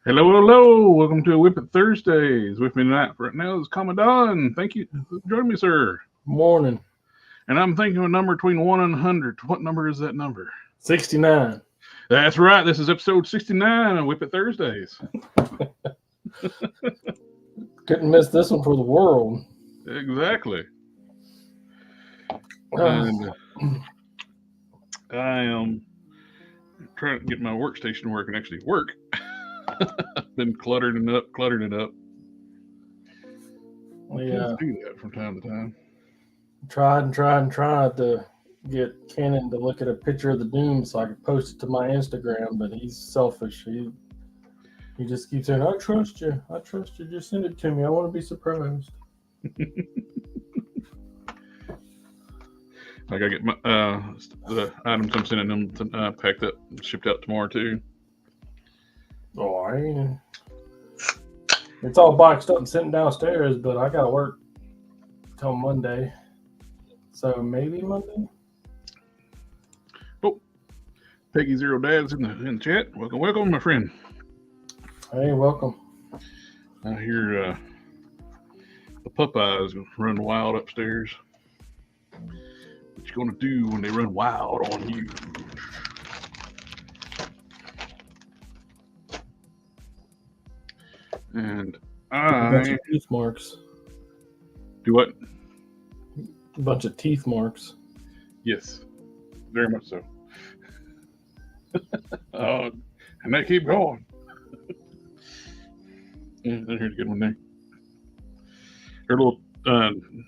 Hello, hello. Welcome to WIP IT Thursdays. With me tonight right now is Commandant. Thank you for joining me, sir. Morning. And I'm thinking of a number between 1 and 100. What number is that number? 69. That's right. This is episode 69 of WIP IT Thursdays. Couldn't miss this one for the world. Exactly. And I am trying to get my workstation to work and actually work. Been cluttering it up. Yeah. Do that from time to time. Tried to get Cannon to look at a picture of the Doom so I could post it to my Instagram, but he's selfish. He just keeps saying, I trust you. Just send it to me. I want to be surprised. I gotta get my the items I'm sending them packed up and shipped out tomorrow too. Oh, it's all boxed up and sitting downstairs, but I gotta work till Monday. So maybe Monday. Oh, Peggy Zero Dad's in the chat. Welcome, my friend. Hey, welcome. I hear the Popeyes run wild upstairs. What you gonna do when they run wild on you? And A bunch of teeth marks. Do what? A bunch of teeth marks. Yes, very much so. And they keep going. Here's a good one there. Their little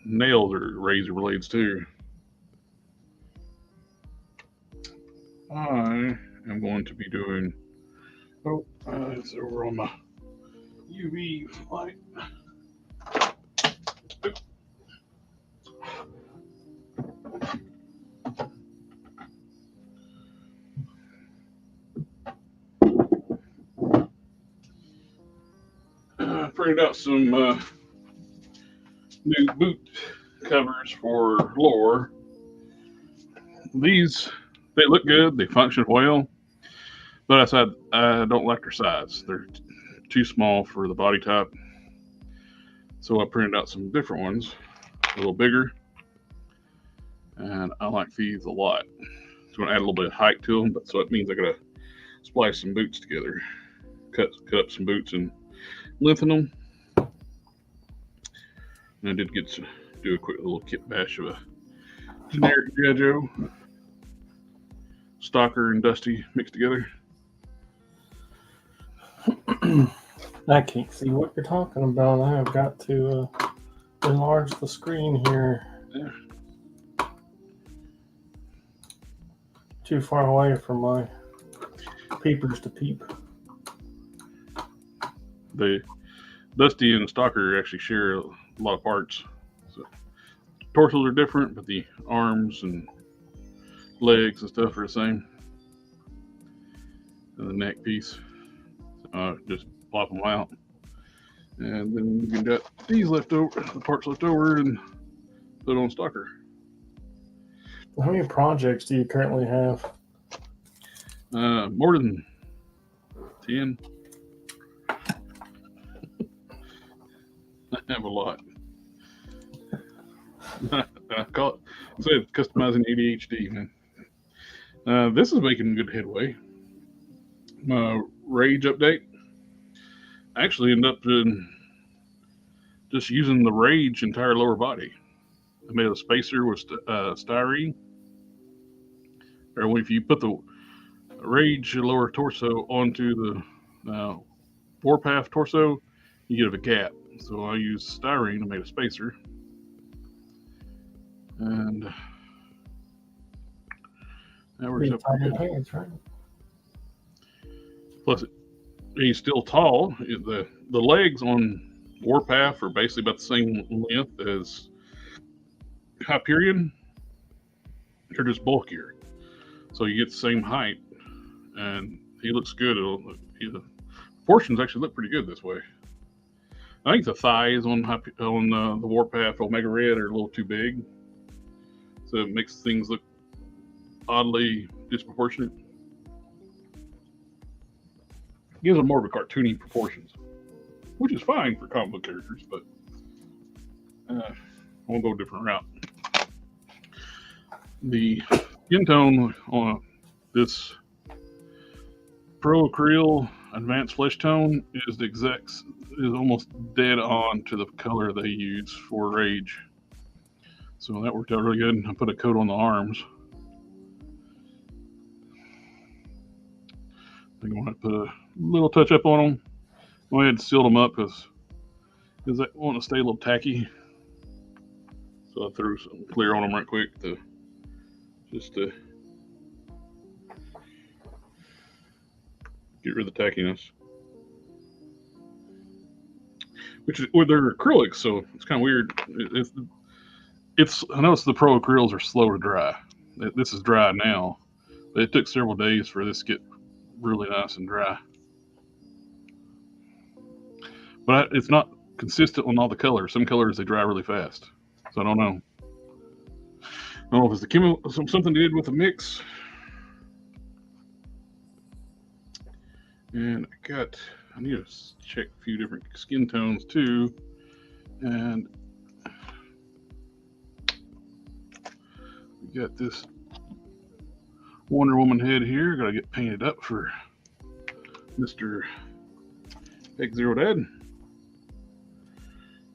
nails are razor blades too. I am going to be doing. Oh, it's over on my UV light. I printed out some new boot covers for Lore. These, they look good, they function well, but I said I don't like their size. They're too small for the body type. So I printed out some different ones, a little bigger, and I like these a lot. It's going to add a little bit of height to them, but so it means I got to splice some boots together, cut up some boots and lengthen them. And I did get to do a quick little kit bash of a generic G.I. Joe, Stalker and Dusty mixed together. I can't see what you're talking about. I have got to enlarge the screen here. Yeah. Too far away from my peepers to peep. The Dusty and Stalker actually share a lot of parts. So torsos are different, but the arms and legs and stuff are the same. And the neck piece, just plop them out, and then you can get these the parts left over, and put on Stalker. How many projects do you currently have? More than 10. I have a lot. I call it, so it's customizing ADHD, man. This is making good headway. My Rage update. I actually ended up just using the Rage entire lower body. I made a spacer with styrene. Or if you put the Rage lower torso onto the Warpath torso, you get a gap. So I used styrene to make a spacer. And that works out pretty good. Hands, right? Plus, he's still tall. The legs on Warpath are basically about the same length as Hyperion. They're just bulkier. So you get the same height. And he looks good. The proportions actually look pretty good this way. I think the thighs on the Warpath Omega Red are a little too big. So it makes things look oddly disproportionate. gives them more of a cartoony proportions, which is fine for comic book characters, but we'll go a different route. The skin tone on this Pro Acryl Advanced Flesh Tone is almost dead on to the color they use for Rage. So that worked out really good. I put a coat on the arms. I think I'm going to put a little touch up on them. Go ahead and seal them up because I want to stay a little tacky. So I threw some clear on them right quick just to get rid of the tackiness. They're acrylics, so it's kind of weird. I noticed the Pro Acryls are slow to dry. This is dry now, but it took several days for this to get really nice and dry. But it's not consistent on all the colors. Some colors they dry really fast, so I don't know. I don't know if it's the chemical, something they did with the mix. And I need to check a few different skin tones too. And we got this Wonder Woman head here. Got to get painted up for Mr. X0 Dad.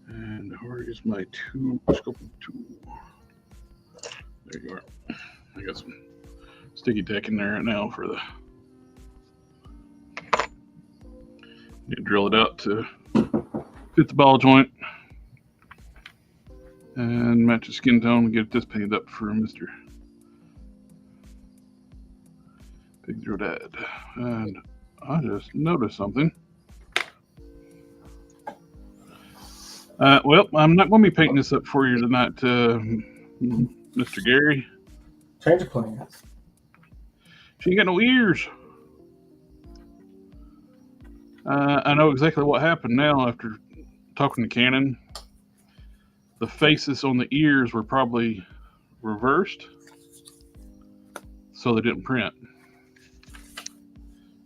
And where is my sculpting tool? There you are. I got some sticky tack in there right now for the. Need to drill it out to fit the ball joint and match the skin tone and get this painted up for Mr. X0 Dad. And I just noticed something. Well, I'm not going to be painting this up for you tonight, Mr. Gary. Change of plans. She ain't got no ears. I know exactly what happened now after talking to Canon. The faces on the ears were probably reversed, so they didn't print.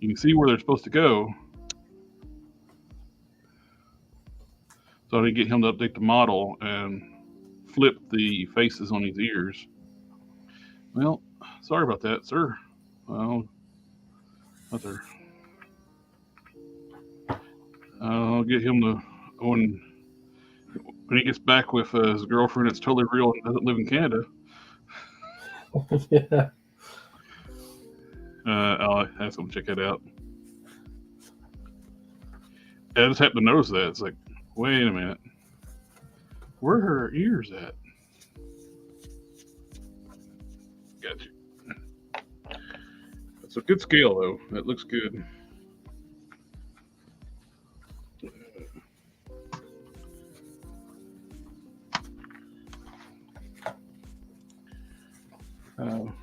You can see where they're supposed to go. So I did get him to update the model and flip the faces on his ears. Well, sorry about that, sir. Well, I'll get him to, when he gets back with his girlfriend that's totally real and doesn't live in Canada. Yeah. I'll ask him to check it out. I just happened to notice that. It's like, wait a minute. Where are her ears at? Gotcha. That's a good scale, though. That looks good.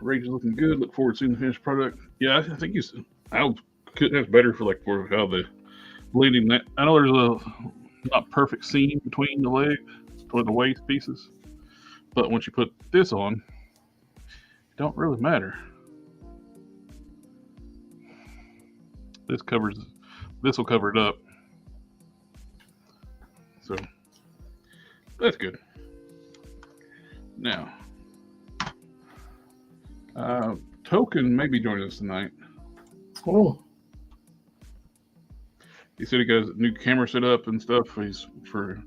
Rage is looking good. Look forward to seeing the finished product. Yeah, I think that's better for how the bleeding. I know there's a not perfect seam between the leg or the waist pieces, but once you put this on, it don't really matter. This will cover it up. So that's good. Now, Token may be joining us tonight. Oh. He said he got a new camera set up and stuff. He's for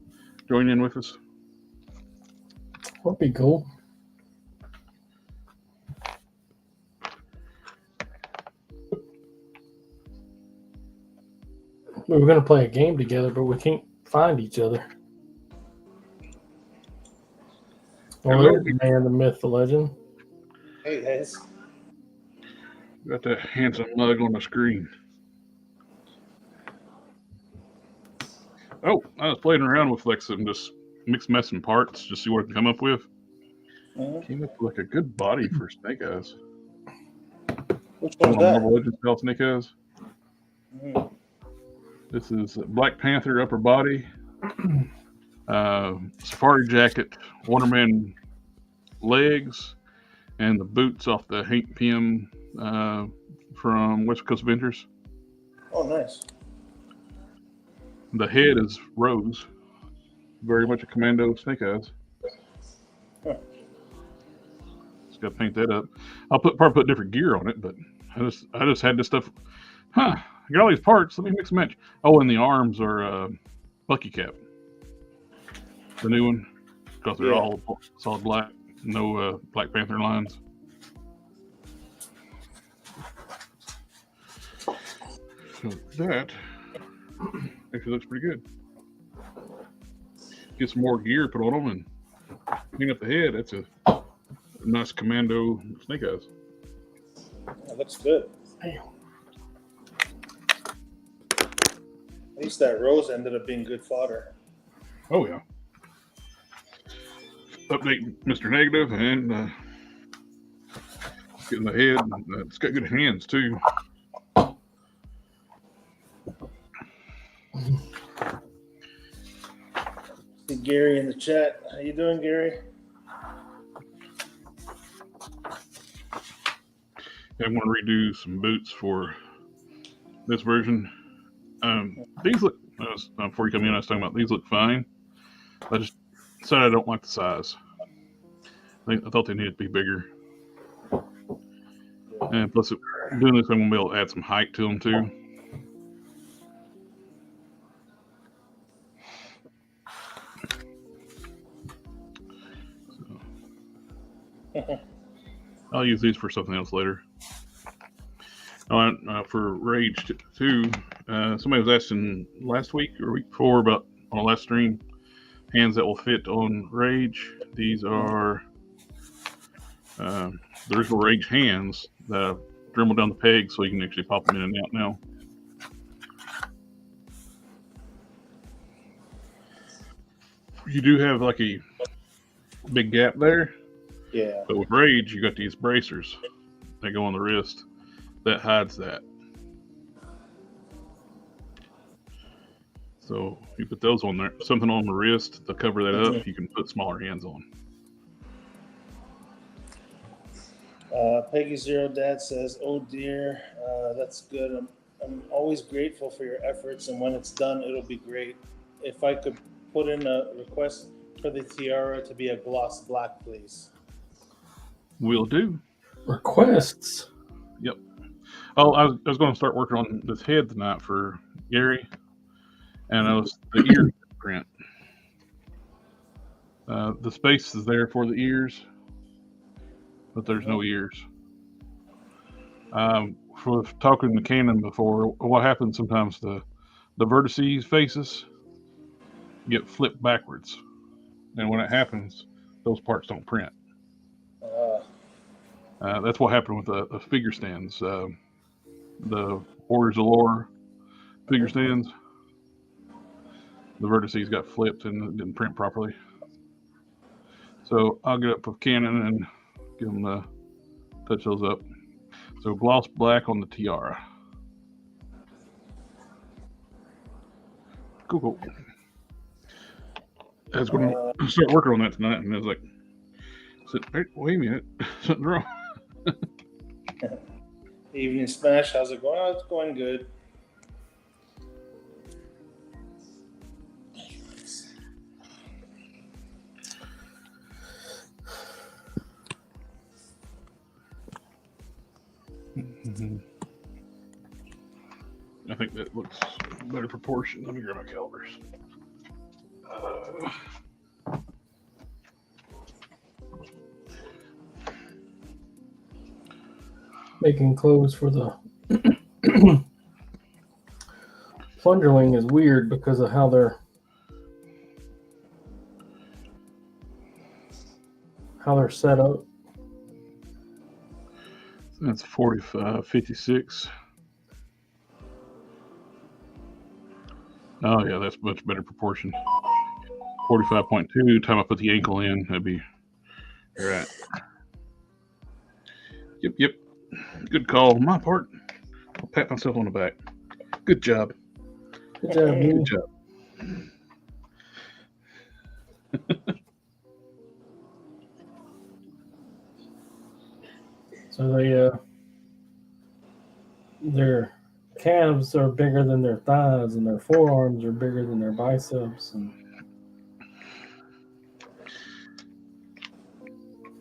joining in with us. That'd be cool. We were going to play a game together, but we can't find each other. Well, there's the man, the myth, the legend. Hey, guys. Got that handsome mug on the screen. Oh, I was playing around with like some just mixed messing parts, just see what I can come up with. Came up with like a good body for Snake Eyes. Which one's that? Marvel Legends style Snake Eyes. This is Black Panther upper body, safari jacket, Wonderman legs, and the boots off the Hank PM from West Coast Adventures. Oh, nice. The head is rose, very much a commando snake eyes. Huh. Just got to paint that up. I'll probably put different gear on it, but I just had this stuff. I got all these parts. Let me mix and match. Oh, and the arms are Bucky Cap, the new one, because they're all solid black, no Black Panther lines. So that actually looks pretty good. Get some more gear put on them and clean up the head. That's a nice commando snake eyes. That looks good. Damn. At least that rose ended up being good fodder. Oh yeah. Update Mr. Negative and getting the head. It's got good hands too. See Gary in the chat. How you doing, Gary? I'm going to redo some boots for this version. These look, before you come in, I was talking about these look fine. I just said I don't like the size. I thought they needed to be bigger. And plus, doing this, I'm going to be able to add some height to them too. So, I'll use these for something else later. For Rage 2, somebody was asking last week or week before about on the last stream hands that will fit on Rage. These are the original Rage hands that I've dremelled down the pegs so you can actually pop them in and out now. You do have like a big gap there. Yeah. But with Rage, you got these bracers that go on the wrist that hides that. So you put those on there, something on the wrist to cover that up. You can put smaller hands on. Peggy Zero Dad says, "Oh dear, that's good. I'm always grateful for your efforts, and when it's done, it'll be great. If I could put in a request for the tiara to be a gloss black, please." Will do. Requests. Yep. Oh, I was going to start working on this head tonight for Gary, and the ear print. The space is there for the ears, but there's no ears. For talking to Canon before, what happens sometimes the vertices faces get flipped backwards, and when it happens, those parts don't print. That's what happened with the figure stands. The Warriors of Lore figure stands, the vertices got flipped and it didn't print properly. So I'll get up with Canon and give them to touch those up. So gloss black on the tiara. Cool. I was going to start working on that tonight, and I was like, wait a minute, something's wrong. Evening Smash, how's it going? Oh, it's going good. I think that looks better proportion. Let me grab my calipers. Making clothes for the Plunderling is weird because of how they're set up. That's 45.56. Oh yeah, that's much better proportion. 45.2. Time I put the ankle in, that'd be right. Yep. Good call on my part. I'll pat myself on the back. Good job. Good job, Good job. So they're calves are bigger than their thighs, and their forearms are bigger than their biceps, and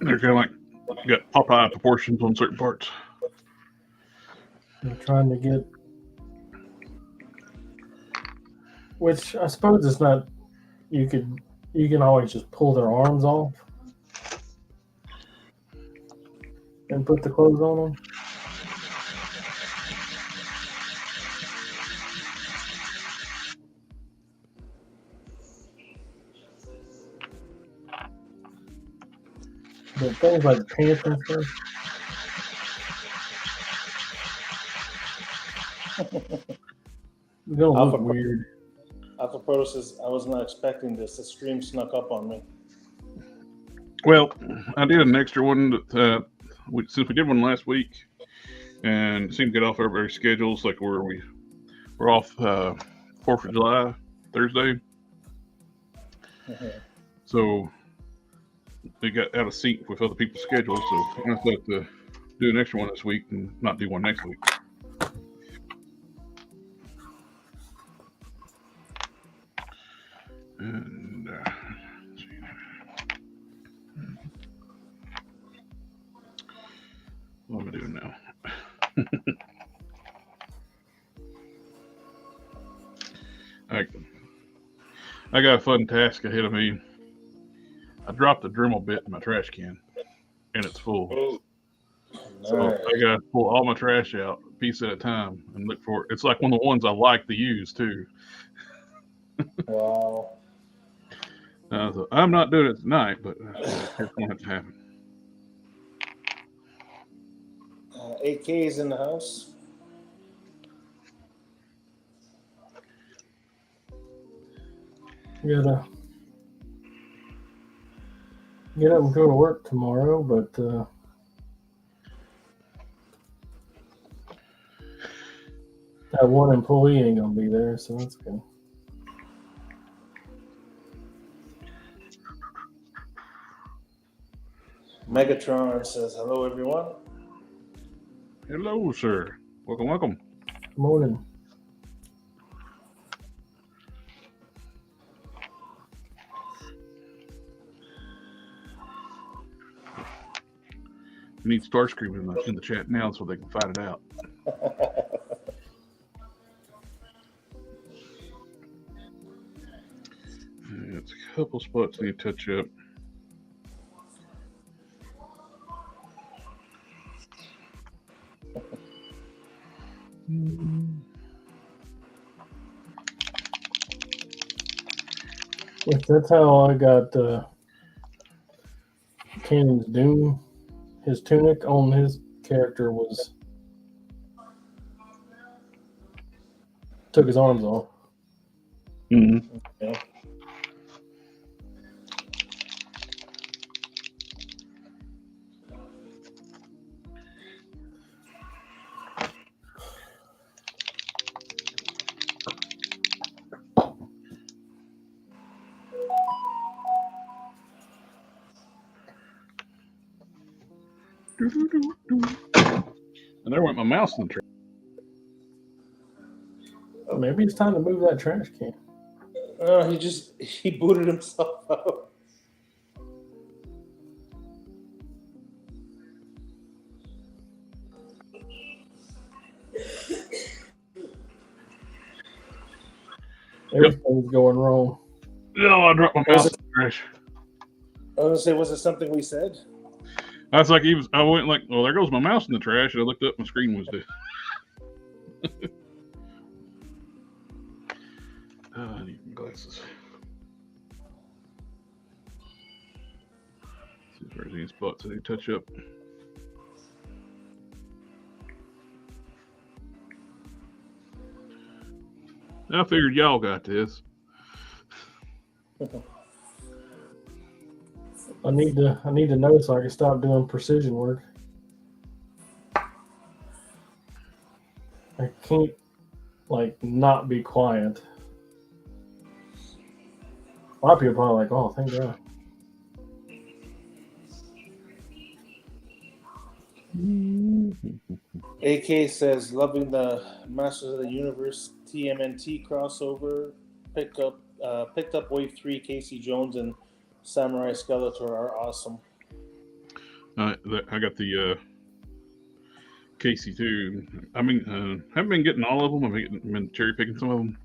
they're kind of like got Popeye proportions on certain parts. they're trying to get. Which I suppose it's not. You can always just pull their arms off and put the clothes on them. But things like pants and stuff. It's gonna look weird. Alpha Proto says, I was not expecting this. The stream snuck up on me. Well, I did an extra one that, since we did one last week and seemed to get off everybody's schedules, like we're off 4th of July, Thursday. So it got out of sync with other people's schedules. So I thought to do an extra one this week and not do one next week. And what am I doing now? I got a fun task ahead of me. I dropped a Dremel bit in my trash can, and it's full. Oh, so I got to pull all my trash out, a piece at a time, and look for it. It's like one of the ones I like to use, too. Wow. So I'm not doing it tonight, but it's going to have to happen. AK is in the house. Gotta get up and go to work tomorrow, but that one employee ain't gonna be there, so that's good. Megatron says, hello, everyone. Hello, sir. Welcome, welcome. Good morning. We need Starscream in the chat now so they can fight it out. It's a couple spots need to touch up. Yes, that's how I got Cannon's Doom. His tunic on his character took his arms off. Mm-hmm. Yeah. And there went my mouse in the trash. Maybe it's time to move that trash can. He booted himself out. Everything's going wrong. No, I dropped my mouse in the trash. I was gonna say, was it something we said? I was like, I went like, well, there goes my mouse in the trash, and I looked up, my screen was dead. I need my glasses. See if there's any spots I need to touch up. I figured y'all got this. I need to know so I can stop doing precision work. I can't not be quiet. A lot of people are probably like, "Oh, thank God." AK says, loving the Masters of the Universe TMNT crossover. Picked up Wave 3 Casey Jones and Samurai Skeletor are awesome. I got the Casey too. I mean, haven't been getting all of them. I've been cherry picking some of them.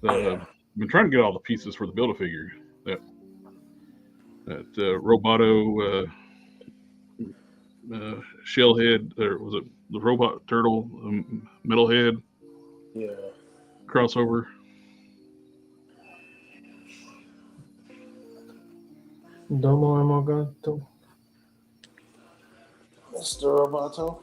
I've been trying to get all the pieces for the Build-A-Figure. That Roboto shell head, or was it the robot turtle metal head? Yeah. Crossover. Domo Emogato. Mr. Roboto.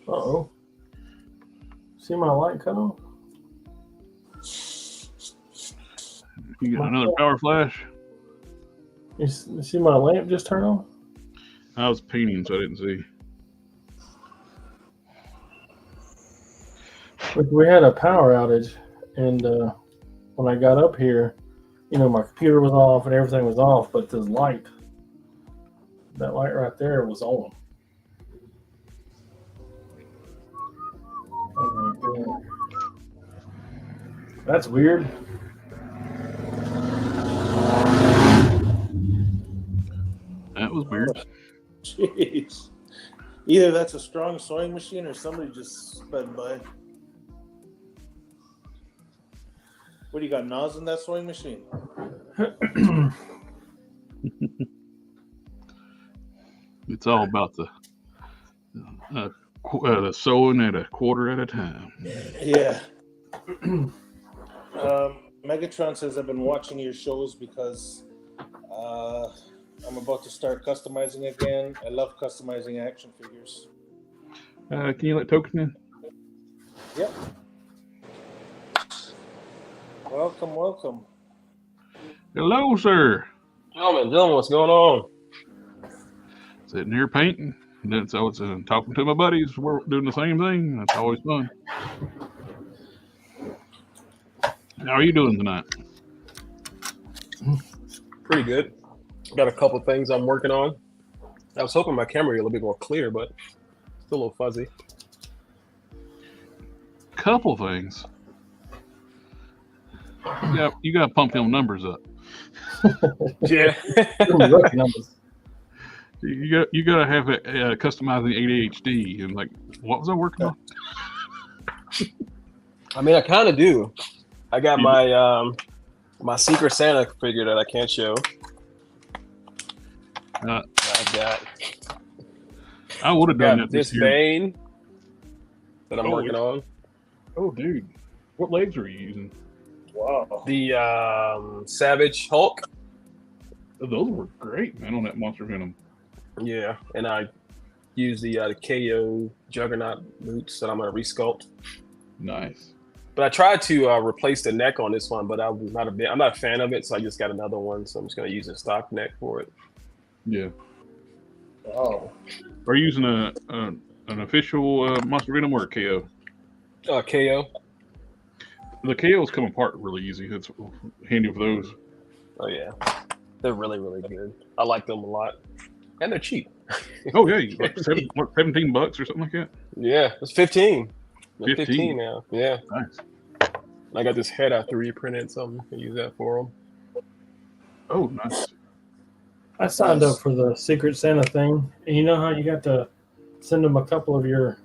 Uh-oh. See my light cut off? You got another power flash? You see my lamp just turn on? I was painting, so I didn't see. We had a power outage, and when I got up here, you know, my computer was off and everything was off, but the light, that light right there was on. Oh my God. That's weird. That was weird. Jeez. Either that's a strong sewing machine or somebody just sped by. What do you got, NOS in that sewing machine? It's all about the sewing at a quarter at a time. Yeah. Megatron says, I've been watching your shows because I'm about to start customizing again. I love customizing action figures. Can you let Token in? Yep. Welcome, welcome. Hello, sir. Gentlemen, what's going on? Sitting here painting. And then so it's talking to my buddies. We're doing the same thing. That's always fun. How are you doing tonight? Pretty good. Got a couple things I'm working on. I was hoping my camera would be a little bit more clear, but still a little fuzzy. Couple things. Yeah, you got to pump them numbers up. Yeah. You got to have it customizing ADHD and like, what was I working on? I mean, I kind of do. I got my my Secret Santa figure that I can't show. I would have done that this year. vein that I'm working on. Oh, dude. What legs are you using? Wow. The Savage Hulk. Those were great, man, on that Monster Venom. Yeah, and I use the KO Juggernaut boots that I'm going to resculpt. Nice. But I tried to replace the neck on this one, but I'm not a fan of it, so I just got another one. So I'm just going to use a stock neck for it. Yeah. Oh. Are you using an official Monster Venom or a KO? KO. The KOs come apart really easy. It's handy for those. Oh yeah, they're really, really good. I like them a lot, and they're cheap. Oh yeah, like $17 or something like that. Yeah, it's 15. 15 now. Yeah. Nice. I got this head I 3D printed, so I'm gonna use that for them. Oh, nice. I signed up for the Secret Santa thing, and you know how you got to send them a couple of your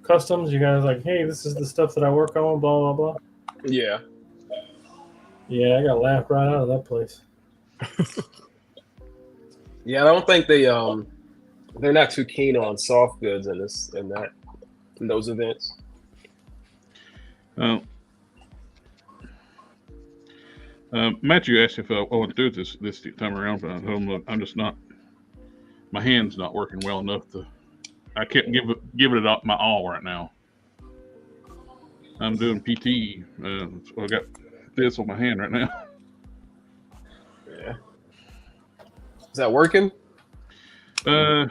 customs? You guys like, hey, this is the stuff that I work on, blah, blah, blah. Yeah. Yeah, I got laughed right out of that place. Yeah, I don't think they're not too keen on soft goods in those events. Matthew asked if I want to do it this time around, but I'm just not. My hand's not working well enough to. I can't give it my all right now. I'm doing PT. So I got this on my hand right now. Yeah. Is that working? My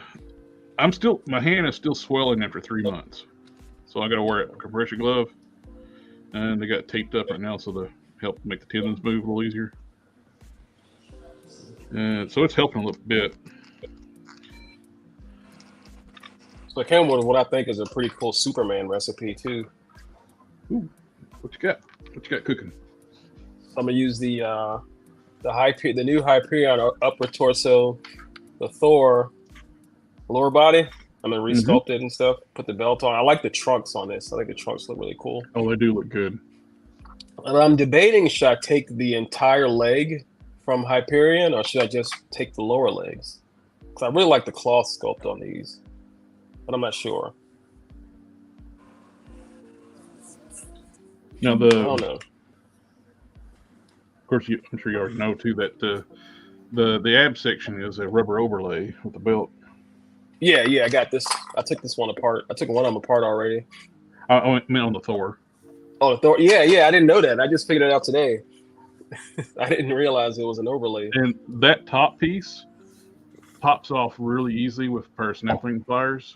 hand is still swelling after 3 months. so I got to wear a compression glove, and they got taped up right now so to help make the tendons move a little easier. So it's helping a little bit. So I came with what I think is a pretty cool Superman recipe too. Ooh, what you got? What you got cooking? So I'm gonna use the new Hyperion upper torso, the Thor lower body. I'm gonna resculpt it and stuff. Put the belt on. I like the trunks on this. I think the trunks look really cool. Oh, they do look good. And I'm debating, should I take the entire leg from Hyperion or should I just take the lower legs? Because I really like the cloth sculpt on these, but I'm not sure. Now I don't know. Of course, I'm sure you already know too that the ab section is a rubber overlay with the belt. Yeah, I got this. I took this one apart. I took one of them apart already. I meant on the Thor. Oh, the Thor. Yeah, I didn't know that. I just figured it out today. I didn't realize it was an overlay. And that top piece pops off really easily with a pair of snap ring pliers.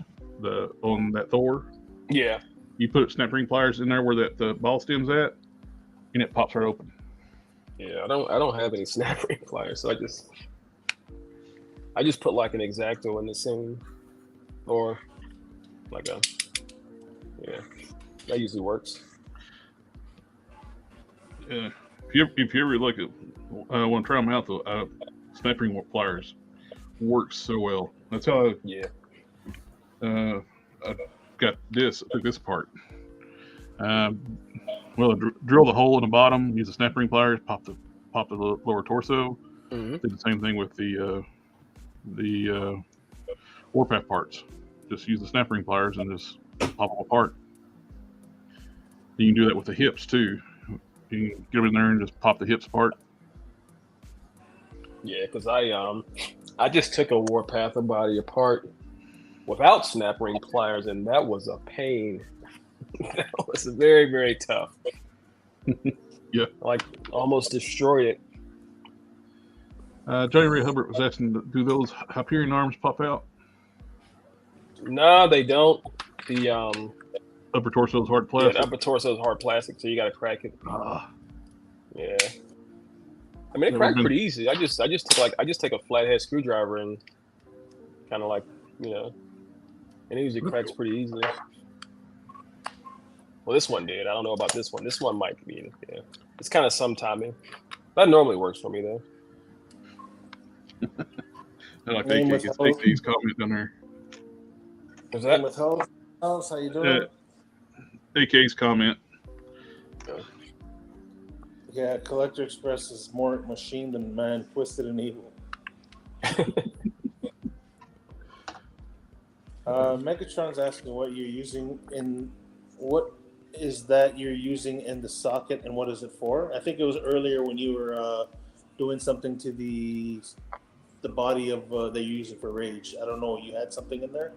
On that Thor. Yeah. You put snap ring pliers in there where the ball stem's at, and it pops right open. Yeah, I don't have any snap ring pliers, so I just put like an X-Acto in the seam, or like that usually works. Yeah, if you ever look at want to try them out, the snap ring pliers works so well. That's how I got this. I took this apart. Drill the hole in the bottom. Use the snap ring pliers. Pop the lower torso. Did the same thing with the warpath parts. Just use the snap ring pliers and just pop them apart. You can do that with the hips too. You can get them in there and just pop the hips apart. Yeah, because I just took a warpath body apart without snap ring pliers, and that was a pain. That was very, very tough. Yeah, like almost destroyed it. Johnny Ray Hubbard was asking, do those Hyperion arms pop out? No, they don't. The upper torso is hard plastic. Yeah, the upper torso is hard plastic, so you got to crack it. Yeah. I mean, it cracked pretty easy. I just take a flathead screwdriver and kind of like, and it usually cracks pretty easily. Well, this one did. I don't know about this one. This one might be. Yeah, it's kind of some timing. That normally works for me though. I like AK's comment down there. Is that with House? How you doing? AK's comment. Yeah, Collector Express is more machine than man, twisted and evil. Megatron's asking what you're using what is that you're using in the socket and what is it for? I think it was earlier when you were doing something to the body of that you're using for Rage. I don't know. You had something in there?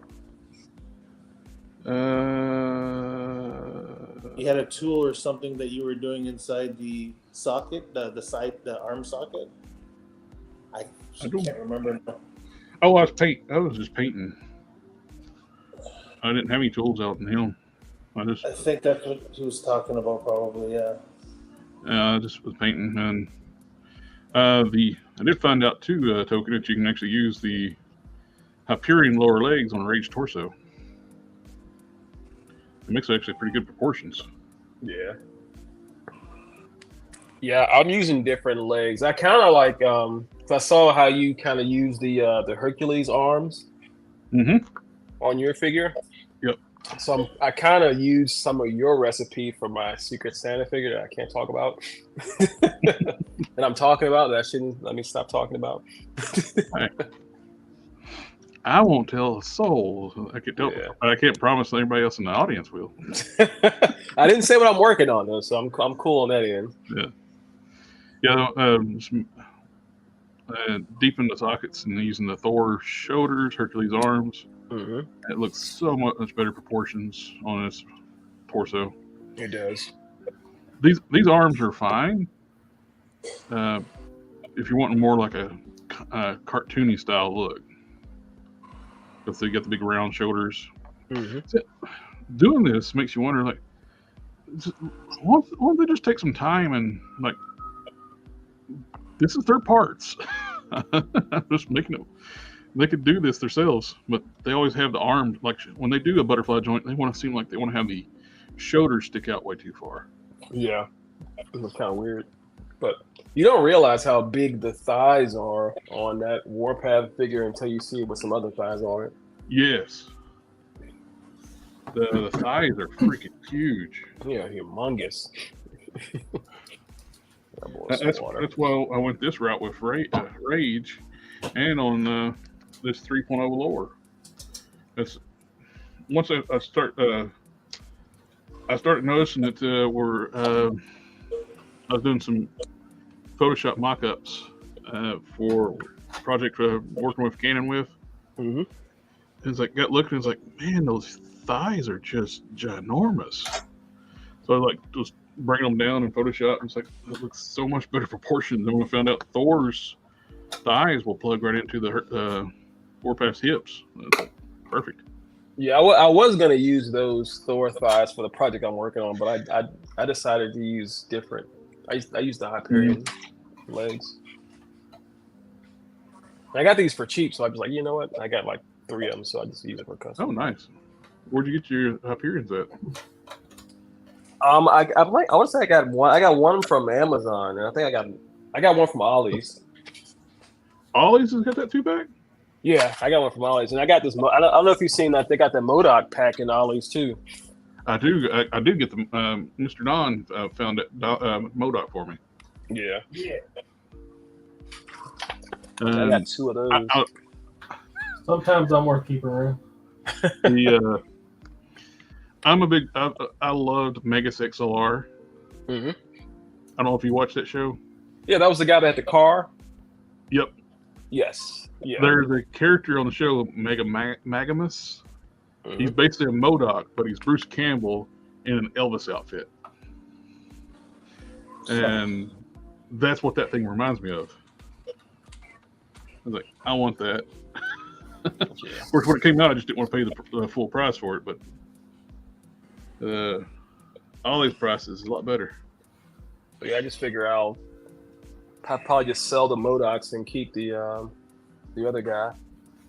You had a tool or something that you were doing inside the socket, the arm socket. I can't remember now. Oh, I was just painting. I didn't have any tools out in him. I think that's what he was talking about, probably. Yeah. I just was painting, and I did find out too, Token, that you can actually use the Hyperion lower legs on a Rage torso. It makes actually pretty good proportions. Yeah. Yeah, I'm using different legs. I kind of like I saw how you kind of use the Hercules arms on your figure. Yep. So I kind of used some of your recipe for my Secret Santa figure that I can't talk about. And I'm talking about that. Shouldn't let me stop talking about. I won't tell a soul. I can't promise anybody else in the audience will. I didn't say what I'm working on though, so I'm cool on that end. Yeah. Deepen the sockets and using the Thor shoulders, Hercules arms. It looks so much better proportions on his torso. It does. These arms are fine. If you're wanting more like a cartoony style look. Because they got the big round shoulders. doing this makes you wonder, like, why don't they just take some time and, like, this is their parts. Just making it. They could do this themselves, but they always have the arm. Like when they do a butterfly joint, they want to seem like they want to have the shoulders stick out way too far. Yeah, it was kind of weird. But you don't realize how big the thighs are on that Warpath figure until you see it with some other thighs on it. Yes. The thighs are freaking huge. Yeah, humongous. That's why I went this route with Rage and on this 3.0 lower. That's once I started noticing that I was doing some Photoshop mock-ups for a project working with Canon with. Mm-hmm. It's like got looking. It's like, man, those thighs are just ginormous. So I like just bringing them down in Photoshop. And it's like it looks so much better proportion than when I found out Thor's thighs will plug right into the Warpath's hips. Perfect. Yeah, I was gonna use those Thor thighs for the project I'm working on, but I decided to use different. I used the Hyperion legs. I got these for cheap, so I was like, you know what? I got like 3 of them, so I just use it for custom. Oh, nice. Where'd you get your Hyperions at? I would say I got one. I got one from Amazon, and I think I got one from Ollie's. Ollie's has got that 2-pack? Yeah, I got one from Ollie's, and I got this. I don't know if you've seen that. They got that MODOK pack in Ollie's too. I do. I did get the Mr. Don found it MODOK for me. Yeah. I got 2 of those. Sometimes I'm worth keeping around. I'm a big. I loved Megas XLR. Mm-hmm. I don't know if you watched that show. Yeah, that was the guy that had the car. Yep. Yes. Yeah. There's a character on the show, Magamus. Mm-hmm. He's basically a MODOK, but he's Bruce Campbell in an Elvis outfit. And that's what that thing reminds me of. I was like, I want that. Of course, when it came out, I just didn't want to pay the full price for it, but all these prices is a lot better. But yeah, I just figure I'll probably just sell the MODOKs and keep the other guy.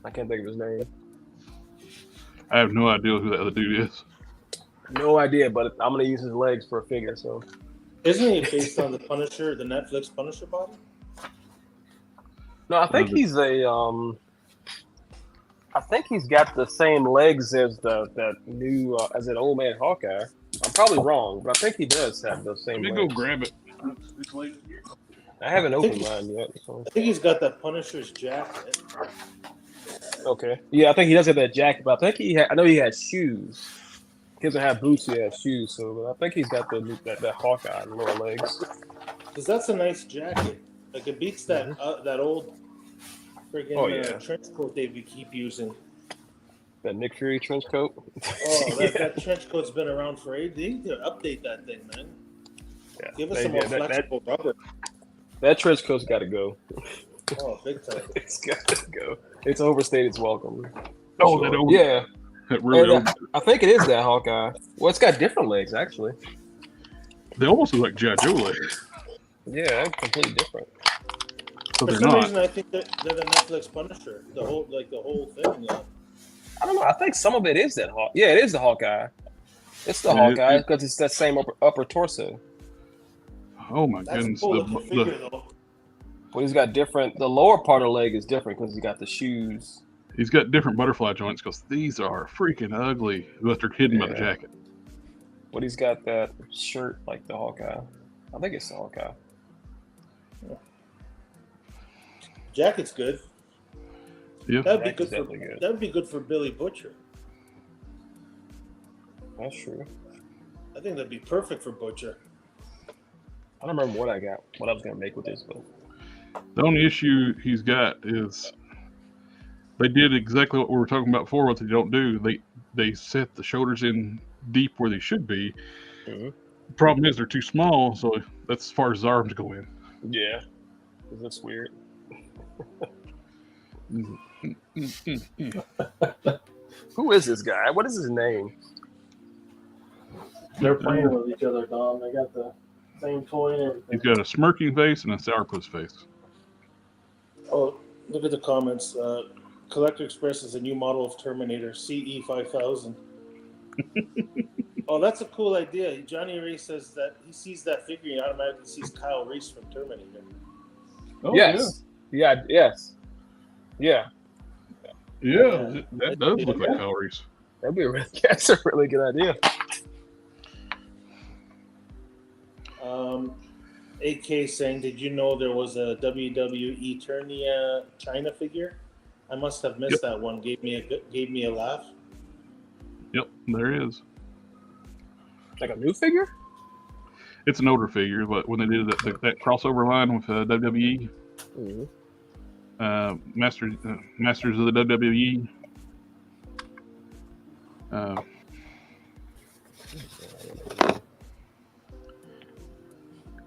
I can't think of his name. I have no idea who that other dude is. No idea, but I'm gonna use his legs for a figure. So, isn't he based on the Punisher, the Netflix Punisher body? No, I think he's a. I think he's got the same legs as that new as an old man Hawkeye. I'm probably wrong, but I think he does have those same. Let me legs. go grab it. I haven't opened mine yet. So. I think he's got that Punisher's jacket. Okay. Yeah, I think he does have that jacket, but I think I know he has shoes. He doesn't have boots, he has shoes. So I think he's got that Hawkeye lower legs. Because that's a nice jacket. Like it beats that that old friggin' trench coat they keep using. That Nick Fury trench coat. Oh, that trench coat's been around for ages. They need to update that thing, man. Yeah, give us some more flexible rubber. That trench coat's got to go. Oh, big time. It's got to go. It's overstayed its welcome. Oh, that old. Yeah. That really old. I think it is that Hawkeye. Well, it's got different legs, actually. They almost look like G.I. Joe legs. Yeah, completely different. So For some reason, I think they're the Netflix Punisher. The whole thing. Yeah. I don't know. I think some of it is that Hawkeye. Yeah, it is the Hawkeye. It's the Hawkeye because it's that same upper torso. Oh my That's goodness! cool looking figure, though. But he's got different. The lower part of the leg is different because he's got the shoes. He's got different butterfly joints because these are freaking ugly, but they're hidden by the jacket. But he's got that shirt like the Hawkeye. I think it's the Hawkeye. Yeah. Jacket's good. Yeah, that'd be good for Billy Butcher. That's true. I think that'd be perfect for Butcher. I don't remember what I was gonna make with this, but the only issue he's got is they did exactly what we were talking about before. What they don't do, they set the shoulders in deep where they should be. Mm-hmm. The problem is they're too small, so that's as far as his arms go in. Yeah, that's weird. Mm-hmm. Who is this guy? What is his name? They're playing with each other, Dom. They got the same toy and everything. He's got a smirking face and a sourpuss face. Oh, look at the comments. Collector Express is a new model of Terminator, CE 5000. Oh, that's a cool idea. Johnny Ray says that he sees that figure, he automatically sees Kyle Reese from Terminator. Oh, Yes. Yeah. Yes. Yeah. Yeah, that does look like Kyle Reese. That'd be that's a really good idea. AK saying, did you know there was a WWE Eternia China figure? I must have missed that one. Gave me a laugh. Yep, there is. Like a new figure? It's an older figure, but when they did that crossover line with WWE, Masters of the WWE,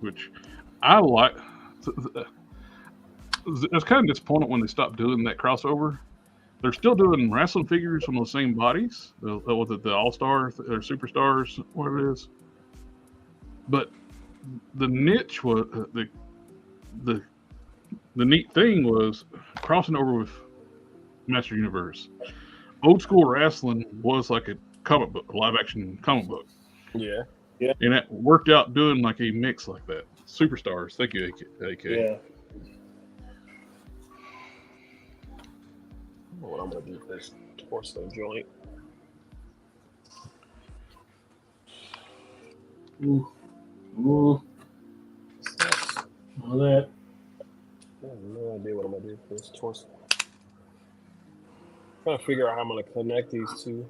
which I like. It's kind of disappointed when they stopped doing that crossover. They're still doing wrestling figures from the same bodies. Was it the All-Stars or Superstars, whatever it is? But the niche was the neat thing was crossing over with Master Universe. Old school wrestling was like a comic book, a live action comic book. Yeah. And it worked out doing like a mix like that. Superstars. Thank you, AK. Yeah. What I'm gonna do with this torso joint. Ooh. All that. I have no idea what I'm gonna do with this torso. Trying to figure out how I'm gonna connect these two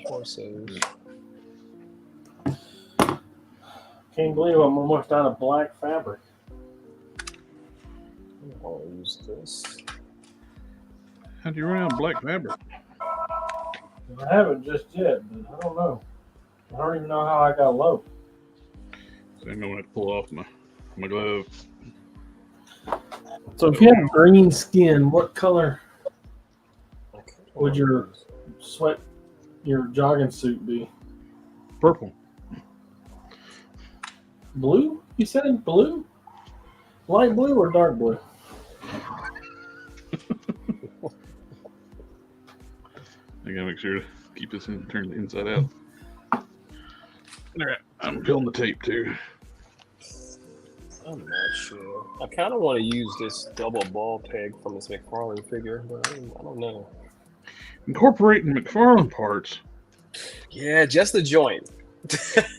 torsos. Can't believe I'm almost out of black fabric. I'll use this. How do you run out of black fabric? I haven't just yet, but I don't know. I don't even know how I got low. So I'm gonna have to pull off my glove. So if you have green skin, what color would your jogging suit be? Purple. Blue? You said blue? Light blue or dark blue? I gotta make sure to keep this in, turn the inside out. All right, I'm peeling the tape too. I'm not sure. I kind of want to use this double ball peg from this McFarlane figure, but I don't know. Incorporating McFarlane parts. Yeah, just the joint.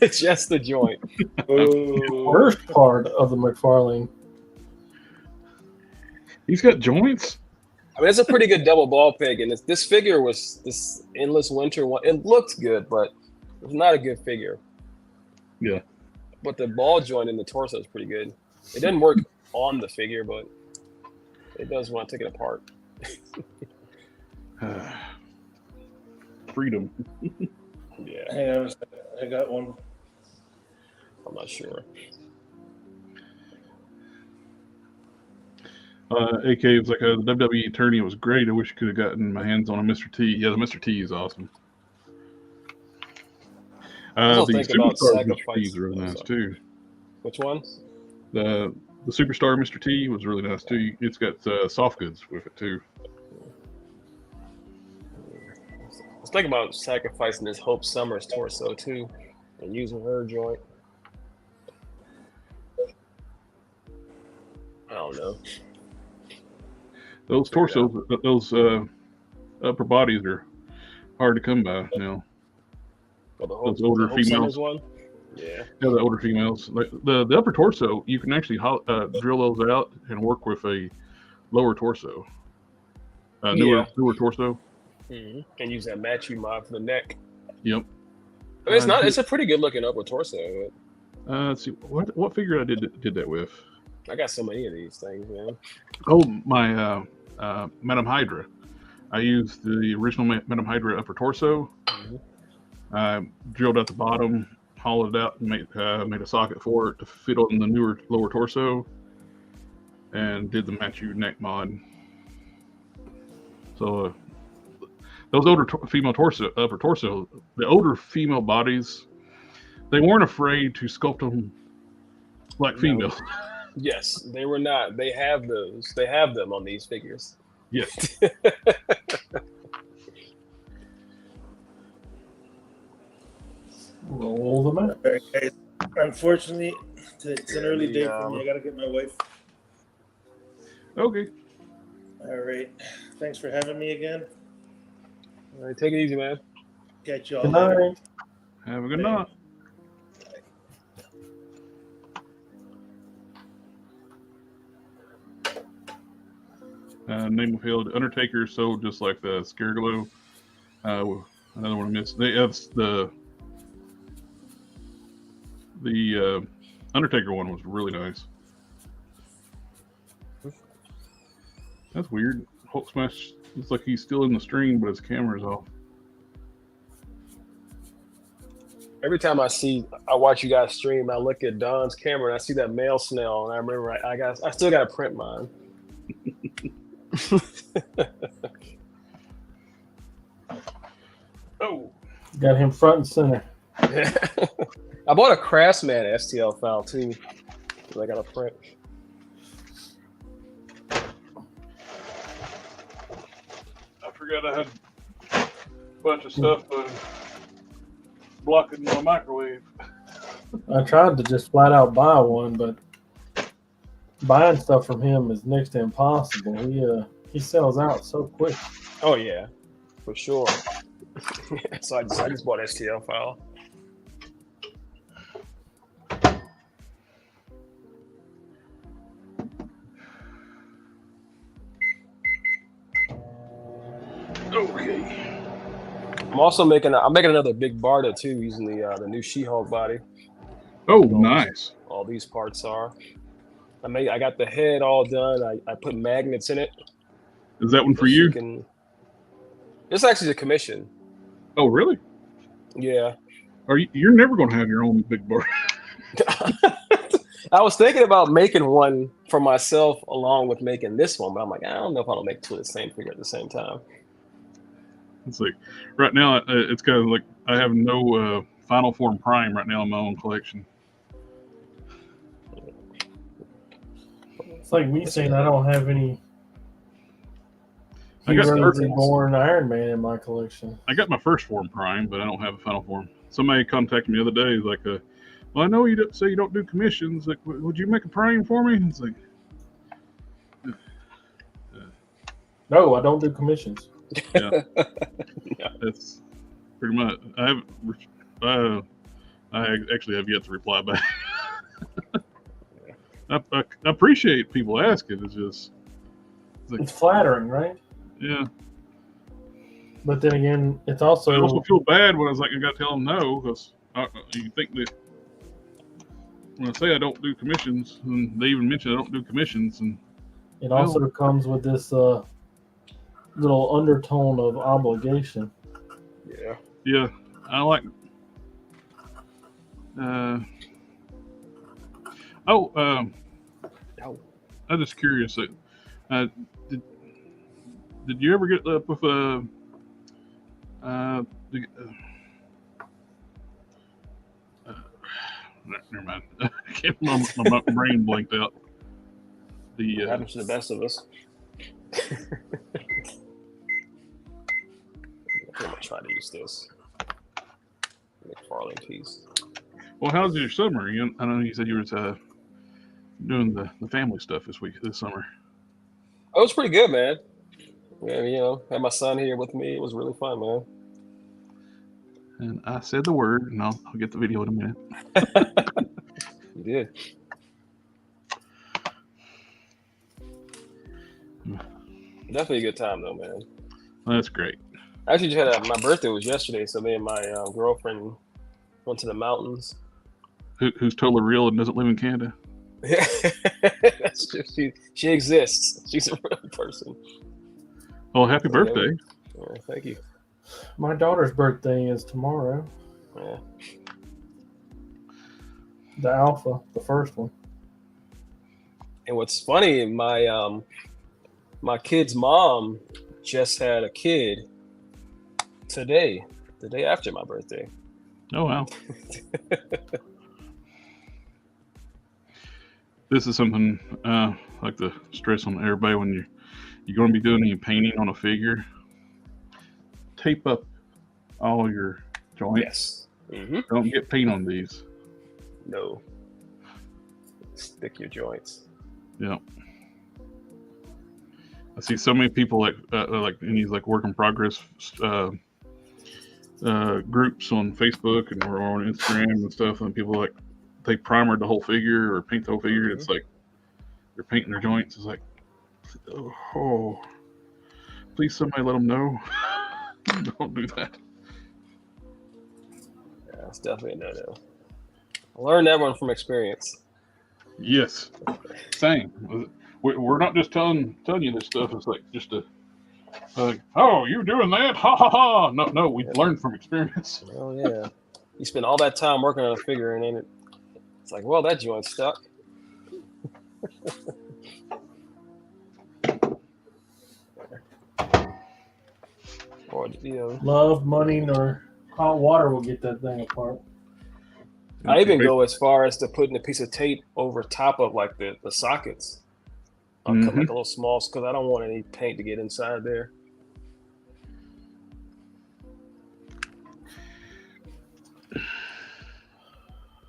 Just the joint. The worst part of the McFarlane. He's got joints? I mean, it's a pretty good double ball peg, and this figure was this Endless Winter one. It looked good, but it was not a good figure. Yeah. But the ball joint in the torso is pretty good. It doesn't work on the figure, but it does when I take it apart. Freedom. Yeah. Hang on a second. I got one. I'm not sure. AK was like, the WWE attorney was great. I wish I could have gotten my hands on a Mr. T. Yeah, the Mr. T is awesome. The Superstar Mr. T is really nice too. Which one? The Superstar Mr. T was really nice too. It's got soft goods with it too. I was thinking about sacrificing this Hope Summers torso too and using her joint. I don't know. Those torsos, those upper bodies are hard to come by now. Well, those older females. One? Yeah, the older females. The upper torso, you can actually drill those out and work with a lower torso, newer torso. Mm-hmm. And use that matchy mod for the neck. Yep. I mean, it's a pretty good looking upper torso. Let's see what figure I did that with. I got so many of these things, man. Oh, my Madam Hydra. I used the original Madam Hydra upper torso. Mm-hmm. I drilled out the bottom, hollowed it out, and made a socket for it to fit on the newer lower torso, and did the match you neck mod. So those older female torso, upper torso, the older female bodies, they weren't afraid to sculpt them like females. Yes, they were not. They have those. They have them on these figures. Yes. Roll them out. All right, guys. Unfortunately, it's an early day for me. I gotta get my wife. Okay. All right. Thanks for having me again. All right, take it easy, man. Catch y'all Good later. night. Have a good night. Name of field Undertaker sold just like the Scareglow. Another one I missed. That's the Undertaker one was really nice. That's weird. Hulk Smash looks like he's still in the stream, but his camera's off. Every time I watch you guys stream, I look at Don's camera and I see that male snail, and I remember I still got to print mine. Oh, Got him front and center. I bought a Craftsman STL file too, because I got a print. I forgot I had a bunch of stuff blocking my microwave. I tried to just flat out buy one, but buying stuff from him is next to impossible. He sells out so quick. Oh yeah, for sure. So I just bought STL file. Okay. I'm also making another big Barda too, using the new She-Hulk body. Oh, nice. All these parts are. I got the head all done. I put magnets in it. Is that one for you? It's actually a commission. Oh, really? Yeah. You're never going to have your own big bar. I was thinking about making one for myself along with making this one, but I'm like, I don't know if I'll make two of the same figure at the same time. It's like right now, it's kind of like I have no Final Form Prime right now in my own collection. It's like me saying I don't have any I got Heroes Reborn Iron Man in my collection. I got my first form Prime, but I don't have a Final Form. Somebody contacted me the other day, like, well, I know you say you don't do commissions. Like, would you make a Prime for me? It's like, No, I don't do commissions. yeah, that's pretty much. I actually have yet to reply back. I appreciate people asking. It's like, It's flattering, right? Yeah. But then again, it's also. I also feel bad when I was like, I got to tell them no, because you think that when I say I don't do commissions, and they even mention I don't do commissions, and it also comes with this little undertone of obligation. Yeah. Yeah, I like. I'm just curious. Did you ever get up with never mind. My brain blanked out. It happens to the best of us. I'm gonna try to use this McFarlane piece. Well, how's your summer? I know you said you were doing the family stuff this summer. Oh, it was pretty good, man. Yeah, had my son here with me. It was really fun, man. And I said the word, and I'll get the video in a minute. You did. Definitely a good time, though, man. Well, that's great. I actually just had my birthday was yesterday, so me and my girlfriend went to the mountains. Who's totally real and doesn't live in Canada? Yeah, that's just she exists. She's a real person. Oh, happy birthday! Yeah, thank you. My daughter's birthday is tomorrow. Yeah. The Alpha, the first one. And what's funny, my kid's mom just had a kid, today, the day after my birthday. Oh wow. This is something I like to stress on everybody when you're going to be doing any painting on a figure. Tape up all your joints. Yes. Don't get paint on these. No. Stick your joints. Yeah. I see so many people like in these like work in progress groups on Facebook and or on Instagram and stuff, and people like they primer the whole figure or paint the whole figure. It's like they're painting their joints. It's like, oh, please somebody let them know. Don't do that. Yeah, it's definitely a no-no. I learned that one from experience. Yes, same. We're not just telling you this stuff. It's like just a oh, you're doing that? Ha ha ha! No, we've learned from experience. Oh yeah, you spend all that time working on a figure, and then it's like, well, that joint's stuck. Or love, money, nor hot water will get that thing apart. I even go as far as to putting a piece of tape over top of like the sockets. I'll cut like a little small because I don't want any paint to get inside there.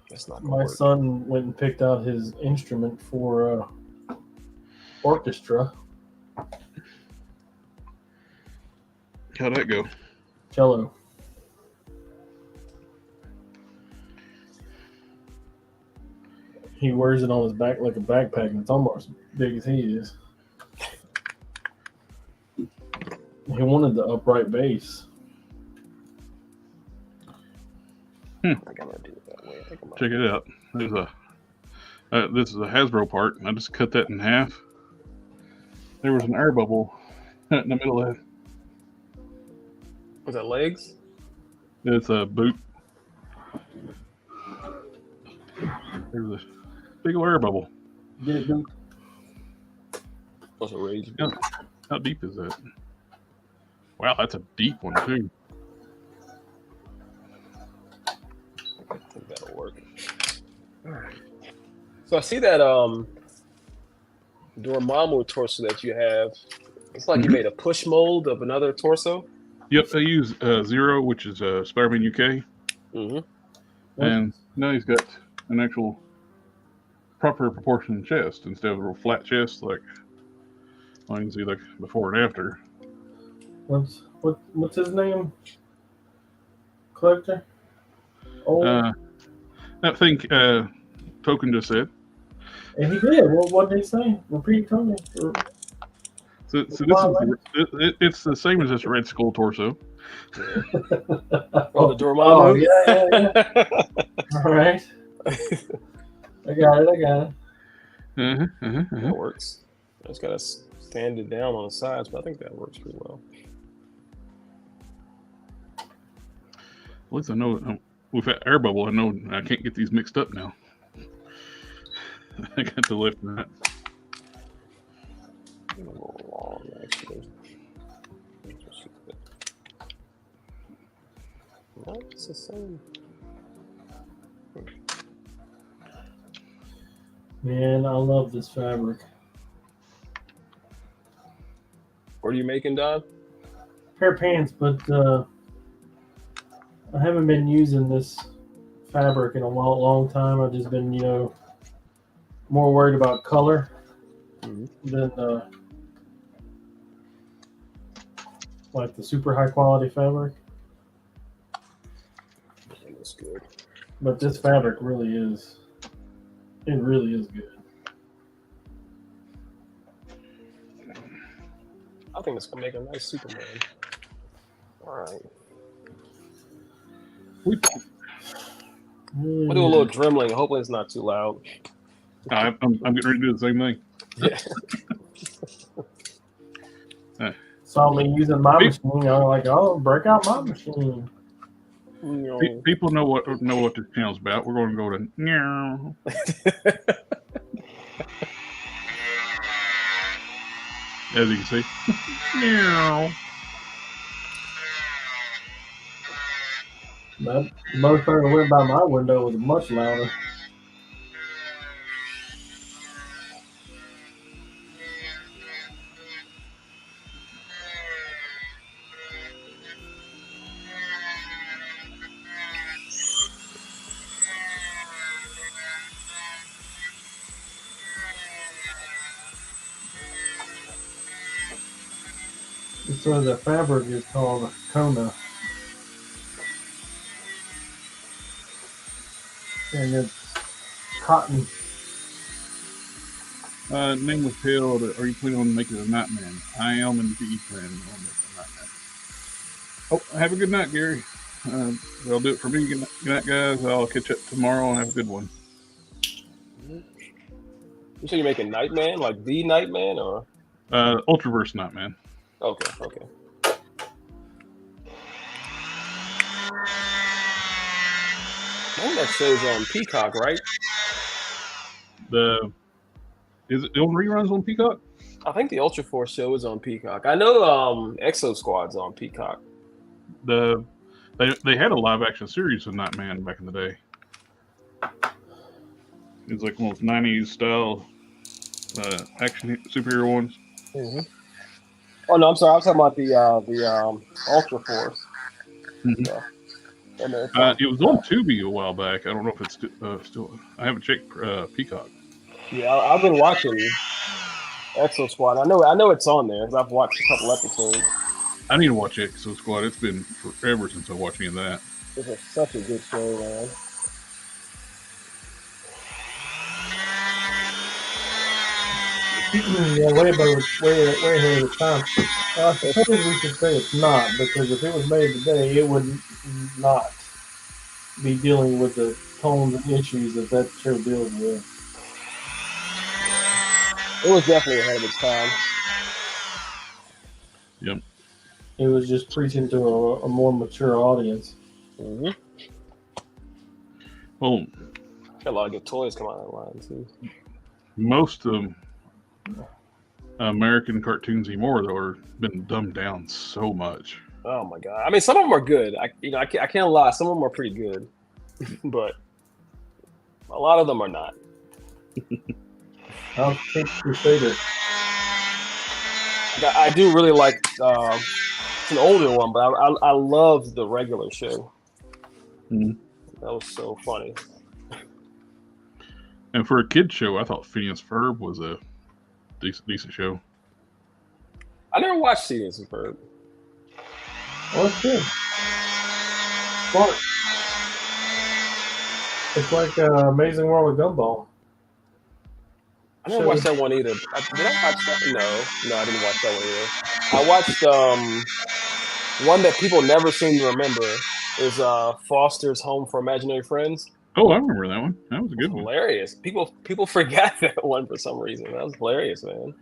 That's not gonna My work. son went and picked out his instrument for orchestra. How'd that go? Cello. He wears it on his back like a backpack, and it's almost as big as he is. He wanted the upright bass. I think I'm gonna do it that way. Check it out. There's this is a Hasbro part. I just cut that in half. There was an air bubble in the middle of it. Was that legs? It's a boot. There's a big old air bubble. Get it, dude? What's a rage? How deep is that? Wow, that's a deep one too. I think that'll work. All right. So I see that Dormammu torso that you have. It's like you made a push mold of another torso. Yep, I use Zero, which is Spider-Man UK. And now he's got an actual proper proportioned chest instead of a real flat chest like I can see like before and after. What's his name? Collector? I think Token just said. And he did. What did he say? Repeat, Tony. So this is it's the same as this Red Skull torso. Oh, the Dormammu? Oh, yeah. All right. I got it. That works. I just gotta stand it down on the sides, but I think that works pretty well. At least I know with that air bubble, I know I can't get these mixed up now. I got to lift that. A little long, actually. No, it's the same. Man, I love this fabric. What are you making, Don? Pair of pants, but I haven't been using this fabric in a long time. I've just been, more worried about color than like the super high quality fabric. That's good. But this fabric really is good. I think it's gonna make a nice Superman. All right. We'll do a little dremeling. Hopefully, it's not too loud. I'm getting ready to do the same thing. Yeah. Saw me using my machine. I'm like, oh, break out my machine. People know what this channel's about. We're going to go to meow. As you can see, meow. That motherfucker that went by my window was much louder. So the fabric is called Kona, and it's cotton. Name was held. Are you planning on making a Nightman? I am, and you plan on making a Nightman. Oh, have a good night, Gary. That'll do it for me. Good night, guys. I'll catch up tomorrow and have a good one. You say you're making Nightman, like the Nightman, or Ultraverse Nightman. okay, okay. I think that show's on Peacock, right? Is it on reruns on Peacock? I think the Ultra Force show is on Peacock. I know Exo Squad's on Peacock. They had a live action series of Nightman back in the day. It was like one of those 90s style action superhero ones. Mm-hmm. Oh no, I'm sorry. I was talking about the Ultra Force. Mm-hmm. So, it was on Tubi a while back. I don't know if it's still. I haven't checked Peacock. Yeah, I've been watching Exo Squad. I know it's on there because I've watched a couple episodes. I need to watch Exo Squad. It's been forever since I watched any of that. It's such a good show, man. Yeah, way ahead of time. I suppose we could say it's not, because if it was made today, it would not be dealing with the tones and issues that show deals with. It was definitely ahead of its time. Yep. It was just preaching to a more mature audience. Mm-hmm. Well, got a lot of good toys come out of that line too. Most of American cartoons anymore though are been dumbed down so much. Oh my god! I mean, some of them are good. I can't lie. Some of them are pretty good, but a lot of them are not. I'll take Crusader. I do really like. It's an older one, but I love the regular show. Mm-hmm. That was so funny. And for a kid show, I thought Phineas Ferb was a decent show. I never watched Phineas and Ferb. Oh, it's good. Smart. It's like Amazing World of Gumball. I didn't watch that one either. Did I watch that? No, I didn't watch that one either. I watched one that people never seem to remember is Foster's Home for Imaginary Friends. Oh, I remember that one. That was a good one. Hilarious. People forgot that one for some reason. That was hilarious, man.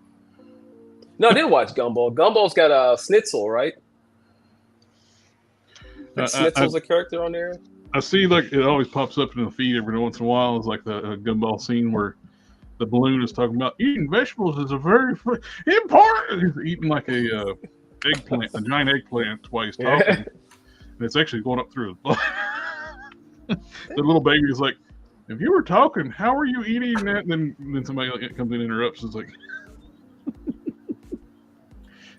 No, I did watch Gumball. Gumball's got Schnitzel, right? Schnitzel's a character on there. I see, like, it always pops up in the feed every once in a while. It's like the Gumball scene where the balloon is talking about eating vegetables is a very important. He's eating like a eggplant, a giant eggplant while he's talking. Yeah. And it's actually going up through his blood. The little baby is like, if you were talking, how are you eating that? And then somebody comes in and interrupts. It's like,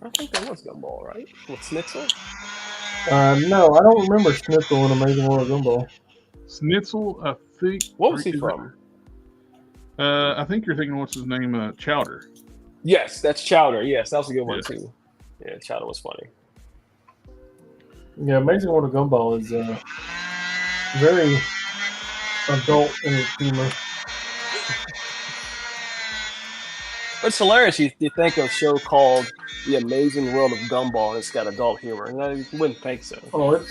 I think that was Gumball, right? With Schnitzel? No, I don't remember Schnitzel in Amazing World of Gumball. Schnitzel, I think. What was he from? I think you're thinking, what's his name? Chowder. Yes, that's Chowder. Yes, that was a good one too. Yeah, Chowder was funny. Yeah, Amazing World of Gumball is very adult in its humor. It's hilarious. You think of a show called The Amazing World of Gumball and it's got adult humor. And you wouldn't think so. Oh,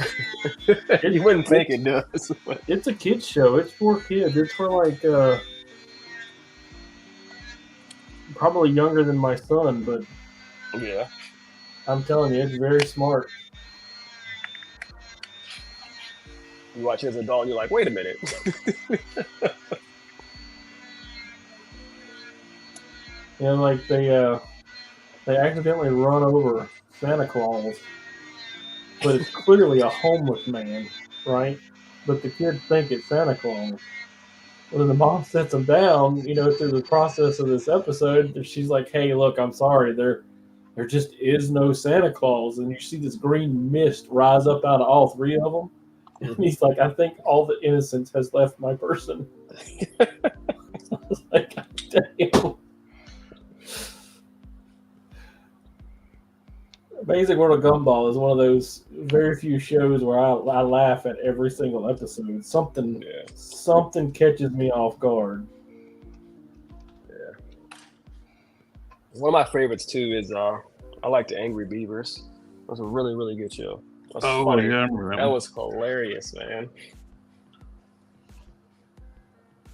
you wouldn't think it does. It's a kid's show. It's for kids. It's for like probably younger than my son, but yeah, I'm telling you, it's very smart. You watch it as an adult and you're like, wait a minute. Yeah, like they accidentally run over Santa Claus, but it's clearly a homeless man right? But the kids think it's Santa Claus. When the mom sits them down, through the process of this episode, she's like, "Hey, look, I'm sorry, there just is no Santa Claus," and you see this green mist rise up out of all three of them, and he's like, "I think all the innocence has left my person." I was like, "God damn." Amazing World of Gumball is one of those very few shows where I laugh at every single episode. Something catches me off guard. Yeah. One of my favorites too is I like the Angry Beavers. It was a really, really good show. It was funny. Yeah, I remember that was hilarious, man.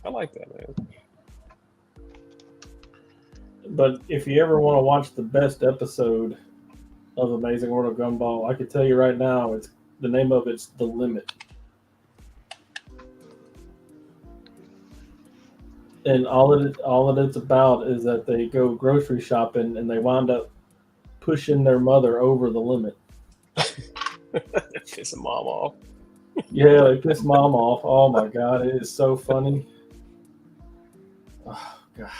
I like that, man. But if you ever want to watch the best episode of Amazing World of Gumball, I can tell you right now, the name of it's The Limit. And all that it's about is that they go grocery shopping and they wind up pushing their mother over the limit. Piss mom off. Yeah, they piss mom off. Oh my god, it is so funny. Oh god.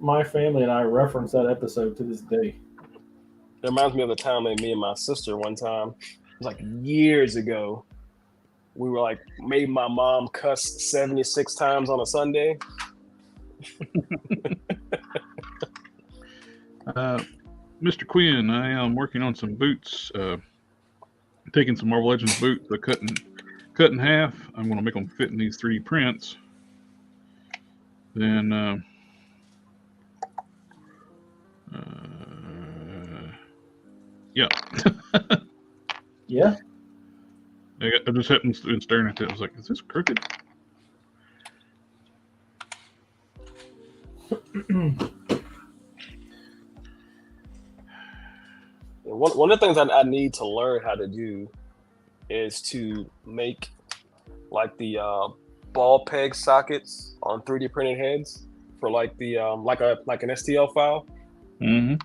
My family and I reference that episode to this day. It reminds me of the time that me and my sister one time, it was like years ago, we were like, made my mom cuss 76 times on a Sunday. Mr. Quinn, I am working on some boots, taking some Marvel Legends boots, cut in half. I'm going to make them fit in these 3D prints. Then, yeah. Yeah. I just happened to be staring at it. I was like, is this crooked? One of the things I need to learn how to do is to make like the ball peg sockets on 3D printed heads for like the like an STL file. Mm-hmm.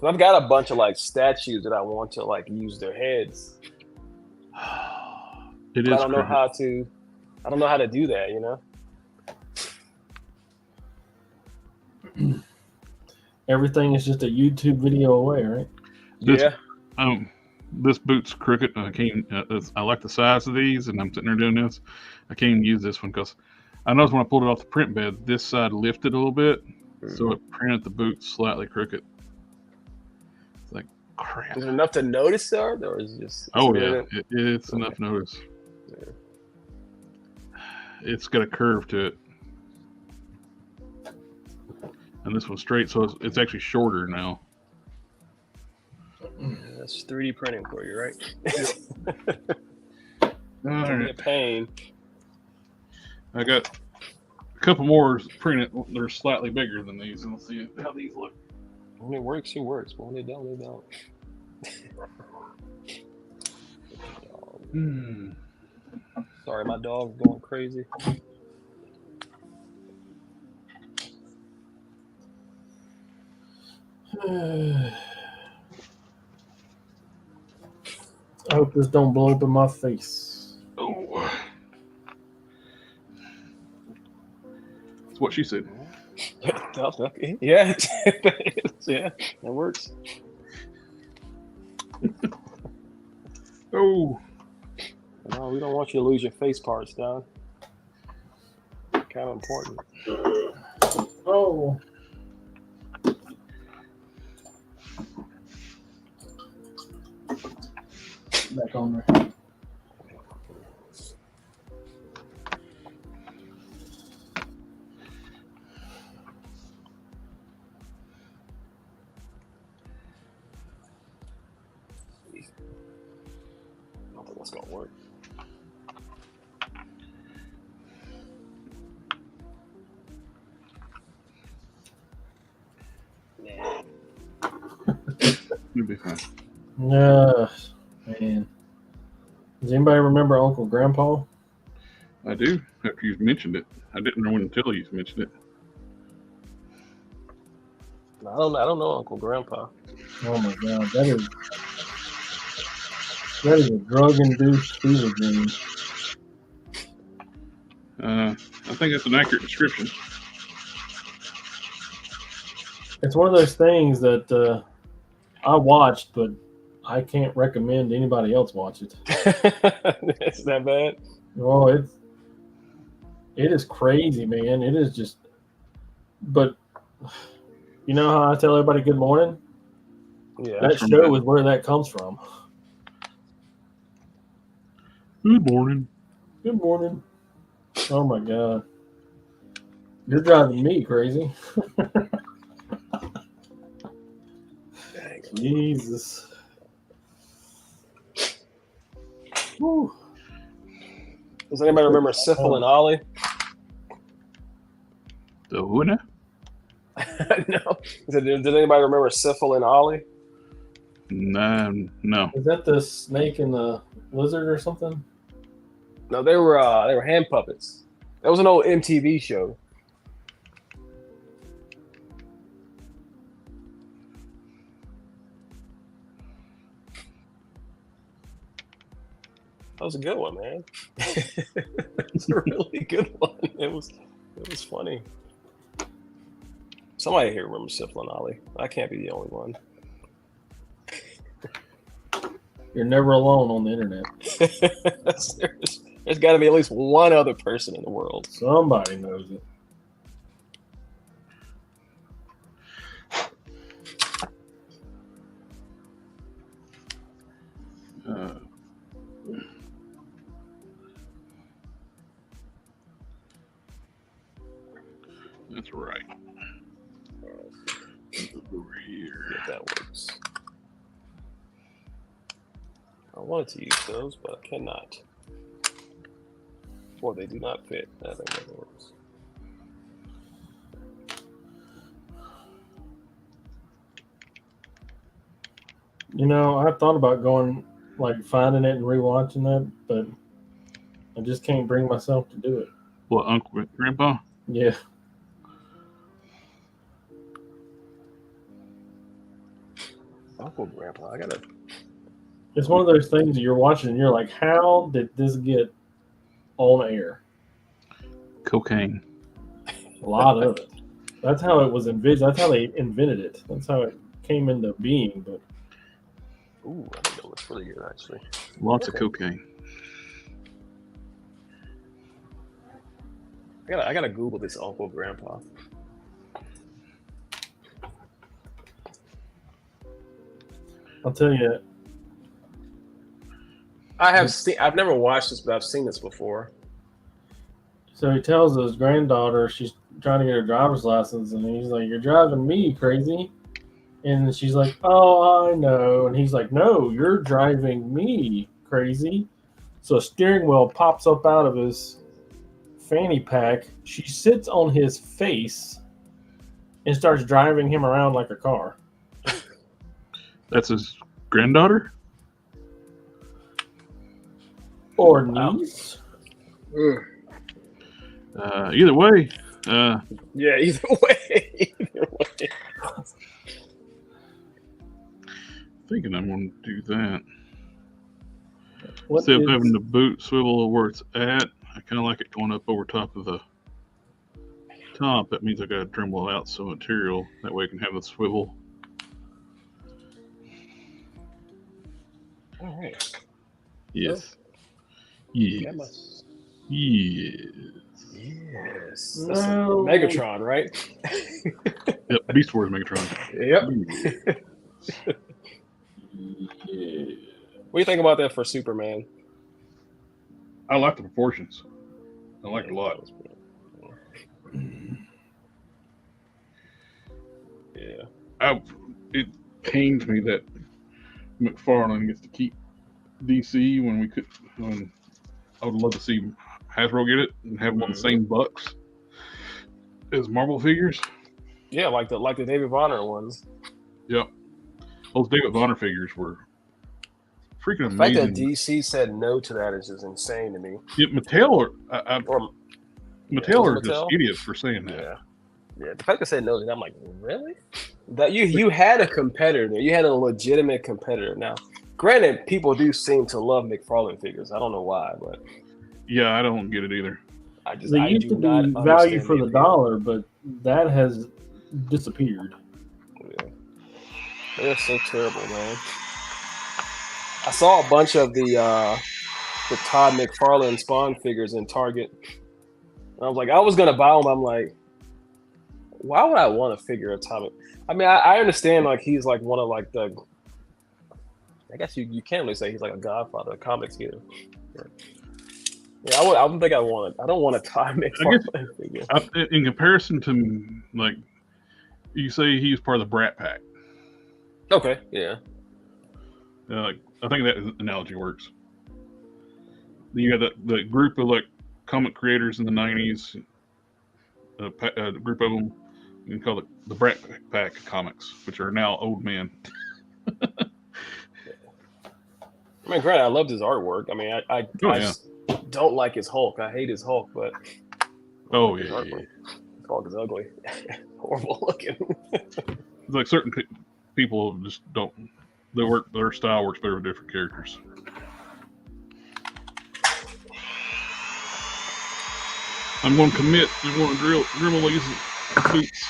I've got a bunch of like statues that I want to like use their heads. It but is. I don't know how to do that, you know? Everything is just a YouTube video away, right? Yeah. This boot's crooked. I can't. I like the size of these, and I'm sitting there doing this. I can't even use this one because I noticed when I pulled it off the print bed, this side lifted a little bit, so it printed the boot slightly crooked. It's like crap. Is it enough to notice, sir, or is it just? Oh yeah, it's enough notice. Yeah. It's got a curve to it, and this one's straight, so it's actually shorter now. That's 3D printing for you, right? It's gonna be a pain. I got a couple more printed. They're slightly bigger than these, and we'll see how these look. When it works, it works. But when they don't, they don't. Sorry, my dog's going crazy. I hope this don't blow up in my face. Oh, that's what she said. Yeah, yeah, that works. Oh, no, we don't want you to lose your face parts, Don. Kind of important. Oh. Back on there. I don't think that's gonna work. Nah. you'll be fine. Yeah. Man. Does anybody remember Uncle Grandpa? I do. After you mentioned it, I didn't know until you mentioned it. I don't know Uncle Grandpa. Oh my god, that is. That is a drug-induced fever dream. I think that's an accurate description. It's one of those things that I watched, but I can't recommend anybody else watch it. It's that bad. Oh, it is crazy, man. It is just. But you know how I tell everybody good morning? Yeah. That show is where that comes from. Good morning. Good morning. Oh my God. You're driving me crazy. Jesus. Whew. Does anybody remember Syphil and Ollie? The who now? No. Did anybody remember Syphil and Ollie? No. Is that the snake and the lizard or something? No, they were hand puppets. That was an old MTV show. That was a good one, man. It's a really good one. It was funny. Somebody here remembers Syphil and Ollie. I can't be the only one. You're never alone on the internet. There's got to be at least one other person in the world. Somebody knows it. That's right. Over here. If that works. I wanted to use those, but I cannot. Or they do not fit. I think that works. You know, I thought about going, like, finding it and rewatching that, but I just can't bring myself to do it. What, Uncle Grandpa? Yeah. Uncle Grandpa, I gotta. It's one of those things that you're watching and you're like, how did this get on air? Cocaine. A lot of it. That's how it was envisioned. That's how they invented it. That's how it came into being. But Ooh, I think that looks really good, actually. Lots of cocaine. I gotta Google this Uncle Grandpa. I'll tell you, I've never watched this, but I've seen this before. so he tells his granddaughter she's trying to get her driver's license, and he's like, "You're driving me crazy," and she's like, "Oh, I know," and he's like, "No, you're driving me crazy." So a steering wheel pops up out of his fanny pack. She sits on his face and starts driving him around like a car. That's his granddaughter? Or niece. Either way. Yeah, either way. Thinking I'm going to do that. What Instead of is- having the boot swivel where it's at, I kind of like it going up over top of the top. That means I got to dremel out some material. That way I can have the swivel. All right. Yes. That Yes. must- Yes. Yes. That's No. Megatron, right? Yep. Beast Wars Megatron. Yep. Yeah. What do you think about that for Superman? I like the proportions. I like it a lot. Yeah. It pains me that McFarlane gets to keep DC when I would love to see Hasbro get it and have them on the same bucks as Marvel figures. Yeah, like the David Bonner ones. Yep. Those David Bonner figures were freaking The fact that amazing. DC said no to that is just insane to me. Yeah, Mattel Was are it just Mattel? idiots for saying that. Yeah. Yeah. The fact they said no, I'm like, really? That you had a competitor there. You had a legitimate competitor. Now, Granted, people do seem to love McFarlane figures. I don't know why, but Yeah, I don't get it either. They used to be value for the dollar, but that has disappeared. Yeah. They're so terrible, man. I saw a bunch of the Todd McFarlane Spawn figures in Target. And I was like, I was gonna buy them. I'm like, why would I want to figure a Todd? I mean, I understand like he's like one of like the. I guess you can't really say he's like a godfather of comics either. Yeah, I don't think I want it. I don't want a Todd McFarlane figure. In comparison to like, you say he's part of the Brat Pack. Okay, yeah. I think that analogy works. You got the group of like comic creators in the '90s. A group of them, you can call it the Brat Pack comics, which are now old men. I mean, granted, I loved his artwork. I mean, I don't like his Hulk. I hate his Hulk, but his Hulk is ugly, horrible looking. It's like certain people just don't. Their style works better with different characters. I'm going to commit. I'm going to dribble these boots.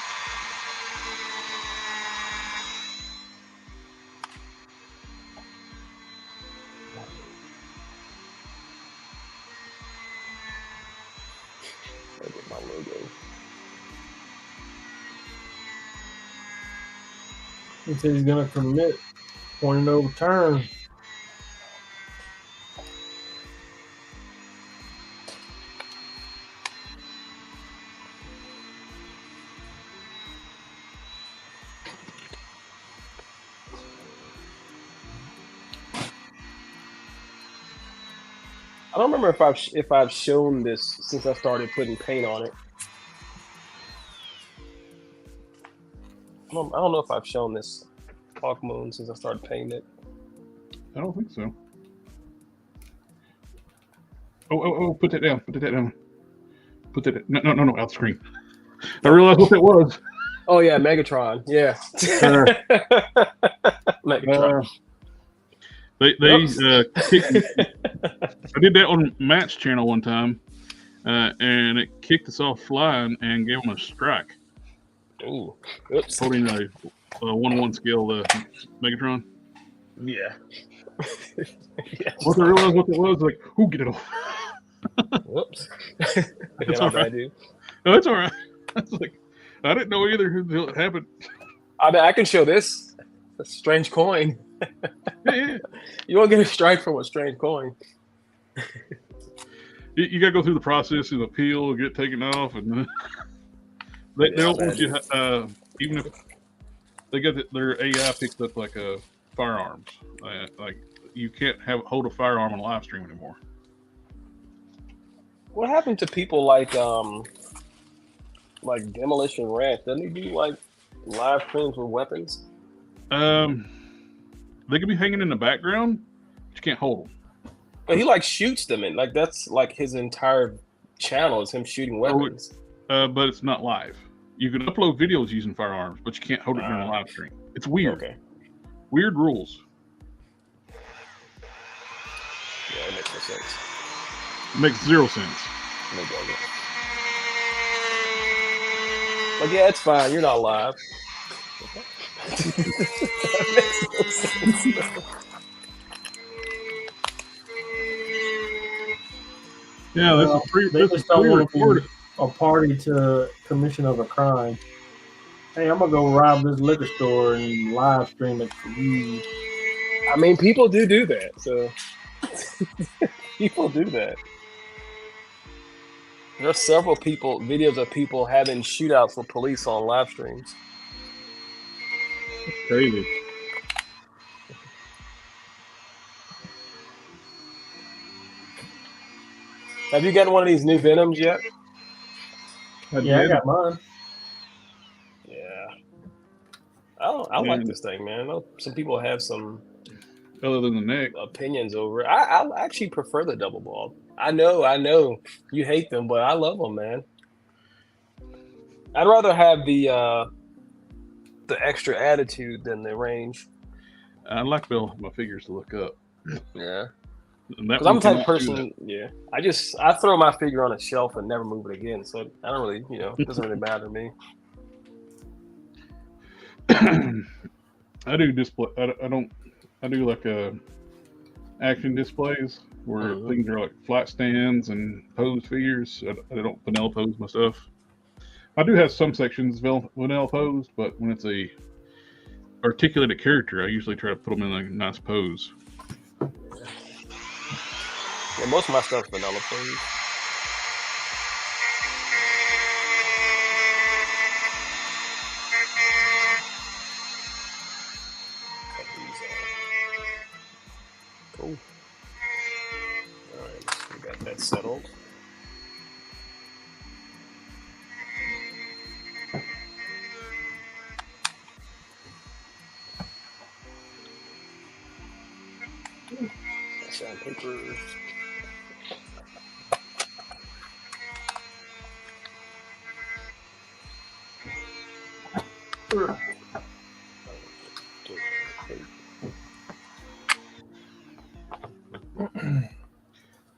Get my logo. He said he's going to commit. Point of return. I don't remember if I've shown this since I started putting paint on it. I don't know if I've shown this Hawk Moon since I started painting it. I don't think so. Oh! Put that down. Put that down. Put that. No! Out the screen. I realized what that was. Oh yeah, Megatron. Yeah. Megatron. They kicked, I did that on Matt's channel one time, and it kicked us off flying and gave them a strike. Ooh. Oops. Holding a 1-1 scale Megatron. Yeah. Yes. Once I realized what it was, like, who get it off? Whoops. It's all right. No, it's all right. I was like, I didn't know either until it happened. I mean, I can show this. A strange coin. Yeah. You won't get a strike from a strange coin. You got to go through the process of appeal, get taken off, and they don't want you. Even if they get their AI picked up like firearms, like you can't hold a firearm on a live stream anymore. What happened to people like Demolition Ranch? Doesn't he do like live streams with weapons? They could be hanging in the background, but you can't hold them. But he like shoots them, and like that's like his entire channel is him shooting weapons. But it's not live. You can upload videos using firearms, but you can't hold it during a live stream. It's weird. Okay. Weird rules. Yeah, it makes no sense. It makes zero sense. No doubt. But yeah, it's fine. You're not live. Yeah, they just don't want to be a party to commission of a crime. Hey, I'm gonna go rob this liquor store and live stream it for you. I mean, people do that. So people do that. There are several videos of people having shootouts with police on live streams. That's crazy. Have you gotten one of these new Venoms yet? I got mine. Yeah. I like this thing, man. I know some people have some other than the neck opinions over it. I actually prefer the double ball. I know you hate them, but I love them, man. I'd rather have the extra attitude than the range. I like to be able to have my figures to look up. Yeah. Because Because I'm the type of person, yeah. I throw my figure on a shelf and never move it again. So I don't really, it doesn't really matter to me. I do display. I do like action displays where things are like flat stands and posed figures. I don't vanilla pose my stuff. I do have some sections vanilla posed, but when it's a articulated character, I usually try to put them in a nice pose. Yeah, most of my stuff's vanilla pose. Cool. All right, we got that settled. Sandpaper.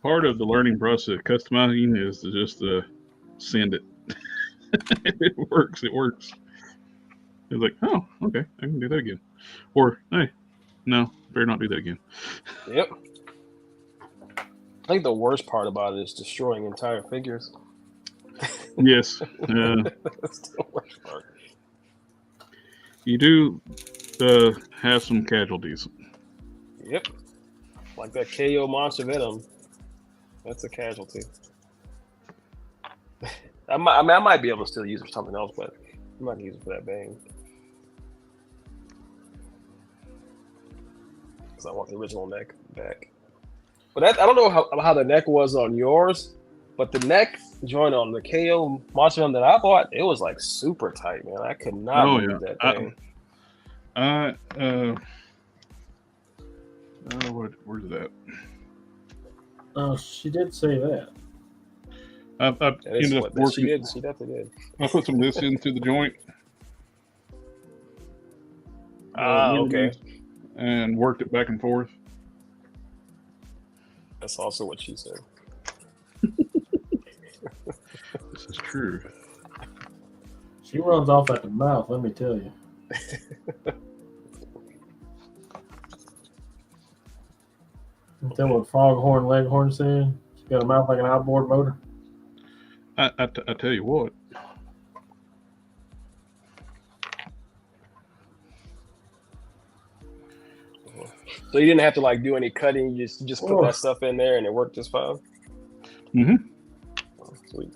Part of the learning process of customizing is to just send it. It works. It works. It's like, oh, okay, I can do that again. Or, hey, no, better not do that again. Yep. I think the worst part about it is destroying entire figures. Yes. That's the worst part. You do have some casualties. Yep. Like that KO Monster Venom. That's a casualty. I might be able to still use it for something else, but I'm not going to use it for that bang. Because I want the original neck back. But I don't know how the neck was on yours, but the neck joint on the KO Monster Venom that I bought, it was like super tight, man. I could not move that thing. Where's that? Oh, she did say that. I ended up working. She definitely did. I put some of this into the joint. Okay. And worked it back and forth. That's also what she said. This is true. She runs off at the mouth, let me tell you. Tell what Foghorn Leghorn said. She got a mouth like an outboard motor. I tell you what. So you didn't have to like do any cutting. You just put that stuff in there and it worked just fine. Mm-hmm. Oh, sweet.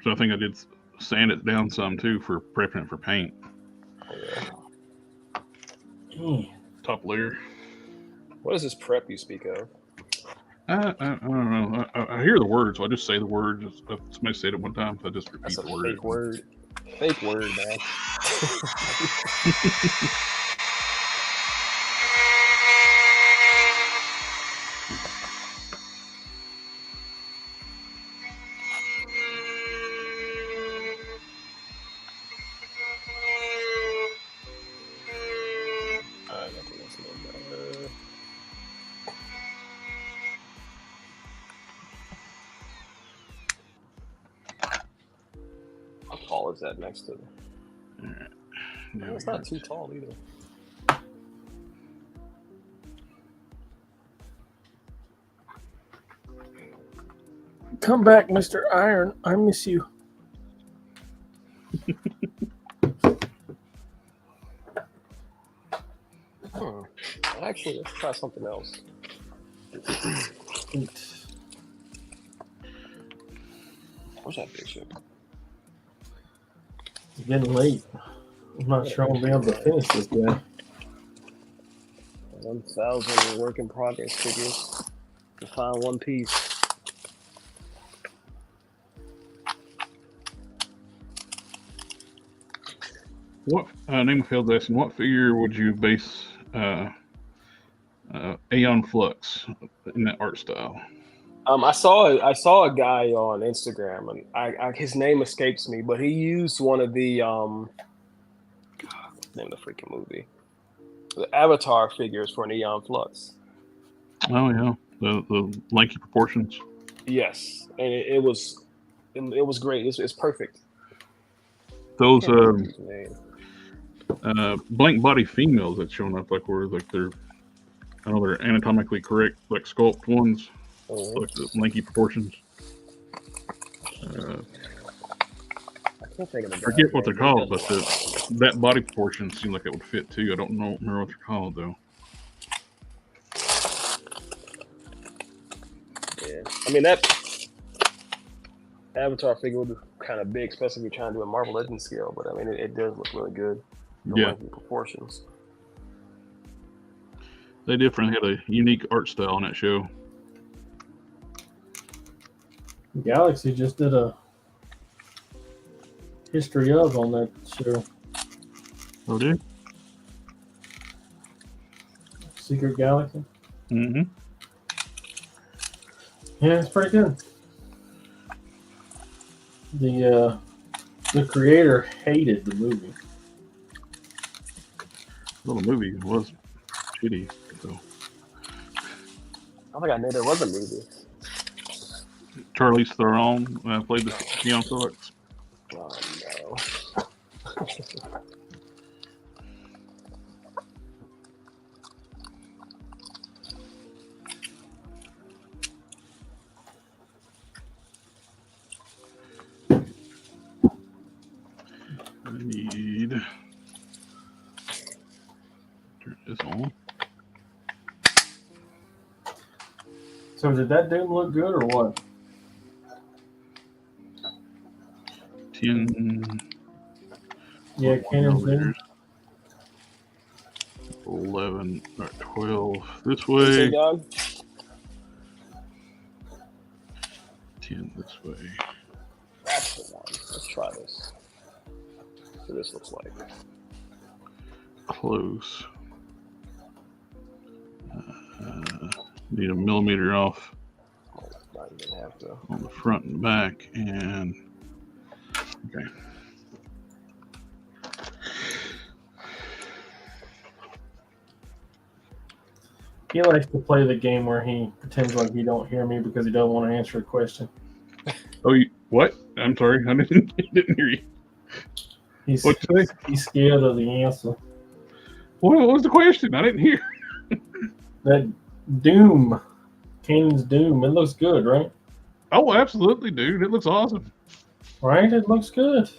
So I think I did sand it down some too for prepping it for paint. Oh, yeah. Top layer. What is this prep you speak of? I don't know. I hear the words, so I just say the word. Somebody said it one time, so I just repeat the word. Fake word. Fake word, man. How tall is that next to? No, it's not too tall either. Come back, Mr. Iron. I miss you. Actually, let's try something else. Where's that picture? It's getting late. I'm not sure I'll be able to finish this guy. 1,000 work in progress figures to find one piece. What Namefield's asking, what figure would you base Aeon Flux in that art style. I saw a guy on Instagram, and I his name escapes me, but he used one of the name of the freaking movie, the Avatar figures for an Aeon Flux. Oh yeah, the lanky proportions. Yes, and it was great. It's perfect. Those Can't remember his name. blank body females that's showing up like where like they're, I know they're anatomically correct, like sculpt ones, like the lanky proportions. I can't think of the Forget guy's what they're name, called, but but that body proportion seems like it would fit too. I don't remember what they're called though. yeah, I mean that Avatar figure would be kind of big, especially if you're trying to do a Marvel Legends scale. But I mean, it does look really good. The Yeah, lengthy proportions. they definitely had a unique art style on that show. Galaxy just did a history of on that show. Oh, did? Secret Galaxy. Mm-hmm. Yeah, it's pretty good. The creator hated the movie. Well, the movie was shitty. So I think I knew there was a movie. Charlize Theron played the Aeon Flux. Oh no. I need turn this on. So did that Doom look good or what? 10. Yeah, Cannon's Doom. 11 or 12 this What'd you say, way. Don? 10 this way. That's the one. Let's try this. See what this looks like. Close. Need a millimeter off Oh, not even have to. on the front and back, and okay. He likes to play the game where he pretends like he don't hear me because he doesn't want to answer a question. Oh, what? I'm sorry, I didn't hear you. He's What'd you say? he's scared of the answer. What was the question? I didn't hear. That Doom, Cannon's Doom, it looks good, right? Oh, absolutely, dude. It looks awesome. Right? It looks good.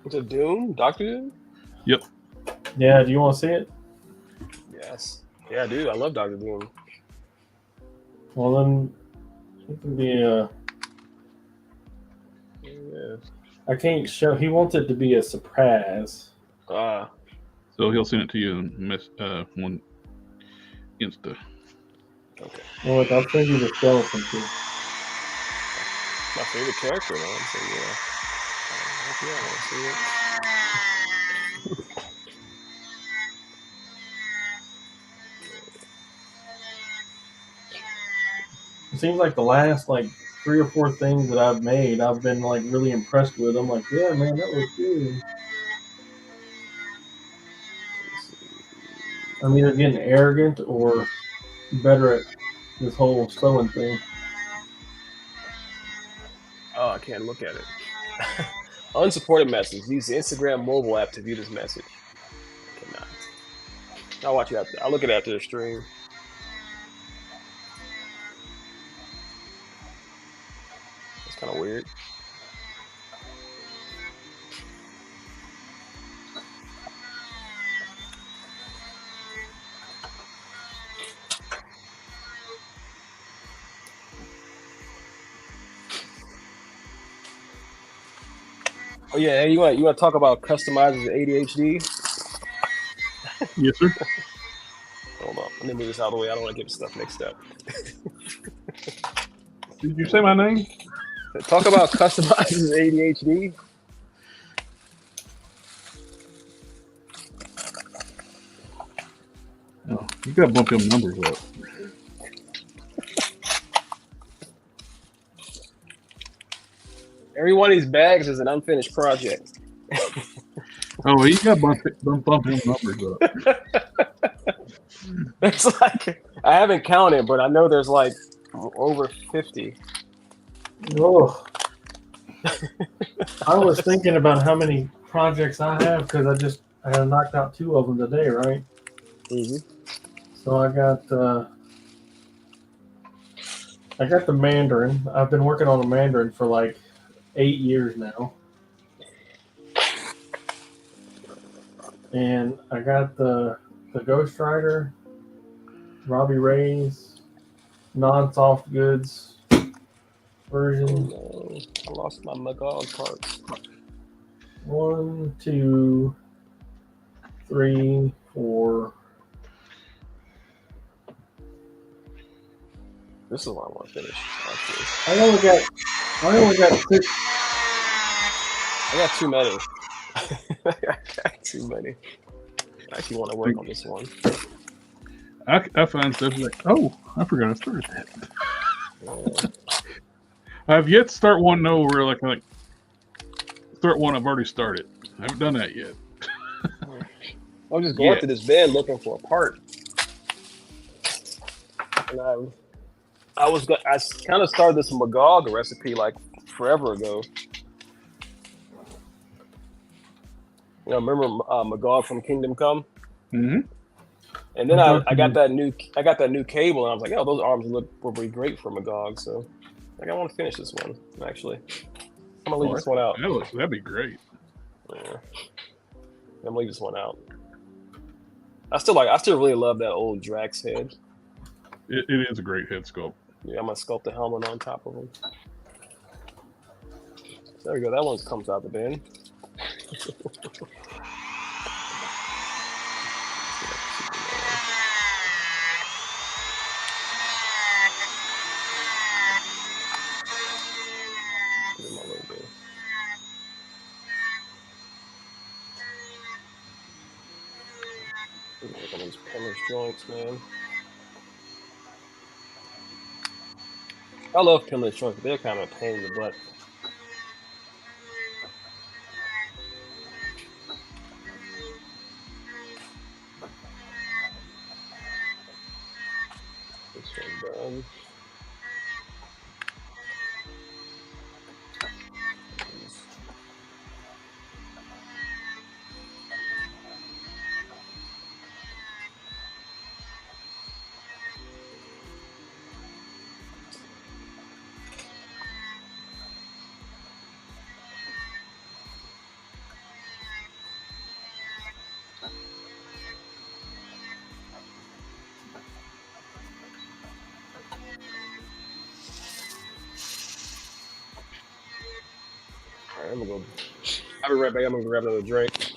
It's a Doom? Dr. Doom? Yep. Yeah, do you want to see it? Yes. Yeah, dude, I love Dr. Doom. Well, then it can be Yeah. I can't show. He wants it to be a surprise. So he'll send it to you in one Insta. Okay. Well, look, I'll send you the skeleton too. My favorite character, man. So yeah. Yeah, I want to see it. It seems like the last 3 or 4 things that I've made, I've been really impressed with. I'm like, yeah, man, that was good. I'm either getting arrogant or better at this whole sewing thing. Oh, I can't look at it. Unsupported message. Use the Instagram mobile app to view this message. I cannot. I'll watch it after. I'll look at it after the stream. That's kind of weird. Oh yeah, hey, you want to talk about customizing the ADHD? Yes, sir. Hold on, let me move this out of the way. I don't want to get stuff mixed up. Did you say my name? Talk about customizing ADHD. You gotta bump them numbers up. Every one of these bags is an unfinished project. Oh, you gotta bump them numbers up. It's like I haven't counted, but I know there's like over 50. Oh, I was thinking about how many projects I have because I had knocked out 2 of them today, right? Mm-hmm. So I got the Mandarin. I've been working on the Mandarin for like 8 years now, and I got the Ghost Rider, Robbie Ray's non-soft goods version. Oh, no. I lost my Magog parts. 1, 2, 3, 4. This is what I want to finish. Actually, I only got 6. I got too many. I got too many. I actually want to work on this one. I find stuff like, oh, I forgot I started that. Yeah. I've yet to start one though where like start one I've already started. I haven't done that yet. I'm just going to this bin looking for a part, and I kind of started this Magog recipe like forever ago. You know, remember Magog from Kingdom Come? Mm-hmm. And then I got that new cable, and I was like, oh, those arms would be great for Magog. So, like, I want to finish this one. Actually, I'm gonna leave this one out. That'd be great. Yeah. I'm gonna leave this one out. I still really love that old Drax head. It is a great head sculpt. Yeah, I'm gonna sculpt the helmet on top of him. There we go. That one comes out the bin. Look at these pinless joints, man. I love pinless joints, but they're kind of a pain in the butt. This one done. Alright, I'll be right back. I'm gonna grab another drink.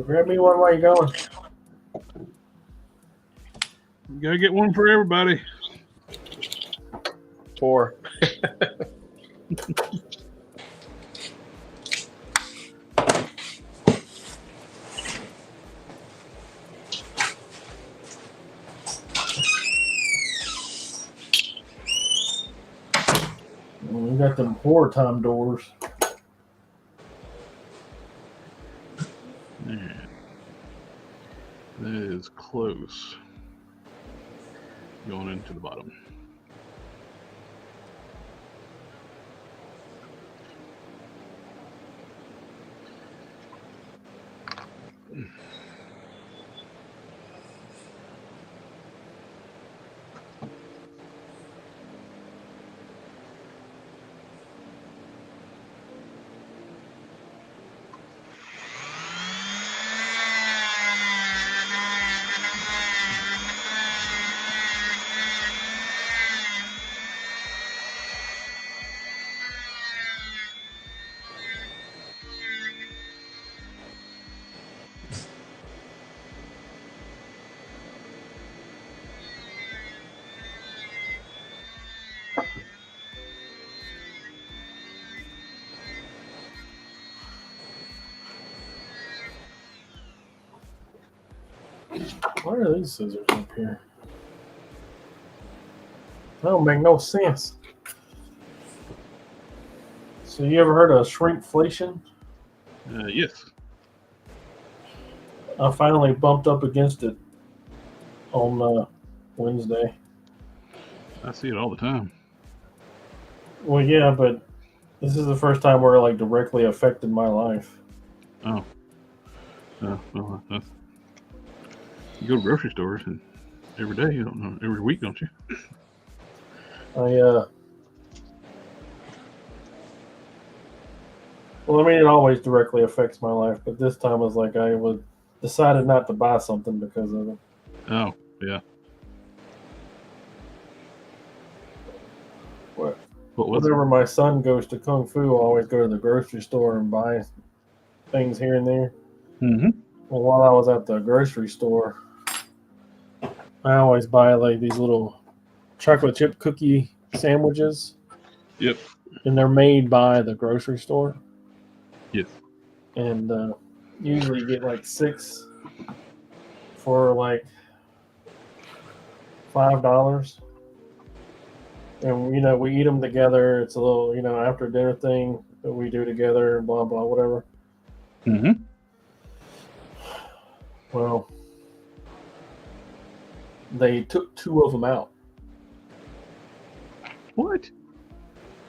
Grab me one while you're going. You gotta get one for everybody. 4. We got them 4-time doors. Man, that is close. Going into the bottom. Why are these scissors up here? That don't make no sense. So you ever heard of shrinkflation? Yes. I finally bumped up against it on Wednesday. I see it all the time. Well, yeah, but this is the first time where it like directly affected my life. Oh. Well, you go to grocery stores and every day, you don't know, every week, don't you? Well, I mean, it always directly affects my life, but this time was like I was decided not to buy something because of it. Oh, yeah. What? What was Whenever my son goes to Kung Fu, I always go to the grocery store and buy things here and there. it? Mm-hmm. Well, while I was at the grocery store, I always buy like these little chocolate chip cookie sandwiches. Yep. And they're made by the grocery store. Yes. And usually you get like 6 for like $5. And you know, we eat them together. It's a little, you know, after dinner thing that we do together and blah blah whatever. Mm-hmm. Well, they took 2 of them out. What?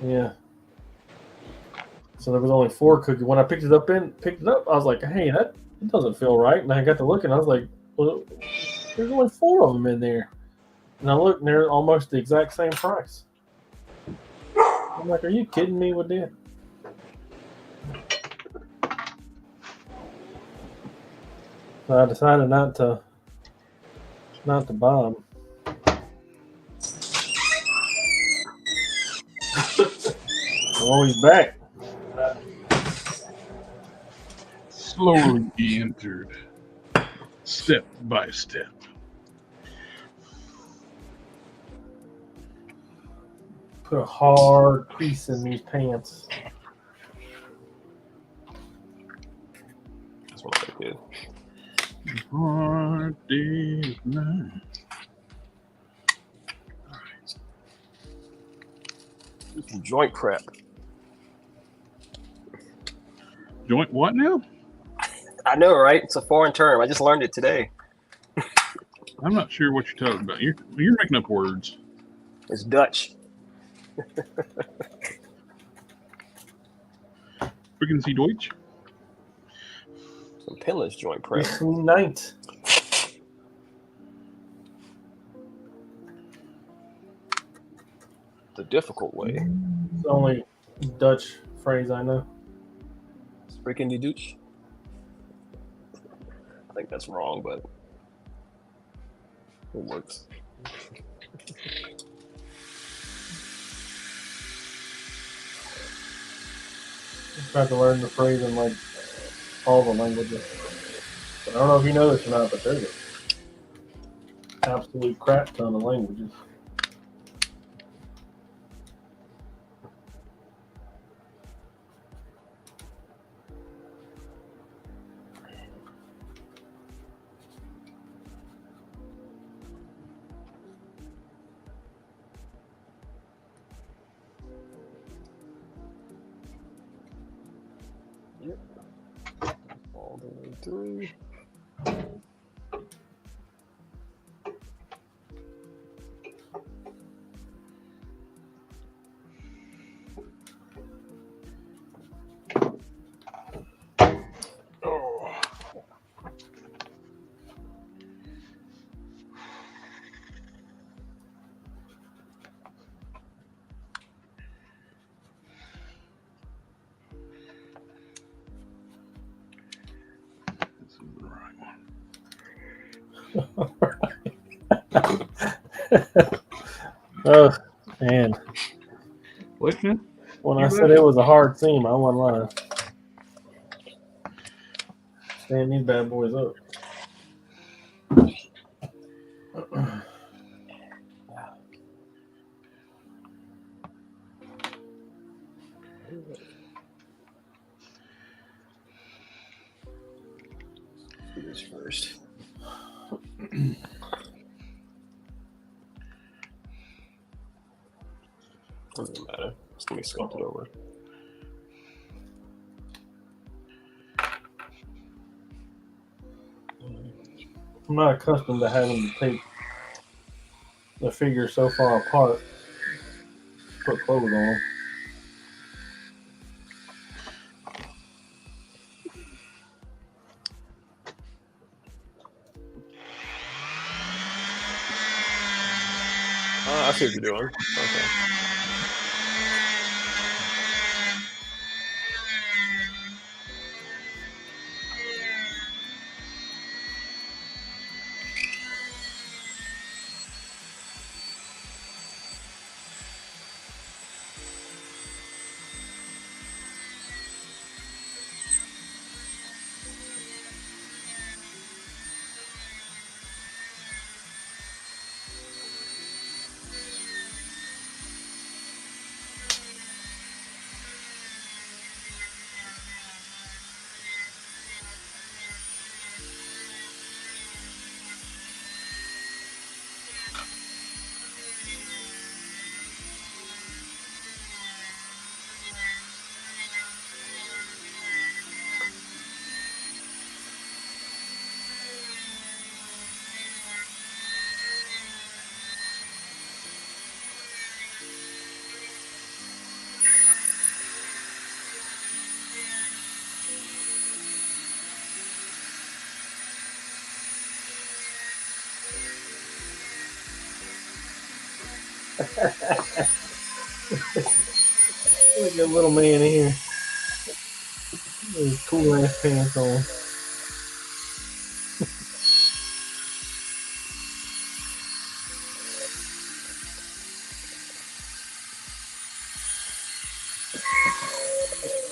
Yeah. So there was only 4 cookies. When I picked it up, I was like, "Hey, that it doesn't feel right." And I got to looking. I was like, "Well, there's only 4 of them in there." And I looked, and they're almost the exact same price. I'm like, "Are you kidding me with that?" So I decided not to buy them. Oh, he's back. Slowly he entered, step by step. Put a hard crease in these pants. That's what I did. Hard day's night. Some joint prep. Joint what now? I know, right? It's a foreign term. I just learned it today. I'm not sure what you're talking about. You're making up words. It's Dutch. Freaking see Deutsch? Some pinless joint prep. It's night. The difficult way. It's the only Dutch phrase I know. Freaking die Dutch. I think that's wrong, but it works. I tried to learn the phrase in like all the languages. But I don't know if you know this or not, but there's an absolute crap ton of languages. Yep. All the way through. This is the right one. Oh, man. What, man? When I said it was a hard seam, I wasn't lying. Stand these bad boys up. Do this first. Doesn't matter. It's gonna be sculpted over. I'm not accustomed to having to take the figure so far apart, put clothes on. I see what you're doing. Okay. Look at that little man here. With his cool ass pants on.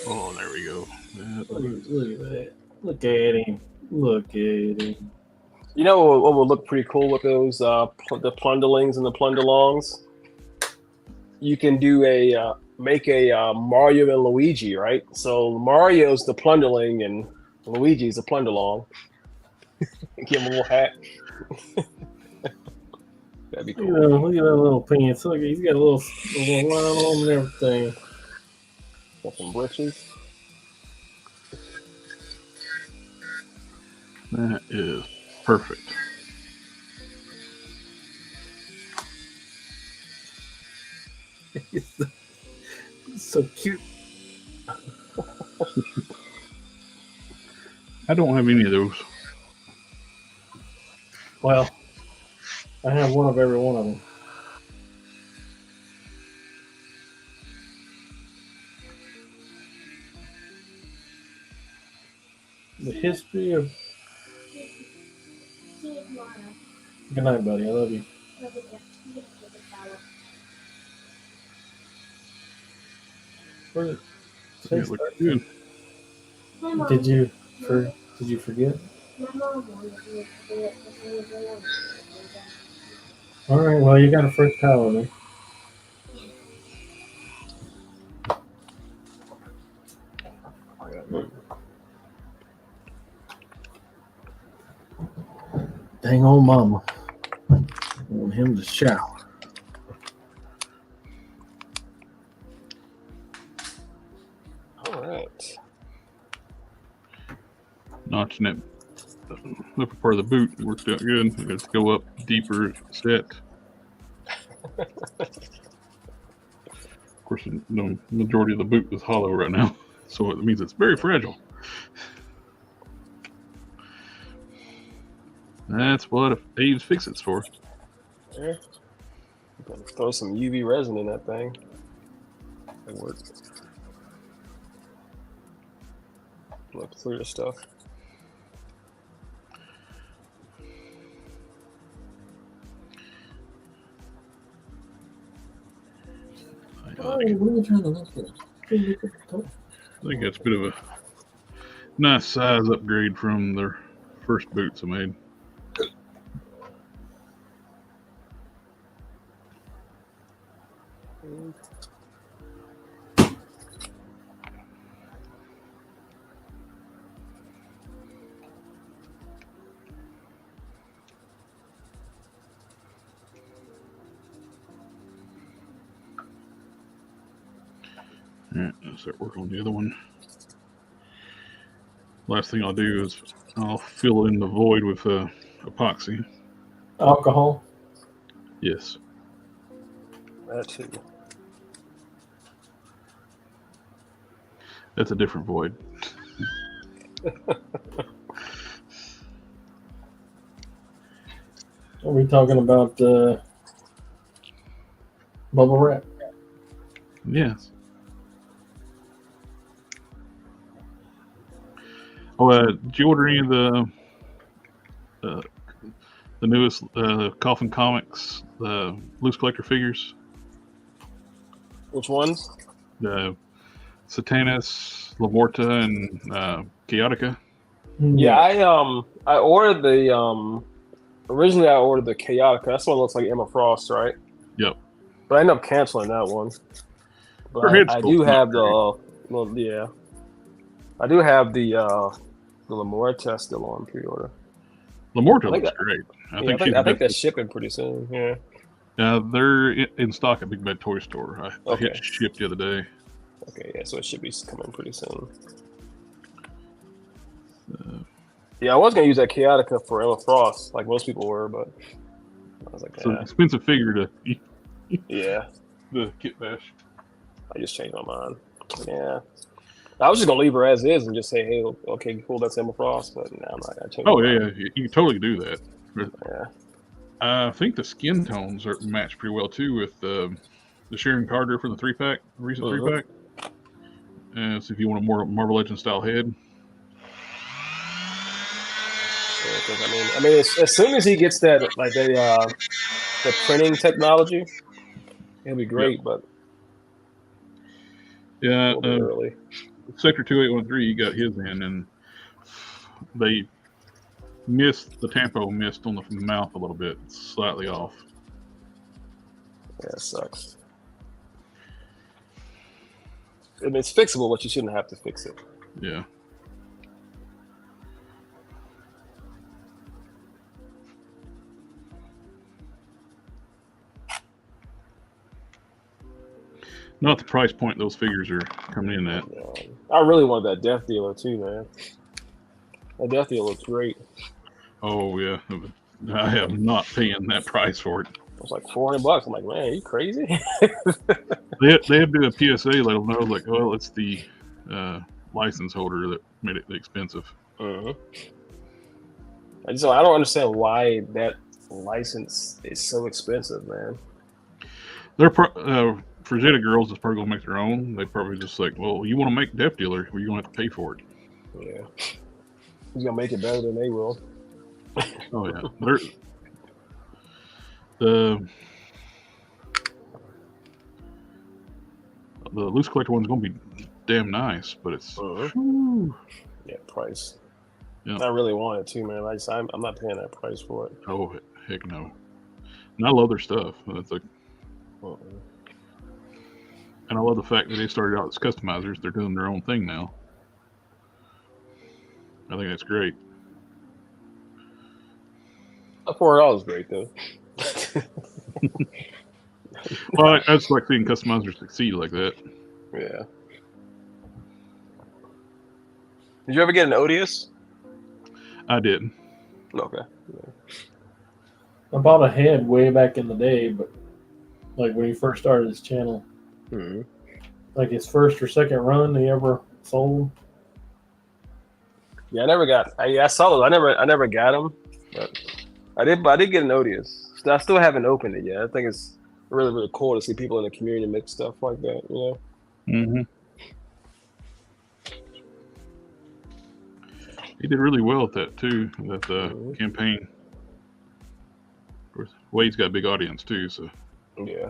Oh, there we go. Look at that. Look at him. Look at him. You know what would look pretty cool with those the plunderlings and the plunderlongs? You can do make a Mario and Luigi, right? So Mario's the plunderling and Luigi's the plunderlong. Give him a little hat. That'd be cool. Look at that little pants. Look, he's got a little line on him and everything. Got some britches. That is perfect. It's so cute. I don't have any of those. Well, I have one of every one of them. The history of. Good night, buddy. I love you. Where It looks good. Did you forget? All right. Well, you got a fresh towel there. Dang old mama. I want him to shower. All right. Notching it. The upper part of the boot worked out good. I got to go up deeper set. Of course, the majority of the boot is hollow right now, so it means it's very fragile. That's what Aves Fixit's for. Yeah. Gotta throw some UV resin in that thing. It works. Look through the stuff. What are you trying to look at? I think that's a bit of a nice size upgrade from their first boots I made. right, I'll start working on the other one. Last thing I'll do is I'll fill in the void with epoxy. Alcohol. Yes. That too. That's a different void. Are we talking about bubble wrap? Yes. Oh, did you order any of the newest Coffin Comics, the loose collector figures? Which ones? The Satanus, Lamorta, and Chaotica. Yeah, I ordered the originally I ordered the Chaotica. That's the one that looks like Emma Frost, right? Yep. But I ended up canceling that one. Her But head's I still do not have great. I do have the Lamorta still on pre-order. Lamorta I think looks great. I think that's shipping pretty soon. Yeah. They're in stock at Big Bad Toy Store. I Okay. hit ship the other day. Okay, yeah, so it should be coming pretty soon. Uh, I was gonna use that Chaotica for Emma Frost, like most people were, but I was like, it's an expensive figure to yeah. the kit bash. I just changed my mind. Yeah. I was just gonna leave her as is and just say, hey, okay, cool, that's Emma Frost, but now I'm not gonna change. Oh yeah, you can totally do that. Yeah. I think the skin tones are matched pretty well too with the Sharon Carter from the recent 3-pack. So if you want a more Marvel Legends style head. I mean, as soon as he gets that, like the printing technology, it'll be great. Yep. But Yeah, a little bit early. Sector 2813, you got his in, and they missed the tempo, missed on the mouth a little bit, slightly off. Yeah, it sucks. I mean, it's fixable, but you shouldn't have to fix it. Yeah. Not the price point those figures are coming in at. I really want that Death Dealer too, man. That Death Dealer looks great. Oh yeah, I am not paying that price for it. It was like $400. I'm like, man, are you crazy? they have to do a PSA, let them know, like, well, it's the license holder that made it expensive. I don't understand why that license is so expensive, man. They're Frazetta girls is probably gonna make their own. They probably just like, well, you want to make Death Dealer, well, you're gonna have to pay for it. Yeah, he's gonna make it better than they will. Oh yeah, the loose collector one's gonna be damn nice, but it's yeah, price. Yeah. I really want it too, man. I'm not paying that price for it. Oh heck no. And I love their stuff. It's like, and I love the fact that they started out as customizers. They're doing their own thing now. I think that's great. $4 is great though. Well, I just like seeing customizers succeed like that. Yeah. Did you ever get an Odious? I did. Okay. Yeah. I bought a head way back in the day, but like when he first started his channel, like his first or second run he ever sold. Yeah, I never got. I saw those. I never got them, but I did get an Odious. I still haven't opened it yet. I think it's really, really cool to see people in the community make stuff like that. You know. Mm-hmm. He did really well with that too. That campaign. Of course, Wade's got a big audience too, so. Yeah.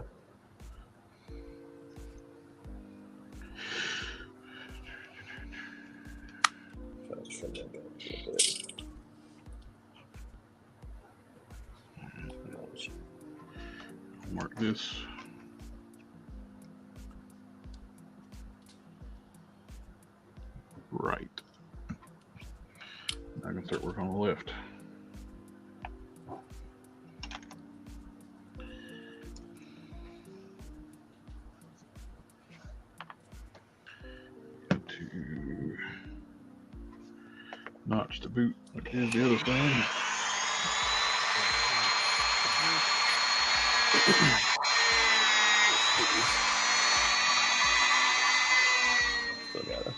Mark this. Right. I can start working on the left. to notch the boot, which is the other thing. Still got it.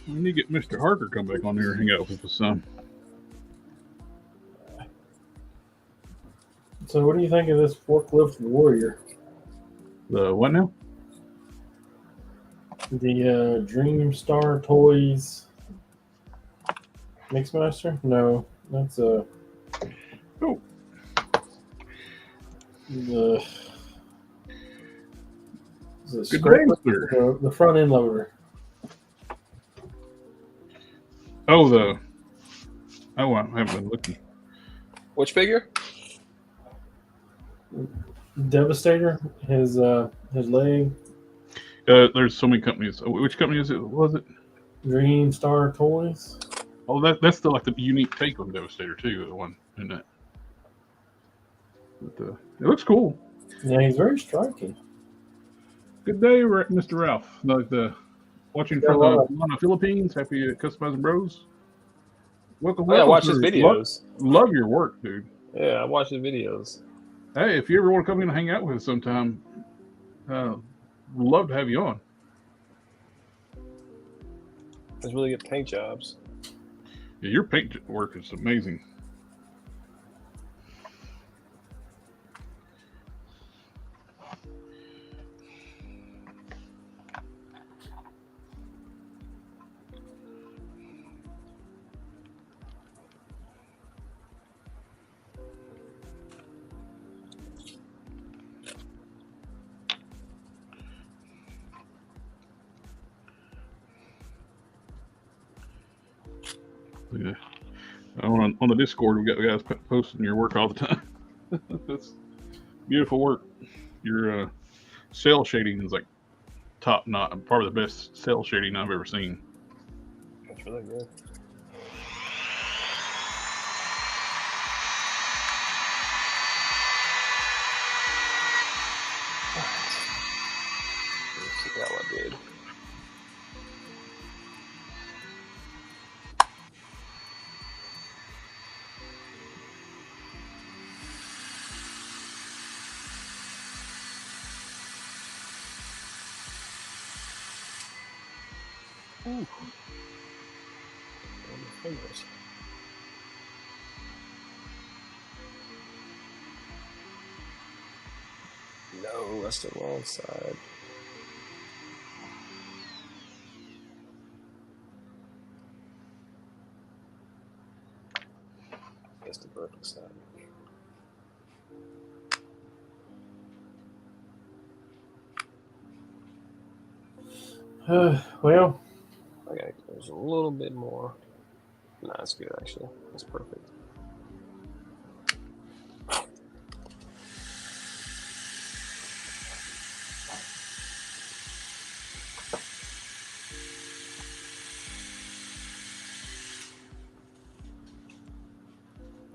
We need to get Mr. Harker come back on here and hang out with us some. So, what do you think of this forklift warrior? The what now? The Dream Star Toys Mixmaster? No, that's a. Oh. The Good scraper, day, sir. the front end loader. Oh, the. Oh, I haven't been looking. Which figure? Devastator, his leg. There's so many companies. Which company is it? Was it? Dream Star Toys. Oh, that's the like the unique take on Devastator too. The one, isn't it? But, it looks cool. Yeah, he's very striking. Good day, Mr. Ralph. Like the watching from the Philippines. Happy customizing bros. Welcome. Oh, yeah, I watch sir. his videos. Love your work, dude. Yeah, I watch his videos. Hey, if you ever want to come in and hang out with us sometime, we'd love to have you on. There's really good paint jobs. Yeah, your paint work is amazing. Yeah. On the Discord, we got guys posting your work all the time. That's beautiful work. Your cell shading is like top notch, probably the best cell shading I've ever seen. That's really good. Let's see how I did. Ooh. Oh, my fingers. No, that's the wrong side. That's the perfect side. Well, Okay, there's a little bit more. No, that's good actually. That's perfect.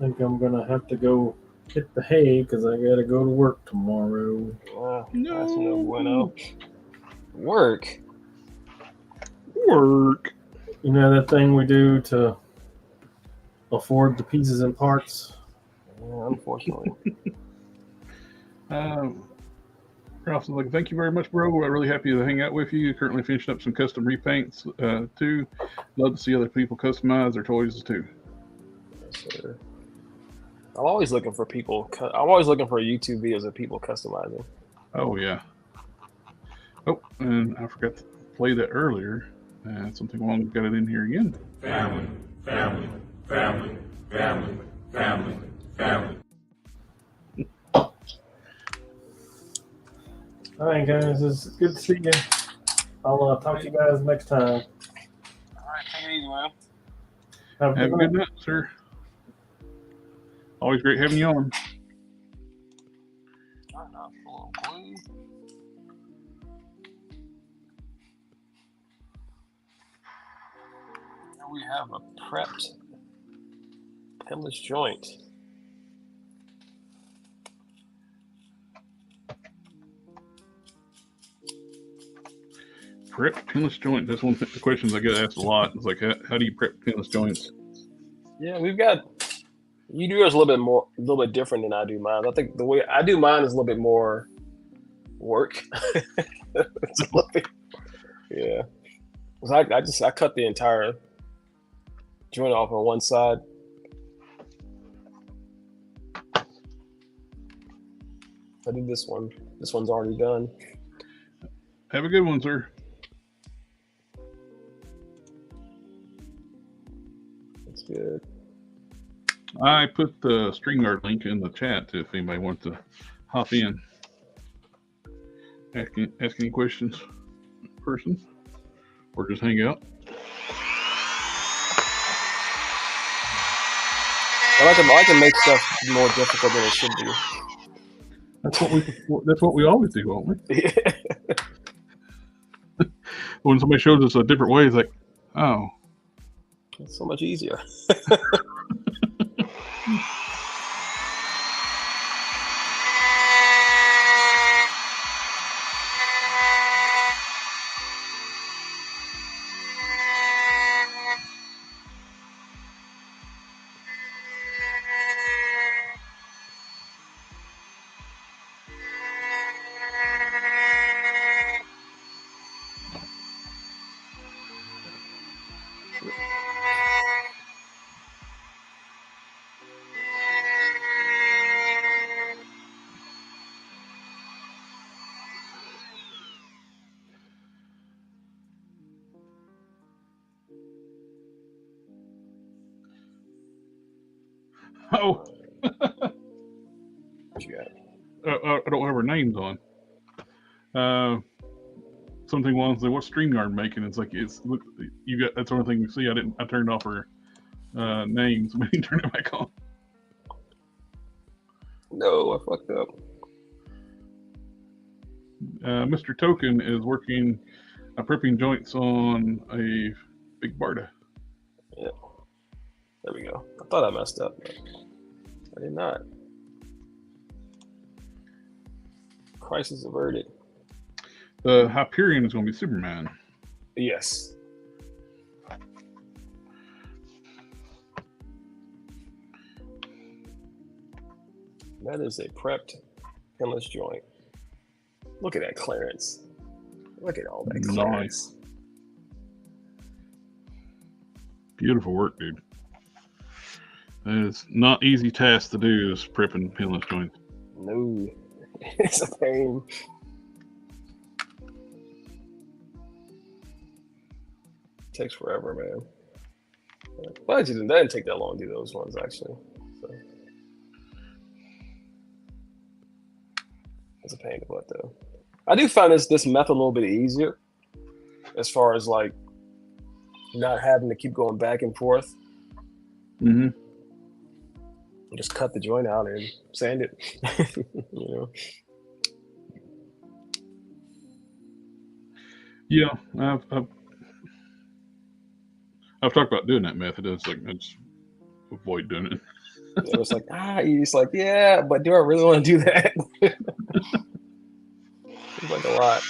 I think I'm gonna have to go get the hay because I gotta go to work tomorrow. That's no bueno. Work. You know that thing we do to afford the pieces and parts? Yeah, unfortunately. Probably Ralph's like, thank you very much, bro. We're really happy to hang out with you. Currently finishing up some custom repaints too. Love to see other people customize their toys too. Yes, sir. I'm always looking for people. I'm always looking for YouTube videos of people customizing. Oh yeah. Oh, and I forgot to play that earlier. Something wrong. We've got it in here again. Family, family, family, family, family, family. All right, guys, it's good to see you. I'll talk to you guys next time. All right, take it easy, man. Have Have a good night, sir. Always great having you on. Now we have a prepped pinless joint. Prep pinless joint. That's one of the questions I get asked a lot. It's like, how do you prep pinless joints? Yeah, we've got. You do yours a little bit different than I do mine. I think the way I do mine is a little bit more work. It's a little bit, yeah. I cut the entire joint off on one side. I did this one. This one's already done. Have a good one, sir. That's good. I put the StreamYard link in the chat if anybody wants to hop in. Ask any questions, person, or just hang out. I like to make stuff more difficult than it should be. That's what we always do, don't we? Yeah. When somebody shows us a different way, it's like, oh, it's so much easier. Oh. What you got? I don't have our names on. Something wants to what's StreamYard making? It's like look, you got that's the only thing we see. I turned off our names. We didn't turn it back on. No, I fucked up. Mr. Token is working prepping joints on a big Barta. Yeah. There we go. I thought I messed up, but I did not. Crisis averted. The Hyperion is going to be Superman. Yes. That is a prepped pinless joint. Look at that clearance. Look at all that clearance. Nice. Beautiful work, dude. That is not easy task to do, is prepping pinless joints. No. It's a pain. Takes forever, man. But it didn't take that long to do those ones, actually. So. It's a pain in the butt, though. I do find this method a little bit easier as far as like not having to keep going back and forth. Mm-hmm. Just cut the joint out and sand it. You know. Yeah, I've talked about doing that method. It's like I just avoid doing it. It's like it's like yeah, but do I really want to do that? It's like a lot.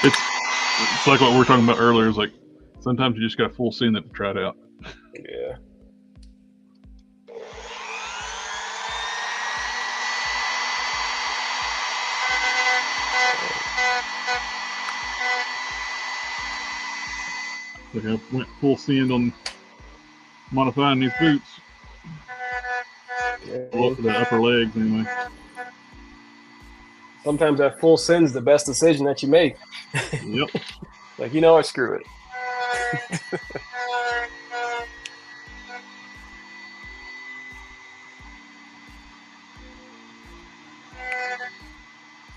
It's like what we were talking about earlier. It's like sometimes you just got to full send it to try it out. Yeah. Like I went full send on modifying these boots. Well, the upper legs anyway. Sometimes that full send's the best decision that you make. Yep. Like, you know what, screw it.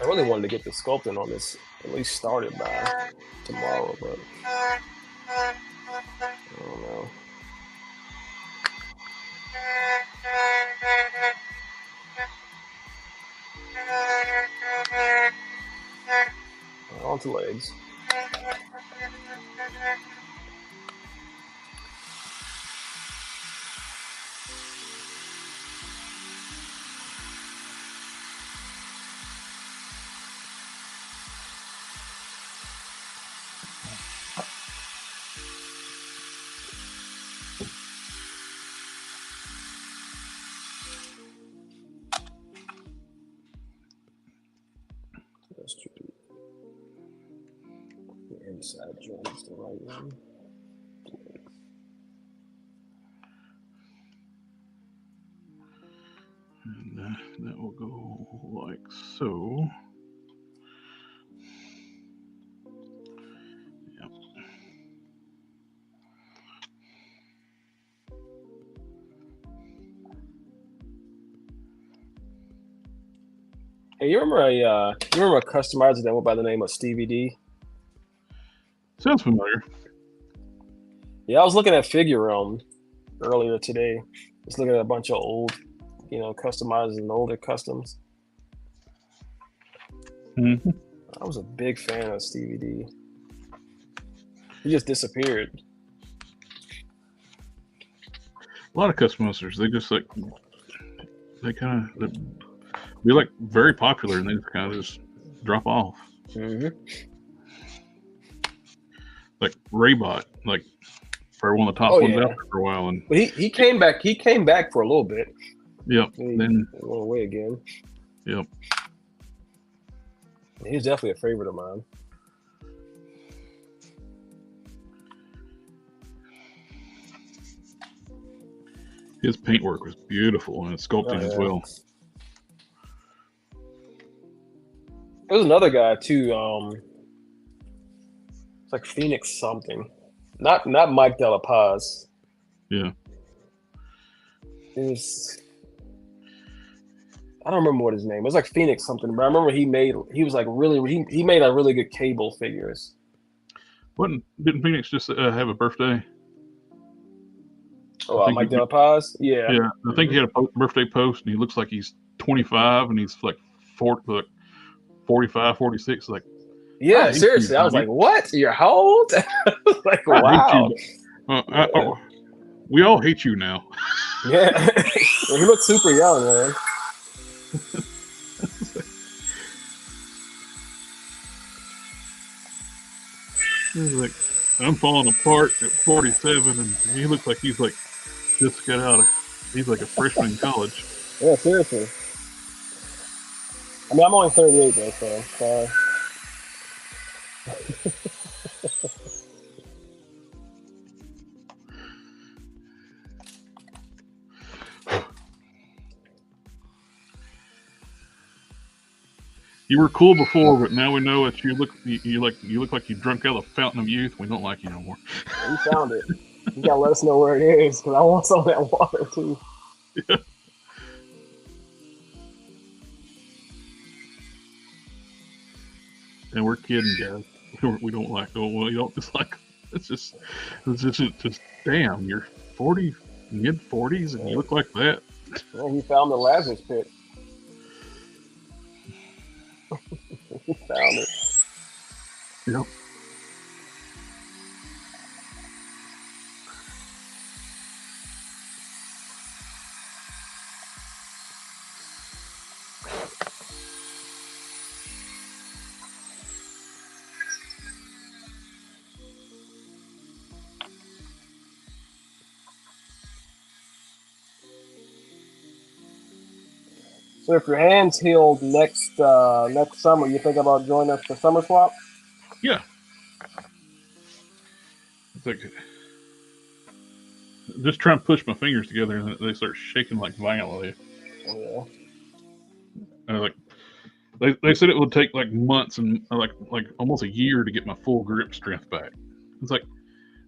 I really wanted to get the sculpting on this at least started by tomorrow, but I don't know. On to legs. That's true. The inside joint is the right one. And that will go like so. Yep. Hey, you remember a customizer that went by the name of Stevie D? Sounds familiar. Yeah, I was looking at Figure earlier today. Just looking at a bunch of old, customizers and older customs. Mm-hmm. I was a big fan of Stevie D. He just disappeared. A lot of customizers, they just like be like very popular and they just kind of just drop off. Mm-hmm. Like Raybot, like for one of the top ones out there for a while, and but he came back. He came back for a little bit. Yep. Then went away again. Yep. He's definitely a favorite of mine. His paintwork was beautiful, and his sculpting as well. There's another guy too. It's like Phoenix something. Not Mike De La Paz. Yeah. It was. I don't remember what his name. It was like Phoenix something, but I remember he made like really good cable figures. Didn't Phoenix just have a birthday? Oh, Mike De La Paz? Yeah. Yeah, I think he had a birthday post, and he looks like he's 25, and he's like 45, 46. Like, yeah, seriously. I was like, what? You're how old? Like, wow. We all hate you now. Yeah. He looks super young, man. He's like, I'm falling apart at 47, and he looks like he's like just got out of. He's like a freshman in college. Yeah, seriously. I mean, I'm only 38 though, so sorry. You were cool before, but now we know that you look like you drunk out of the fountain of youth. We don't like you no more. You found it. You gotta let us know where it is, because I want some of that water too. Yeah. And we're kidding, guys. We don't like. Oh, well, you don't dislike. It's just damn. You're 40, mid 40s, and you look like that. Well, he found the Lazarus pit. He found it. Yep. So if your hand's healed next summer, you think about joining us for Summer Swap? Yeah. It's like just trying to push my fingers together, and they start shaking like violently. Yeah. And like they said it would take like months and like almost a year to get my full grip strength back. It's like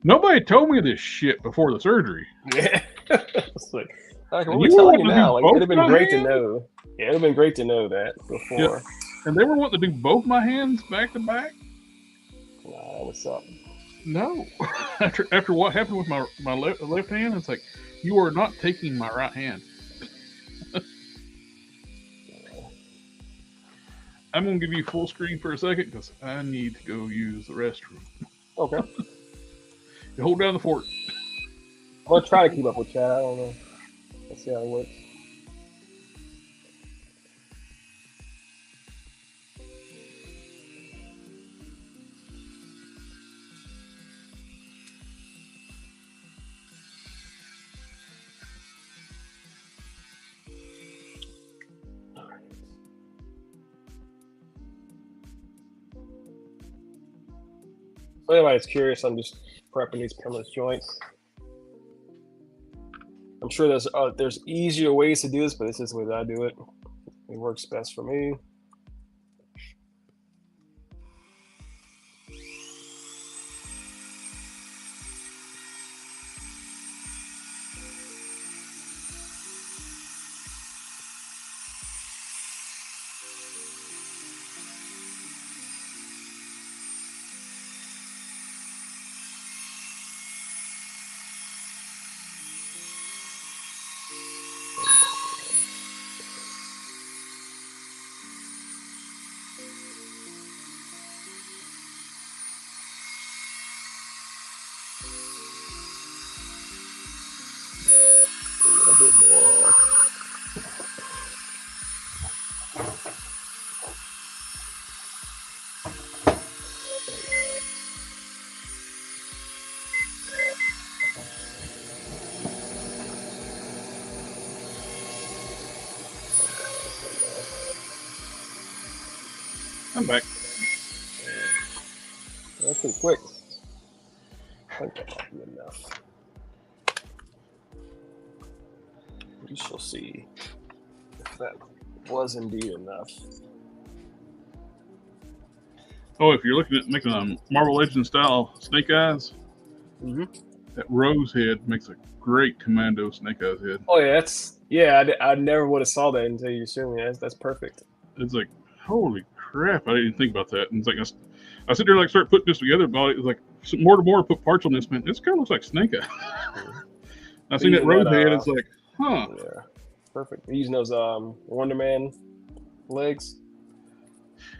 nobody told me this shit before the surgery. Yeah. It's like what And we're you telling were you wanting to do now. Like both it'd have been my great to hands? know. Yeah, it'd have been great to know that before. Yeah. And they were wanting to do both my hands back to back. Nah, what's up? No. after what happened with my left hand, it's like you are not taking my right hand. I'm gonna give you full screen for a second because I need to go use the restroom. Okay. You hold down the fort. I'm gonna try to keep up with chat. I don't know. Let's see how it works. So anybody's curious, I'm just prepping these pinless joints. I'm sure there's easier ways to do this, but this is the way that I do it. It works best for me. A little bit more. I'm back. That's pretty quick. I think that might be enough. We shall see if that was indeed enough. Oh, if you're looking at making a Marvel Legends style Snake Eyes, that rose head makes a great Commando Snake Eyes head. Oh yeah, I never would have saw that until you showed me. That's perfect. It's like, holy crap! I didn't even think about that. And it's like I sit there like start putting this together, but it's like more to more put parts on this, man. This kind of looks like Snake Eye. I seen that rose head. It's like, huh? Yeah, perfect. You're using those Wonder Man legs.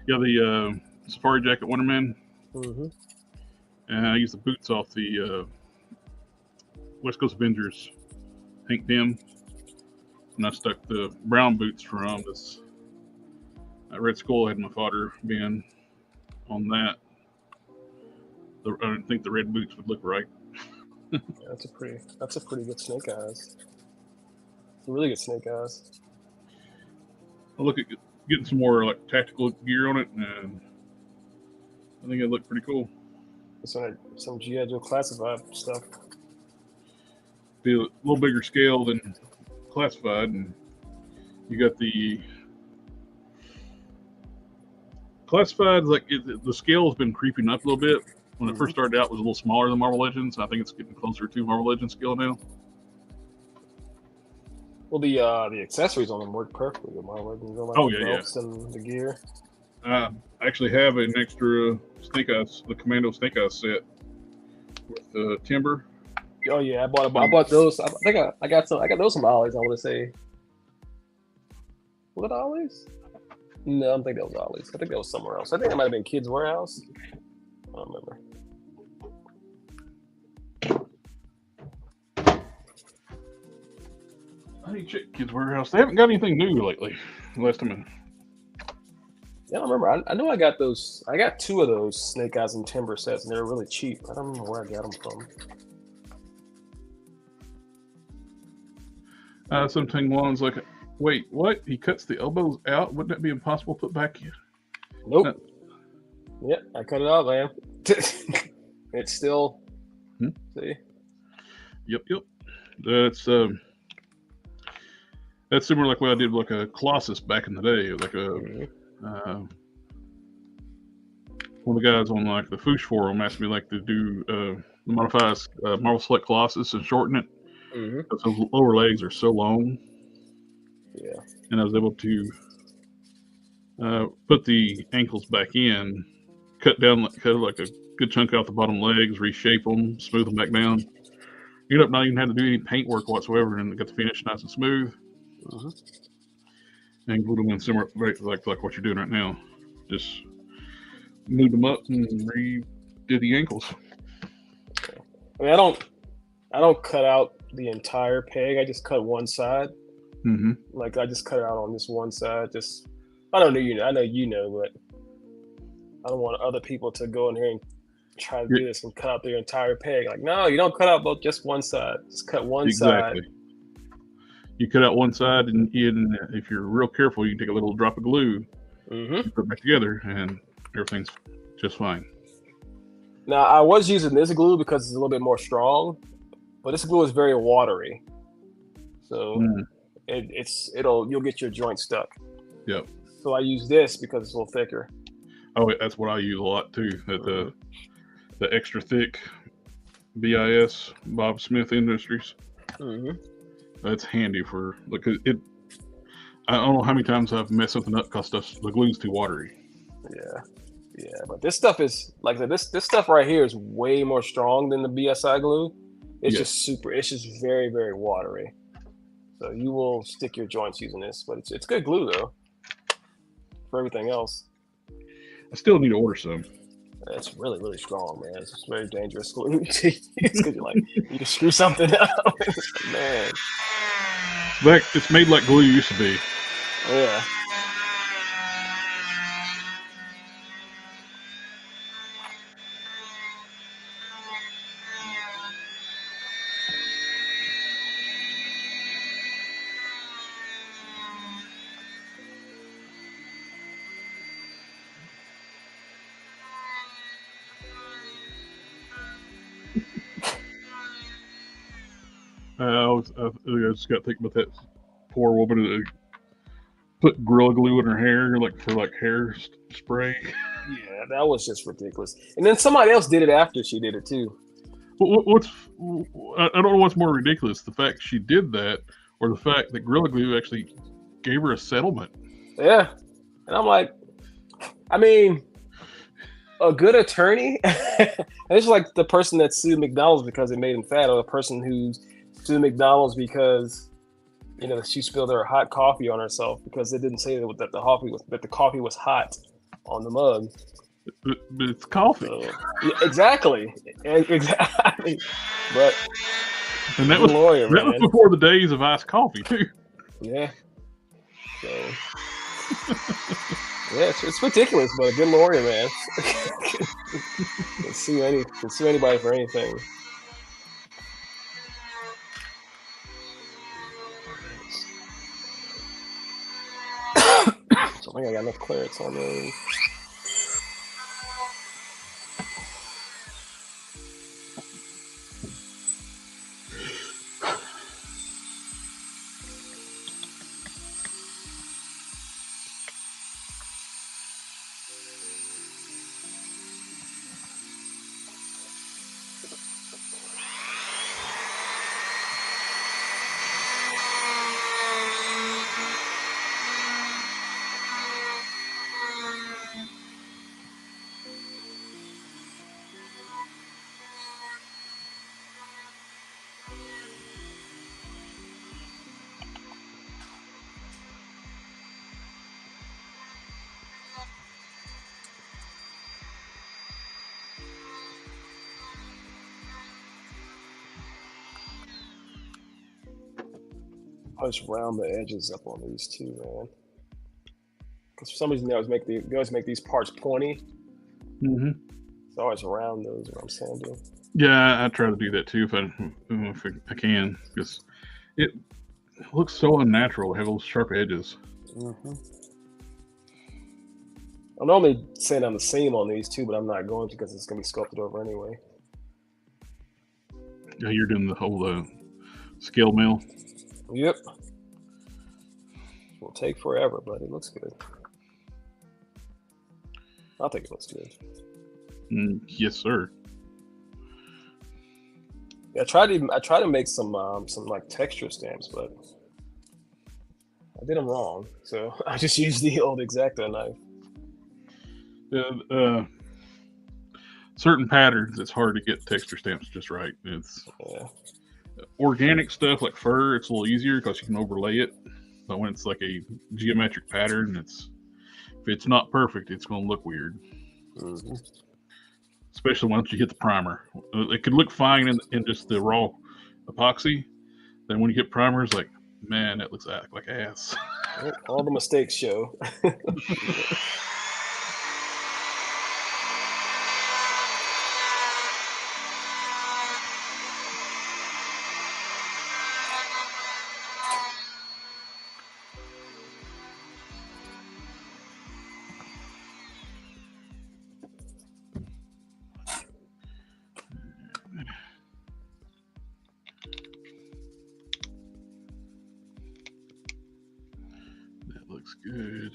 Yeah, the Safari Jacket Wonder Man. Mm-hmm. And I used the boots off the West Coast Avengers Hank Pym, and I stuck the brown boots from this Red Skull had my fodder being on that. I didn't think the red boots would look right. Yeah, that's a pretty good Snake Eyes. It's a really good Snake Eyes. I'll look at getting some more like tactical gear on it, and I think it looked pretty cool. Some G.I. Joe classified stuff. Be a little bigger scale than classified, and you got the classified. Like the scale has been creeping up a little bit. When it first started out, it was a little smaller than Marvel Legends. I think it's getting closer to Marvel Legends scale now. Well, the accessories on them work perfectly with Marvel Legends. Like the belts and the gear. I actually have an extra Snake Eyes, the Commando Snake Eyes set with the timber. Oh yeah, I bought those. I think I got those from Ollie's. I want to say. Was it Ollie's? No, I don't think that was Ollie's. I think that was somewhere else. I think it might have been Kids Warehouse. I don't remember. I need to check Kids Warehouse. They haven't got anything new lately. Last time. Yeah, I don't remember. I know I got those. I got 2 of those Snake Eyes and Timber sets, and they were really cheap. I don't remember where I got them from. Something one's like, wait, what? He cuts the elbows out? Wouldn't that be impossible to put back in? Nope. Yep, I cut it out, man. It's still See? Yep. That's similar like what I did with like a Colossus back in the day. Like one of the guys on like the Foosh forum asked me like to do the modified Marvel Select Colossus and shorten it because those lower legs are so long. Yeah. And I was able to put the ankles back in, cut like a good chunk out the bottom legs, reshape them, smooth them back down. You end up not even having to do any paint work whatsoever, and get the finish nice and smooth. And glue them in similar like what you're doing right now. Just moved them up and redid the ankles. I mean, I don't cut out the entire peg. I just cut one side. Like I just cut it out on this one side. Just I know you know, but I don't want other people to go in here and try to do this and cut out their entire peg. Like, no, you don't cut out just one side. Just cut one side. You cut out one side, and if you're real careful, you can take a little drop of glue, put it back together, and everything's just fine. Now, I was using this glue because it's a little bit more strong, but this glue is very watery, so you'll get your joint stuck. Yep. So I use this because it's a little thicker. Oh, that's what I use a lot too. The extra thick BIS Bob Smith Industries. That's handy for it. I don't know how many times I've messed something up because the glue's too watery. Yeah, but this stuff is like I said, this stuff right here is way more strong than the BSI glue. It's just very, very watery. So you will stick your joints using this, but it's good glue though. For everything else, I still need to order some. It's really, really strong, man. It's just very dangerous glue to use because you can screw something up. Man. It's made like glue used to be. Yeah. I just got to think about that poor woman that put Gorilla Glue in her hair, for hair spray. Yeah, that was just ridiculous. And then somebody else did it after she did it too. I don't know what's more ridiculous, the fact she did that, or the fact that Gorilla Glue actually gave her a settlement. Yeah, and I'm like, I mean, a good attorney. It's like the person that sued McDonald's because it made him fat, or the person who sued McDonald's because she spilled her hot coffee on herself because they didn't say that the coffee was hot on the mug. But it's coffee. So, yeah, exactly. But and that was lawyer, that was before the days of iced coffee too. Yeah. So yeah, it's ridiculous, but a good lawyer, man. Can sue anybody for anything. So I think I got enough clearance on those. I just round the edges up on these too, man. Because for some reason they always make these parts pointy. Mm-hmm. So I always round those when I'm sanding. Yeah, I try to do that too if I can, because it looks so unnatural to have those sharp edges. Mm-hmm. I'll normally sand on the seam on these too, but I'm not going to because it's going to be sculpted over anyway. Yeah, you're doing the whole scale mill. Yep. Will take forever, but it looks good. I think it looks good. Yes, sir. Yeah, I tried to make some like texture stamps, but I did them wrong. So I just used the old X-Acto knife. Certain patterns, it's hard to get texture stamps just right. It's organic stuff like fur. It's a little easier because you can overlay it. But when it's like a geometric pattern, if it's not perfect, it's going to look weird. Mm-hmm. Especially once you hit the primer. It could look fine in just the raw epoxy. Then when you hit primer, it's like, man, that looks like ass. All the mistakes show. Looks good.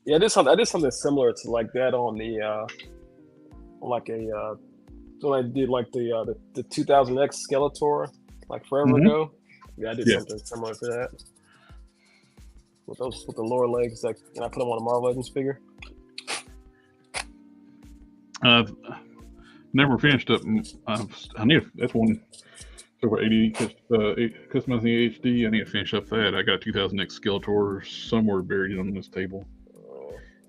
Yeah, I did something similar to like that on the when I did like the 2000X Skeletor like forever ago. Yeah, I did something similar to that with the lower legs. Like, and I put them on a Marvel Legends figure. I've never finished up. I need that's one. Over 80 customizing HD. I need to finish up that. I got a 2000X Skeletor somewhere buried on this table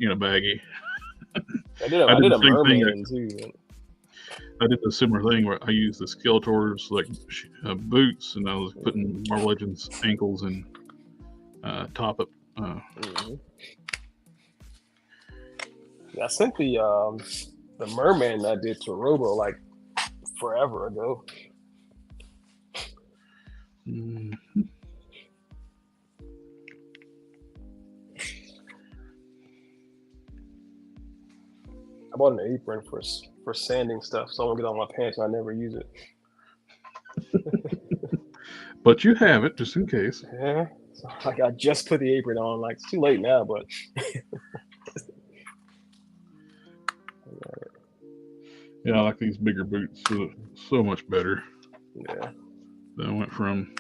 in a baggie. I did a merman too. I did a similar thing where I used the Skeletors like boots, and I was putting Marvel Legends ankles and top up. Yeah, I sent the merman I did to Robo like forever ago. I bought an apron for sanding stuff, so I won't get on my pants and I never use it. But you have it just in case. Yeah, so like I just put the apron on. Like it's too late now, but yeah, I like these bigger boots. So much better. Yeah. Then I went from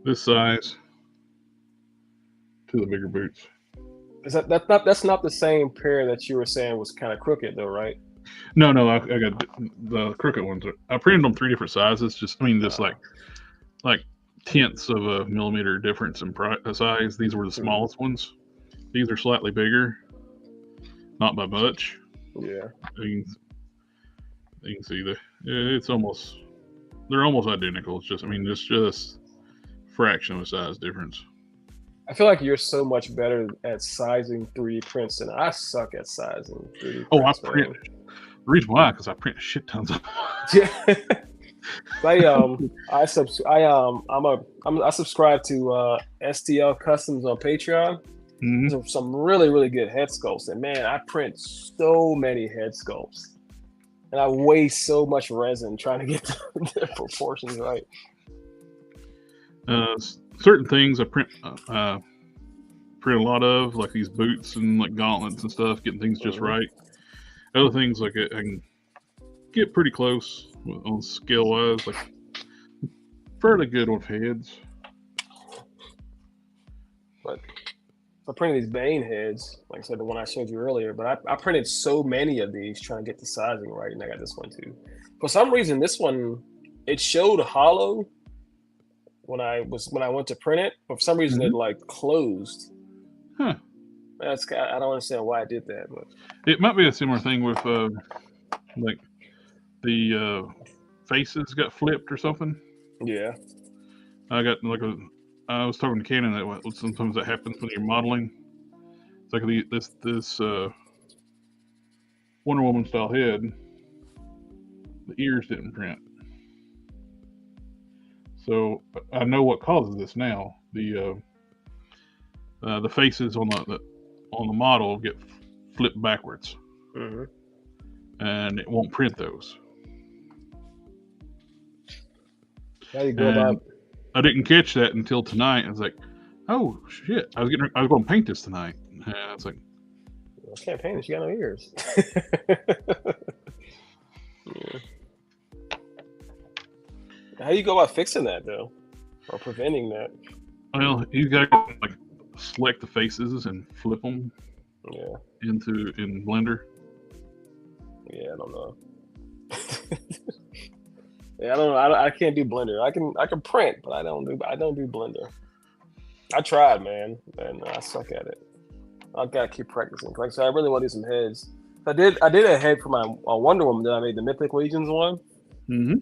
this size to the bigger boots. Is that's not the same pair that you were saying was kind of crooked though, right? No, I got the crooked ones. I printed them 3 different sizes. Just like tenths of a millimeter difference in size. These were the smallest ones. These are slightly bigger, not by much. Yeah. You can see they're almost identical. It's just fraction of a size difference. I feel like you're so much better at sizing 3D prints than I suck at sizing 3D prints. Oh, I print. The reason why, because I print shit tons of. Yeah. I subscribe to STL Customs on Patreon. Mm-hmm. There's some really, really good head sculpts, and man, I print so many head sculpts, and I waste so much resin trying to get the proportions right. Certain things I print a lot of, like these boots and like gauntlets and stuff, getting things just right. Other things like I can get pretty close on scale wise, like fairly good on heads. But I printed these Bane heads, like I said, the one I showed you earlier. But I printed so many of these trying to get the sizing right, and I got this one too. For some reason, this one it showed hollow when I went to print it, but for some reason it like closed. Huh. I don't understand why I did that, but it might be a similar thing with like the faces got flipped or something. Yeah. I was talking to Canon that sometimes that happens when you're modeling. It's like this Wonder Woman style head. The ears didn't print. So I know what causes this now. The faces on the model get flipped backwards. and it won't print those. How do you go And about? I didn't catch that until tonight. I was like, "Oh shit! I was going to paint this tonight." And I was like, I can't paint it. She got no ears. Yeah. How do you go about fixing that though, or preventing that? "Well, you got to like select the faces and flip them Yeah. in Blender." Yeah, I don't know. Yeah, I don't know. I can't do Blender. I can print, but I don't do Blender. I tried, man, and I suck at it. I gotta keep practicing. Like I said, I really want to do some heads. I did a head for my Wonder Woman that I made, the Mythic Legions one, Mm-hmm.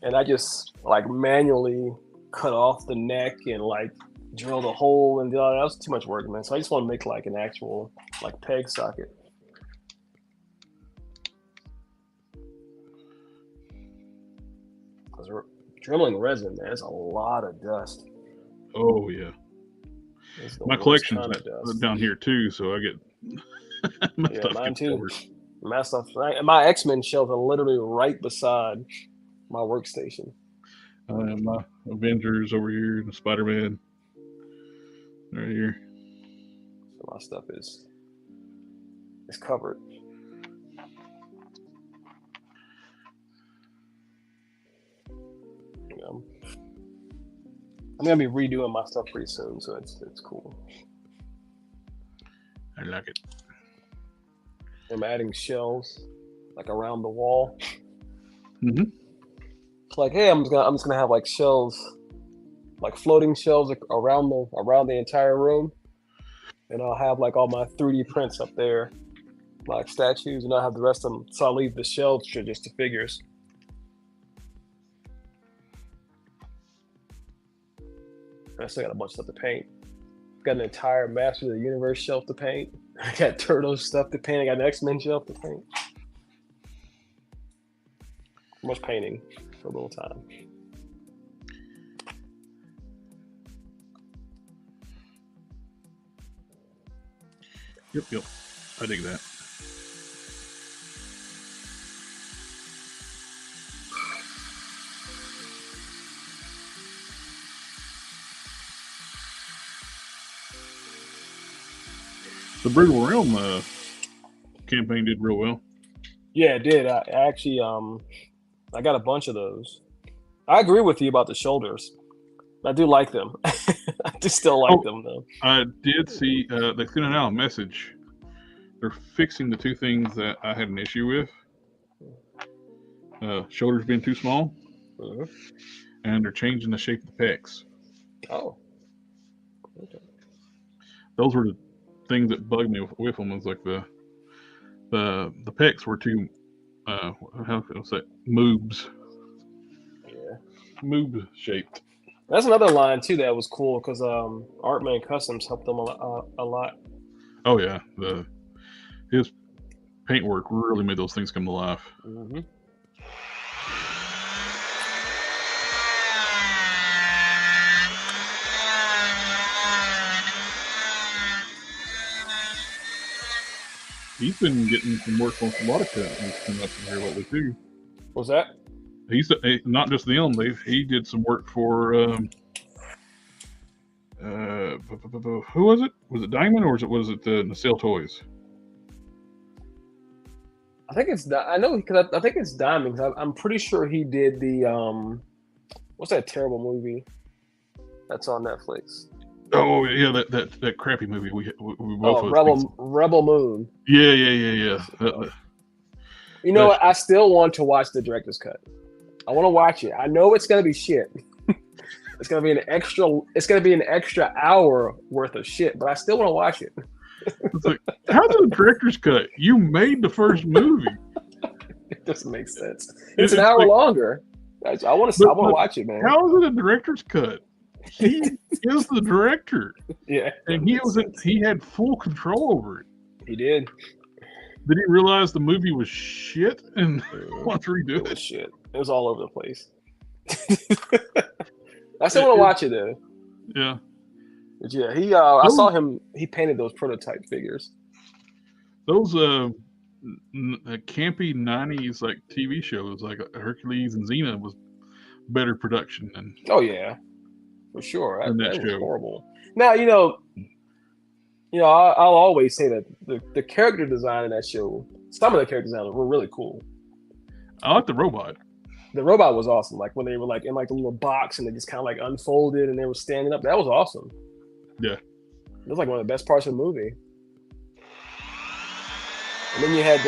and I just like manually cut off the neck and like drilled a hole and that was too much work, man. So I just want to make like an actual like peg socket. Because drilling resin, man, it's a lot of dust. Oh yeah. My collection's down here too, so I get my Yeah, stuff mine gets too. covered. My stuff, and my X-Men shelves are literally right beside my workstation. My Avengers over here and the Spider-Man right here. So my stuff is covered. I'm gonna be redoing my stuff pretty soon, so it's cool. I like it. I'm adding shelves like around the wall. Mm-hmm. It's like, hey, I'm just gonna have like shelves, like floating shelves around the entire room, and I'll have like all my 3D prints up there, like statues, and I'll have the rest of them. So I'll leave the shelves for just the figures. I still got a bunch of stuff to paint. Got an entire Master of the Universe shelf to paint. I got Turtles stuff to paint. I got an X-Men shelf to paint. Much painting for a little time. Yep. I dig that. The Brutal Realm campaign did real well. Yeah, it did. I actually, I got a bunch of those. I agree with you about the shoulders. I do like them. I just still like them though. I did see they sent out a message. They're fixing the two things that I had an issue with. Shoulders being too small, and they're changing the shape of the pecs. Oh. Okay. Those were the things that bugged me with them. Was like the pecs were too how can I say, moobs. Yeah. Moob shaped. That's another line too that was cool because Artman Customs helped them a lot. Oh yeah, his paintwork really made those things come to life. Mm-hmm. He's been getting some work on some water cuts coming up in here lately too. What's that? He's not just them. He did some work for who was it? Was it Diamond or was it Nacelle Toys? I think it's I know because I think it's Diamond. I'm pretty sure he did the what's that terrible movie that's on Netflix? Oh yeah, that crappy movie we both. Oh, Rebel Moon. Yeah. You know what? I still want to watch the director's cut. I want to watch it. I know it's gonna be shit. It's gonna be an extra hour worth of shit, but I still want to watch it. It's like, how's it a director's cut? You made the first movie. It doesn't make sense. It's an hour longer. I want to watch it, man. How is it a director's cut? He is the director. Yeah, and he had full control over it. He did. Did he realize the movie was shit and want to redo it? It was shit. It was all over the place. I still want to watch it though. Yeah. But yeah, I saw him. He painted those prototype figures. Those campy '90s like TV shows like Hercules and Xena was better production than Oh yeah, for sure. than That that was show. horrible. Now I'll always say that the character design in that show, some of the character designs were really cool. I like the robot. The robot was awesome. Like when they were like in like the little box and they just kind of like unfolded and they were standing up. That was awesome. Yeah. It was like one of the best parts of the movie. And then you had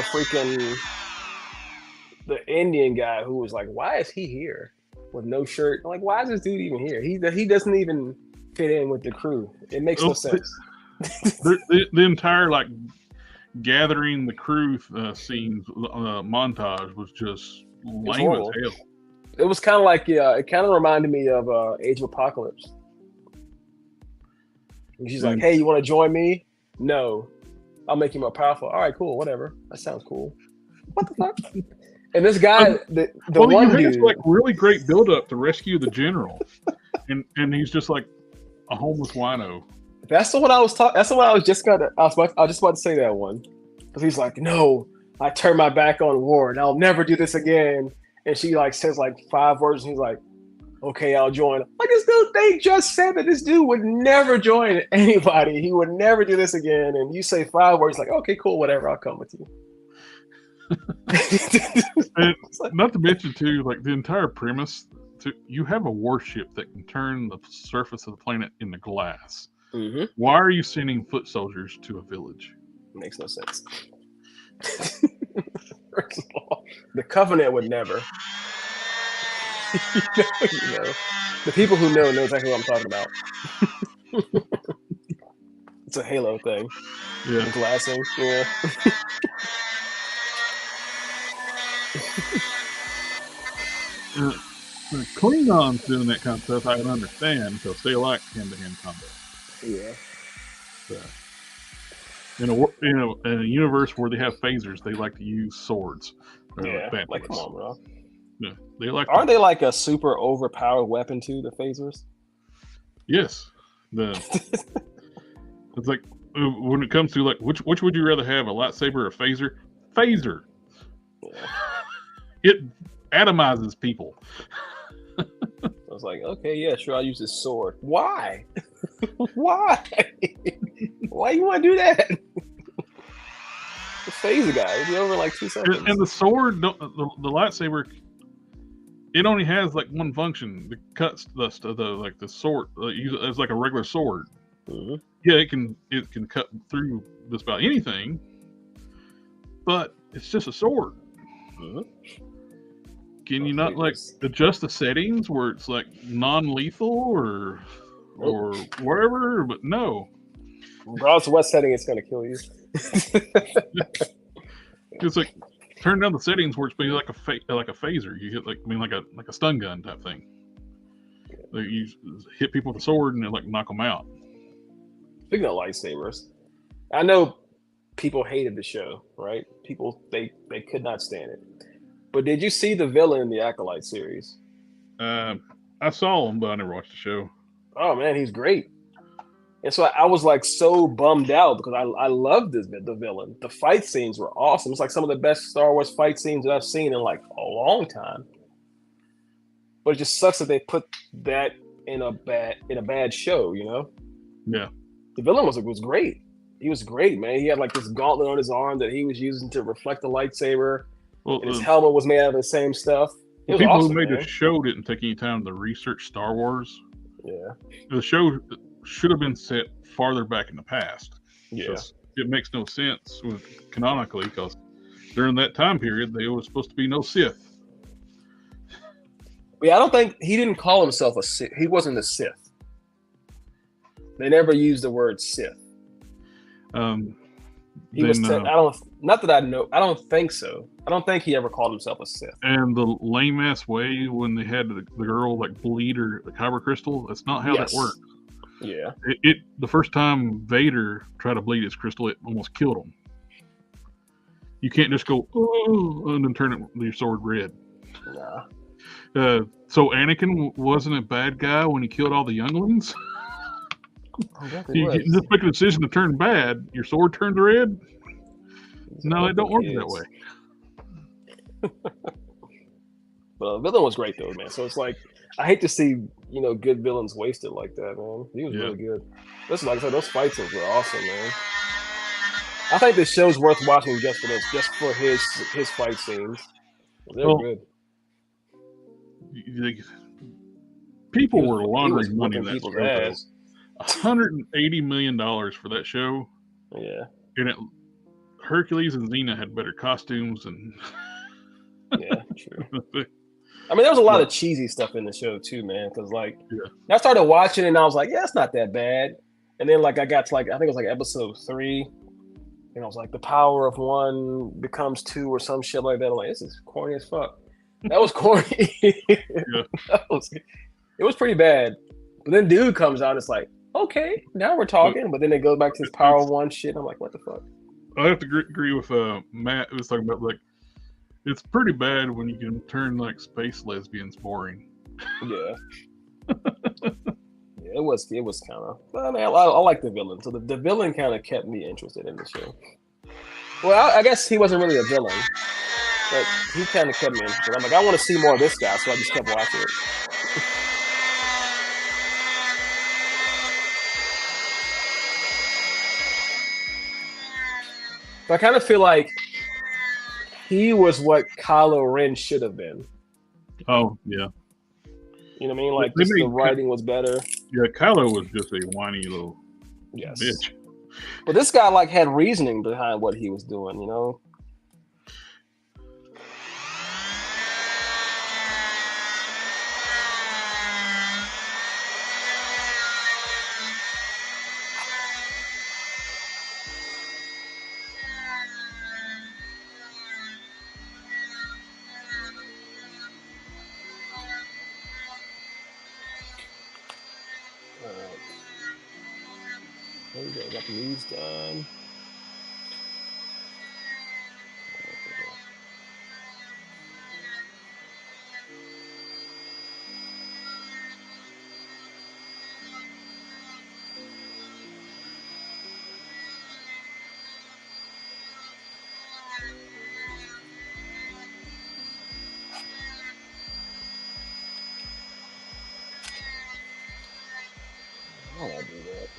the Indian guy who was like, why is he here with no shirt? I'm like, why is this dude even here? He doesn't even fit in with the crew. It makes no sense. The entire like gathering the crew scenes montage was just lame as hell. It was kind of like it kind of reminded me of Age of Apocalypse. And she's like, hey, you want to join me? No. I'll make you more powerful. All right, cool, whatever. That sounds cool. What the fuck? And this guy, the one dude, like really great build up to rescue the general, and he's just like a homeless wino. That's the one I was talking. That's the one I was just about to say that one, because he's like, no, I turned my back on war and I'll never do this again. And she like says like 5 words, and he's like, okay, I'll join. Like this dude, they just said that this dude would never join anybody. He would never do this again. And you say 5 words, like, okay, cool, whatever, I'll come with you. And not to mention too, like the entire premise, you have a warship that can turn the surface of the planet into glass. Mm-hmm. Why are you sending foot soldiers to a village? Makes no sense. First of all, the Covenant would never. you know. The people who know exactly what I'm talking about. It's a Halo thing. Yeah. The glassing. Yeah. The Klingons doing that kind of stuff, I can understand because they like hand-to-hand combat. Yeah. In a universe where they have phasers, they like to use swords. Yeah. Like, come on, bro. Yeah, they like. Aren't they like a super overpowered weapon too? The phasers. Yes. It's like when it comes to like which would you rather have, a lightsaber or a phaser? Phaser. Yeah. It atomizes people. I was like, okay, yeah, sure, I'll use this sword. Why? Why? Why you want to do that? The phaser guy, it'll be over in like 2 seconds. And the sword, the lightsaber, it only has like one function. It cuts the sword. It's like a regular sword. Mm-hmm. Yeah, it can cut through just about anything, but it's just a sword. Mm-hmm. Can you not like adjust the settings where it's like non-lethal or whatever? But no. Regardless of what setting, it's going to kill you. It's like turn down the settings where it's be like a phaser. You hit like a stun gun type thing. Like you hit people with a sword and they like knock them out. Speaking of lightsabers, I know people hated the show, right? People they could not stand it. But did you see the villain in the Acolyte series? I saw him, but I never watched the show. Oh man, he's great. And so I was like so bummed out because I loved the villain. The fight scenes were awesome. It's like some of the best Star Wars fight scenes that I've seen in like a long time. But it just sucks that they put that in a bad show, you know? Yeah. The villain was great. He was great, man. He had like this gauntlet on his arm that he was using to reflect the lightsaber. Well, and his helmet was made out of the same stuff. The people awesome, who made the show didn't take any time to research Star Wars. Yeah. The show should have been set farther back in the past. Yeah. It makes no sense canonically because during that time period, there was supposed to be no Sith. Yeah, I don't think he didn't call himself a Sith. He wasn't a Sith. They never used the word Sith. He was. Not that I know. I don't think so. I don't think he ever called himself a Sith. And the lame ass way when they had the girl like bleed the kyber crystal. That's not how that works. Yeah. The first time Vader tried to bleed his crystal, it almost killed him. You can't just go and then turn your sword red. Nah. So Anakin wasn't a bad guy when he killed all the younglings. Oh, you just make a decision to turn bad. Your sword turns red. No, it don't work that way. But the villain was great though, man. So it's like I hate to see good villains wasted like that, man. He was really good. This, like I said, those fight scenes were awesome, man. I think this show's worth watching just for his fight scenes. They're good. People were laundering money in that people's show. Ass. $180 million for that show. Yeah. And Hercules and Xena had better costumes and. Yeah, true. I mean, there was a lot of cheesy stuff in the show too, man. Because I started watching it and I was like, yeah, it's not that bad. And then I got to I think it was episode 3, and I was like, the power of one becomes 2 or some shit like that. I'm like, this is corny as fuck. That was corny. It was pretty bad. But then dude comes out, it's like, okay, now we're talking. But then it goes back to this power of one shit. I'm like, what the fuck? I have to agree with Matt, who was talking about it's pretty bad when you can turn space lesbians boring. Yeah. Yeah, it was kind of. I mean, I like the villain, so the villain kind of kept me interested in the show. Well, I guess he wasn't really a villain, but he kind of kept me interested. I'm like, I want to see more of this guy, so I just kept watching it. So I kind of feel like he was what Kylo Ren should have been. Oh, yeah. You know what I mean? Like, the writing was better. Yeah, Kylo was just a whiny little bitch. But this guy, had reasoning behind what he was doing, you know? There we go. Got the knees done. Oh, I'll do that.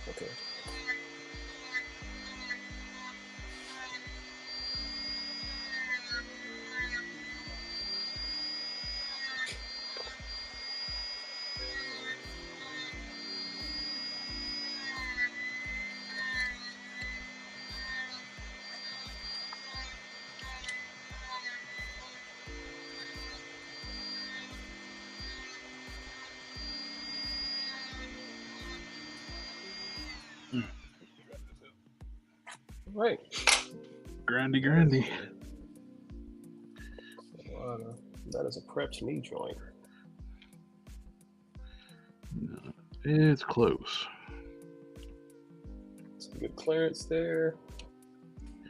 Okay. Right. Grandy. That is a Preps knee joint. No, it's close. Some good clearance there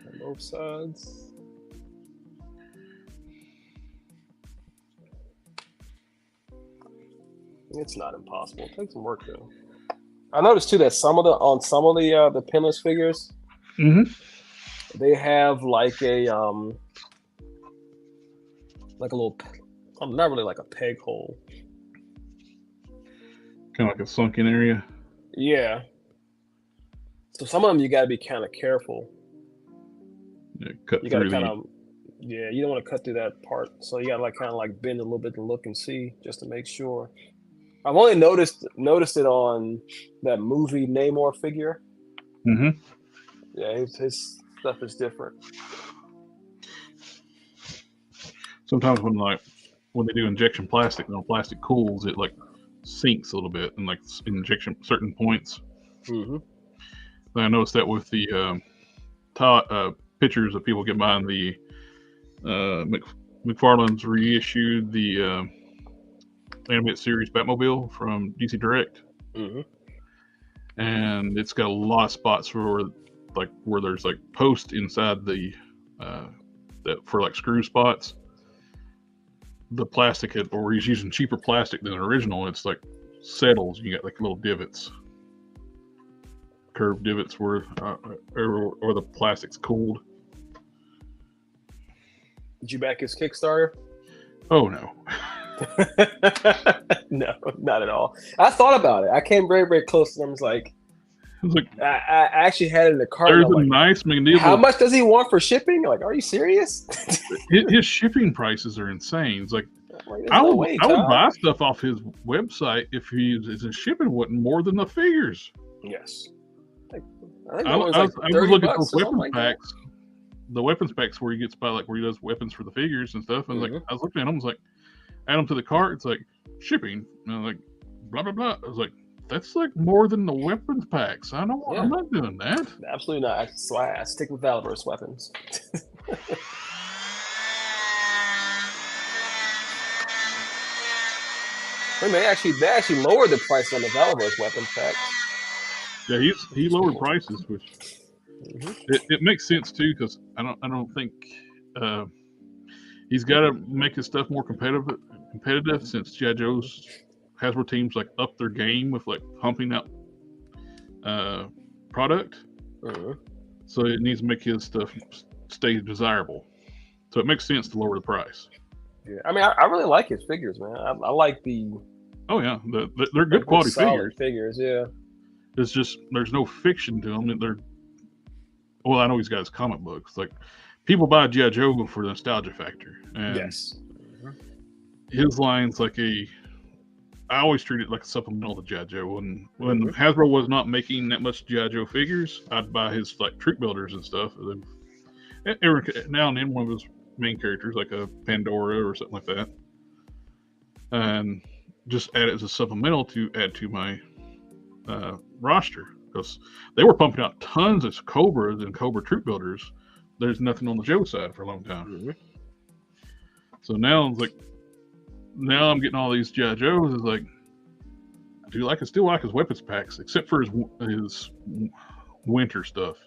on both sides. It's not impossible. It takes some work though. I noticed too that some of the pinless figures, they have like a little, not really like a peg hole. Kind of like a sunken area. Yeah. So some of them you got to be kind of careful. Yeah, you got to kind of, you don't want to cut through that part. So you got to kind of bend a little bit to look and see just to make sure. I've only noticed it on that movie Namor figure. Mm-hmm. Yeah, his stuff is different. Sometimes when they do injection plastic, when plastic cools, it sinks a little bit and injection certain points. Mm-hmm. I noticed that with the pictures of people getting behind the McFarlane's reissued the animated series Batmobile from DC Direct. Mm-hmm. And it's got a lot of spots where there's post inside the for screw spots. The plastic or he's using cheaper plastic than the original. It's settles. You got little divots, curved divots where or the plastic's cooled. Did you back his Kickstarter? Oh no. No, not at all. I thought about it. I came very, very close, and I was like, I actually had it in the cart. There's a like, nice McNeil. How much does he want for shipping? Like, are you serious? His shipping prices are insane. It's like, I would buy stuff off his website if his shipping wasn't more than the figures. Yes. I was looking at those weapons packs. The weapons packs where he gets by, like where he does weapons for the figures and stuff. And I was looking at them, I was like, add them to the cart. It's like shipping. And I'm like, blah blah blah. I was like, that's like more than the weapons packs. I'm not doing that. Absolutely not. So I stick with Valverse weapons. I mean, they actually lowered the price on the Valverse weapons pack. Yeah, he lowered prices, which it makes sense too, because I don't think he's got to make his stuff more competitive since G.I. Joe's Hasbro teams like up their game with like pumping out product. So it needs to make his stuff stay desirable. So it makes sense to lower the price. Yeah, I mean, I really like his figures, man. I like the. Oh yeah, they're good quality figures. Yeah. It's just there's no fiction to them. Well, I know he's got his comic books. Like people buy G.I. Joe for the nostalgia factor, and yes, his line's like I always treat it like a supplemental to G.I. Joe. When Hasbro was not making that much G.I. Joe figures, I'd buy his like troop builders and stuff. And then now and then one of his main characters, like a Pandora or something like that, and just add it as a supplemental to add to my roster, because they were pumping out tons of Cobras and Cobra troop builders. There's nothing on the Joe side for a long time. So now it's like, now I'm getting all these G.I. Joes. Is like, I still like his weapons packs, except for his winter stuff.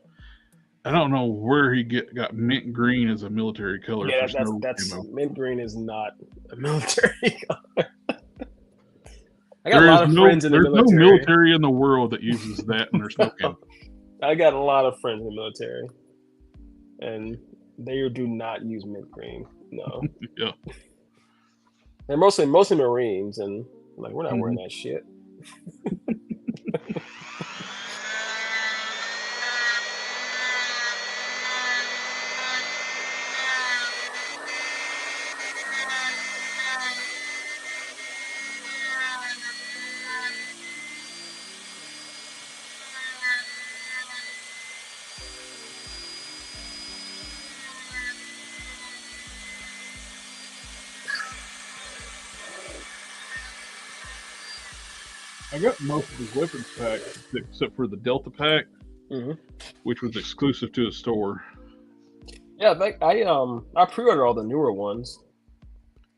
I don't know where he got mint green as a military color. Yeah, that's mint green is not a military color. I got a lot of friends in the military. There's no military in the world that uses that in their snow camp. I got a lot of friends in the military, and they do not use mint green. No. Yeah. They're mostly Marines, and like we're not wearing that shit. I got most of his weapons packs except for the Delta pack, which was exclusive to the store. Yeah, I pre-order all the newer ones.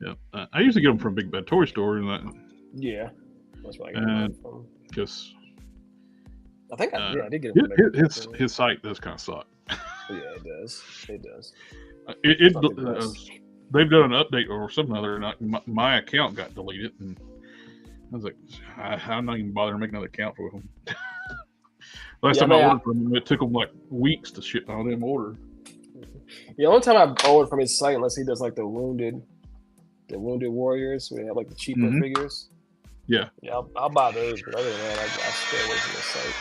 Yeah, I usually get them from Big Bad Toy Store, and yeah, that's what I get them from. Because I think I did get them. His site does kind of suck. Yeah, it does. It does. They've done an update or something other, and my account got deleted, and I was like, I'm not even bothering to make another account for them. Last time I ordered from them, it took them like weeks to ship all them order. The only time I ordered from his site, unless he does like the wounded warriors, where they have like the cheaper figures. Yeah, I'll buy those, but other than that, I stay away from his site.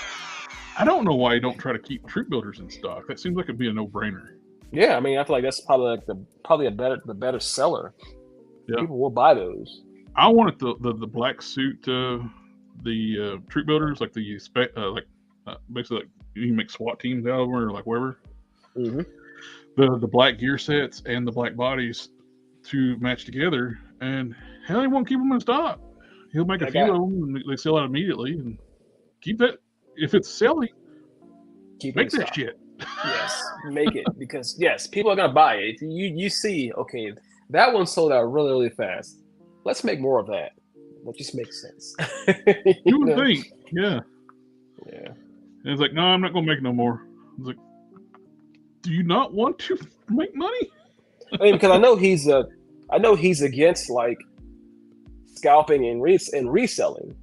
I don't know why you don't try to keep troop builders in stock. That seems like it'd be a no-brainer. Yeah, I mean, I feel like that's probably like the better seller. Yeah. People will buy those. I wanted the black suit, the troop builders, like the basically like you can make SWAT teams out of them or like wherever. The black gear sets and the black bodies to match together, and hell, he won't keep them in stock. He'll make a few of them, and they sell out immediately. And keep that if it's selling. Make that shit. Yes, make it, because yes, people are gonna buy it. If you see, okay, that one sold out really, really fast. Let's make more of that. That just makes sense. You would think, yeah. And it's like, no, I'm not gonna make no more. It's like, do you not want to make money? I mean, because I know he's against like scalping and reselling.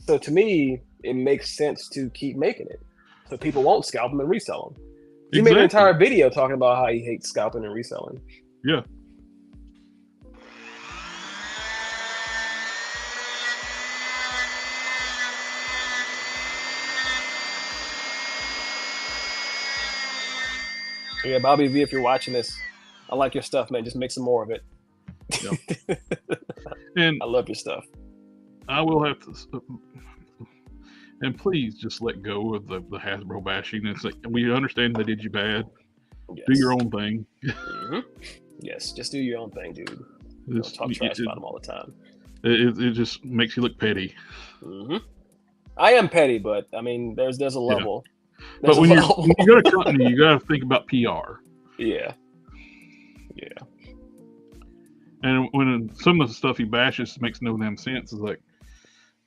So to me, it makes sense to keep making it, so people won't scalp them and resell them. He made an entire video talking about how he hates scalping and reselling. Yeah. Yeah, Bobby V, if you're watching this, I like your stuff, man. Just make some more of it. Yep. And I love your stuff. I will have to. And please just let go of the Hasbro bashing. It's like, we understand they did you bad. Yes. Do your own thing. Mm-hmm. Yes, just do your own thing, dude. Don't talk trash about them all the time. It just makes you look petty. Mm-hmm. I am petty, but I mean, there's a level. Yeah. But when you got a company, you got to think about PR. Yeah. And when some of the stuff he bashes makes no damn sense, is like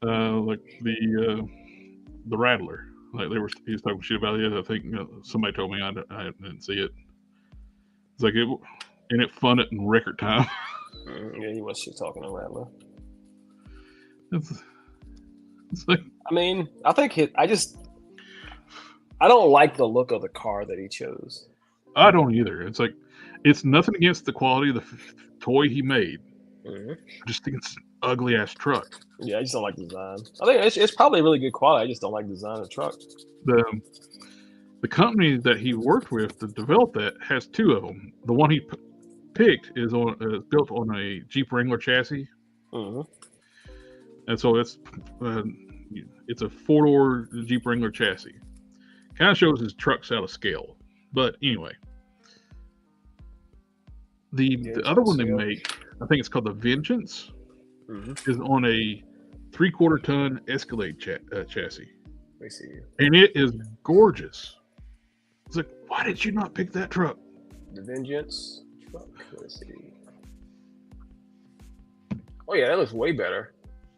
the Rattler. Like he was talking shit about it. I think somebody told me I didn't see it. It's like it funded in record time. Yeah, he was shit talking to Rattler. It's like, I mean, I think I don't like the look of the car that he chose. I don't either. It's like, it's nothing against the quality of the toy he made. Mm-hmm. I just think it's an ugly ass truck. Yeah, I just don't like design. I think it's probably really good quality. I just don't like design of the truck. The company that he worked with to develop that has two of them. The one he picked is built on a Jeep Wrangler chassis, and so it's a 4-door Jeep Wrangler chassis. Kind of shows his truck's out of scale, but anyway. The other one they make, I think it's called the Vengeance, is on a 3/4 ton Escalade chassis. Let me see. And it is gorgeous. It's like, why did you not pick that truck? The Vengeance truck. Let's see. Oh yeah, that looks way better.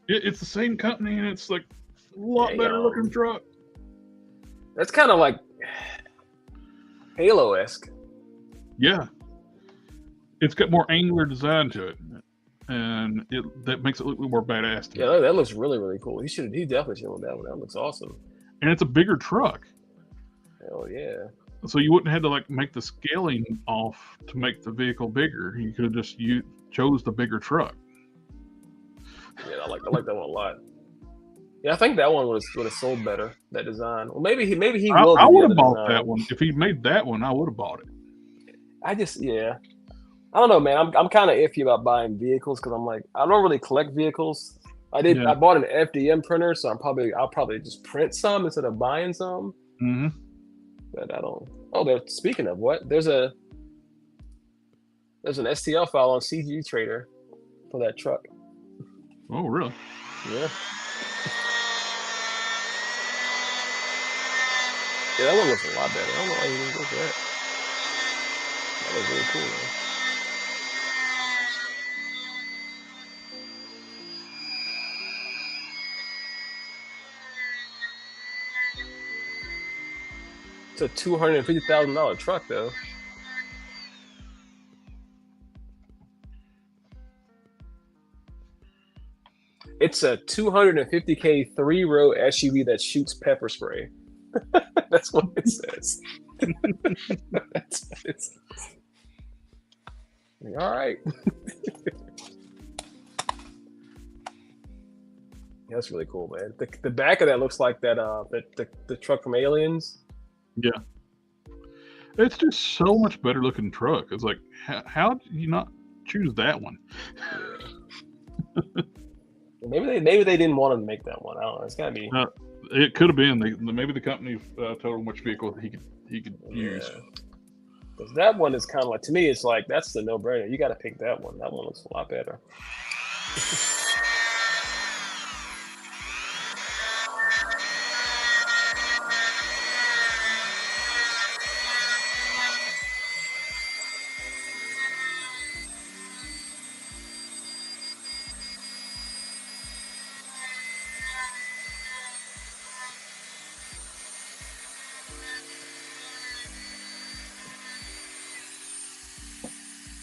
It's the same company, and it's like a lot better looking truck. That's kind of like Halo-esque. Yeah. It's got more angular design to it, and that makes it look a little more badass to me. Yeah, that looks really, really cool. He definitely should have that one. That looks awesome. And it's a bigger truck. Hell yeah. So you wouldn't have to like make the scaling off to make the vehicle bigger. You could have just chose the bigger truck. Yeah, I like that one a lot. Yeah, I think that one would have sold better, that design. Well, maybe he will. I would have bought that one. If he made that one, I would have bought it. I don't know, man. I'm kind of iffy about buying vehicles because I'm like, I don't really collect vehicles. I bought an FDM printer, so I'll probably just print some instead of buying some. Mm-hmm. But I don't. Oh, speaking of what, there's an STL file on CG Trader for that truck. Oh, really? Yeah. Yeah, that one looks a lot better. I don't know why you didn't go for that. That looks really cool, man. It's a $250,000 truck, though. It's a $250K 3-row SUV that shoots pepper spray. That's what it says. That's what it says. All right. That's really cool, man. The back of that looks like that the truck from Aliens. Yeah. It's just so much better looking truck. It's like, how did you not choose that one? Yeah. Maybe they didn't want him to make that one. I don't know. It's gotta be. It could have been. Maybe the company told him which vehicle he could use. Because that one is kind of like, to me, it's like that's the no-brainer. You got to pick that one. That one looks a lot better.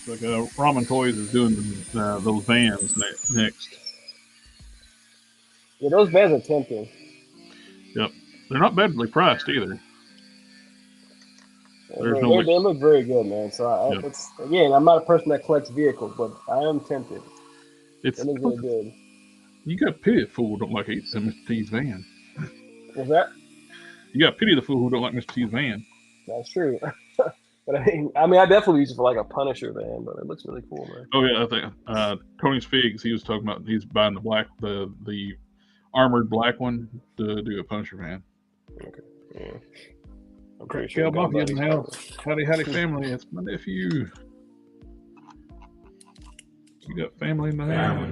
Like Ramen Toys is doing those vans next. Yeah, those vans are tempting. Yep, they're not badly priced either. They look very good, man. So again, I'm not a person that collects vehicles, but I am tempted. It looks really good. You got to pity the fool who don't like Mr. T's van. What's that? You got to pity the fool who don't like Mr. T's van. That's true. But I mean, I definitely use it for like a Punisher van, but it looks really cool, man. Oh yeah, I think Tony's Figs. He was talking about he's buying the armored black one to do a Punisher van. Okay. Yeah. I'm pretty Cal sure. Buffy in the house. Howdy, family. It's my nephew. You got family in the house.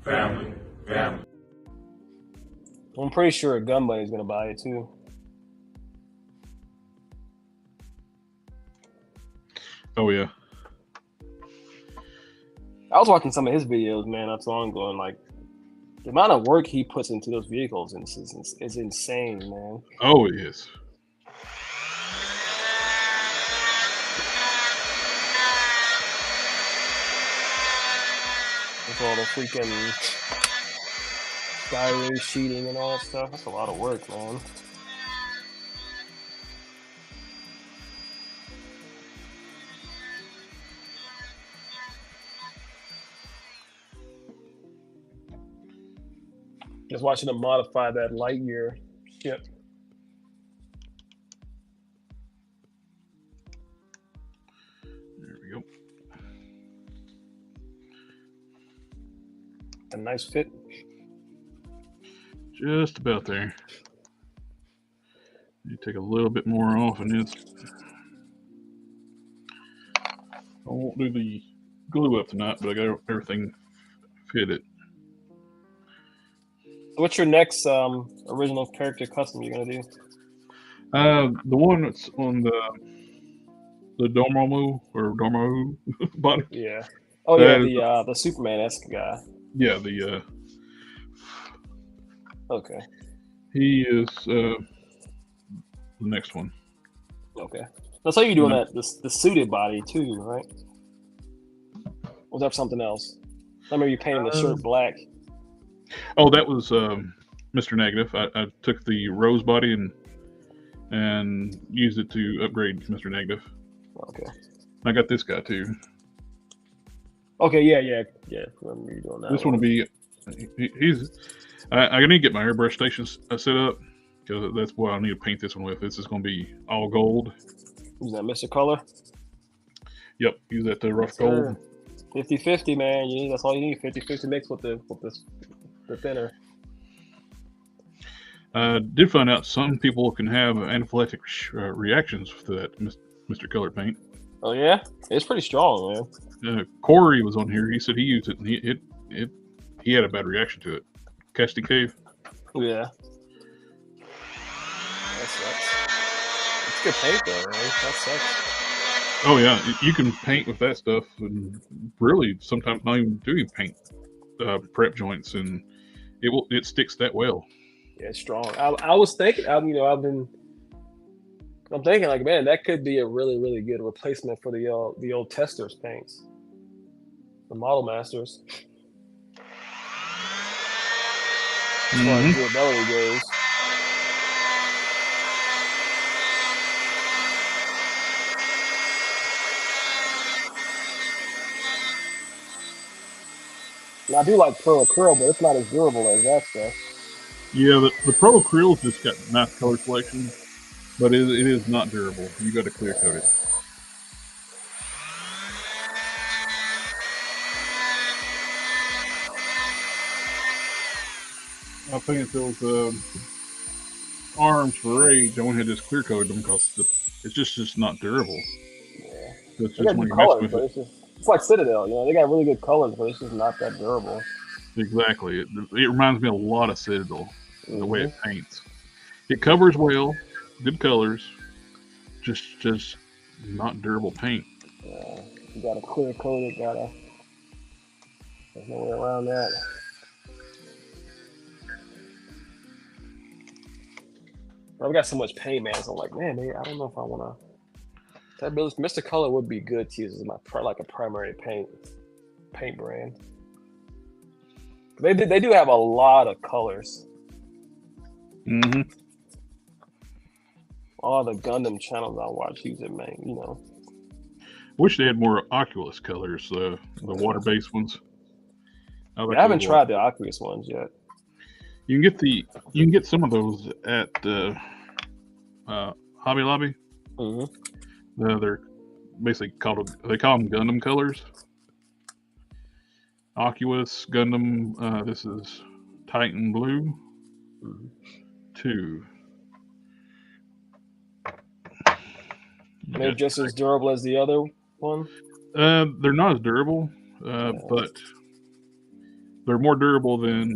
Family. I'm pretty sure Gun Buddy's gonna buy it too. Oh yeah. I was watching some of his videos, man, not so long ago, and like the amount of work he puts into those vehicles is insane, man. Oh, it is. With all the freaking sky race sheeting and all that stuff, that's a lot of work, man. Just watching him modify that Lightyear ship. There we go. A nice fit. Just about there. You take a little bit more off, and it's. I won't do the glue up tonight, but I got everything fitted. What's your next original character custom you're gonna do? The one that's on the Dormammu body. Yeah. Oh yeah, the Superman-esque guy. Yeah, the Okay. he is the next one. Okay. That's how you're doing that. The suited body too, right? Or was that something else? I remember you painted the shirt black. Oh, that was Mr. Negative. I took the rose body and used it to upgrade Mr. Negative. Okay. I got this guy too. Okay, yeah. Remember you doing that. This one will be. He's. I need to get my airbrush station set up because that's what I need to paint this one with. This is going to be all gold. Is that Mr. Color? Yep, use that rough gold. 50-50, man. That's all you need. 50-50 mix with the thinner. Did find out some people can have anaphylactic reactions to that Mr. Color paint. Oh yeah, it's pretty strong, man. Corey was on here. He said he used it and he had a bad reaction to it. Casting Cave. Yeah. That sucks. It's good paint though, right? That sucks. Oh yeah, you can paint with that stuff, and really sometimes not even doing paint prep joints, and it sticks that well. Yeah, it's strong. I was thinking, I'm thinking like, man, that could be a really, really good replacement for the old Testers paints, the Model Masters. As far as durability goes. And I do like Pro Acryl, but it's not as durable as that stuff. Yeah, the Pro Acryl's just got nice color selection, but it is not durable. You got to clear coat it. I think it's those arms for Rage. I went ahead and just clear coated them because it's just not durable. Yeah. That's They just got when good you mess colors, with but it. it's like Citadel. They got really good colors, but it's just not that durable. Exactly. It reminds me a lot of Citadel, the way it paints. It covers well, good colors, just not durable paint. Yeah, you gotta clear coat it. There's no way around that. I've got so much paint, man. So I'm like, man, I don't know if I wanna. That Mr. Color would be good to use as like a primary paint brand. They do have a lot of colors. Mm-hmm. All the Gundam channels I watch use it, man. Wish they had more Oculus colors, the water-based ones. I haven't tried the Oculus ones yet. You can get some of those at Hobby Lobby. Mm-hmm. They're basically they call them Gundam colors. Oculus, Gundam, this is Titan Blue 2. They're just as durable as the other one? They're not as durable, but they're more durable than...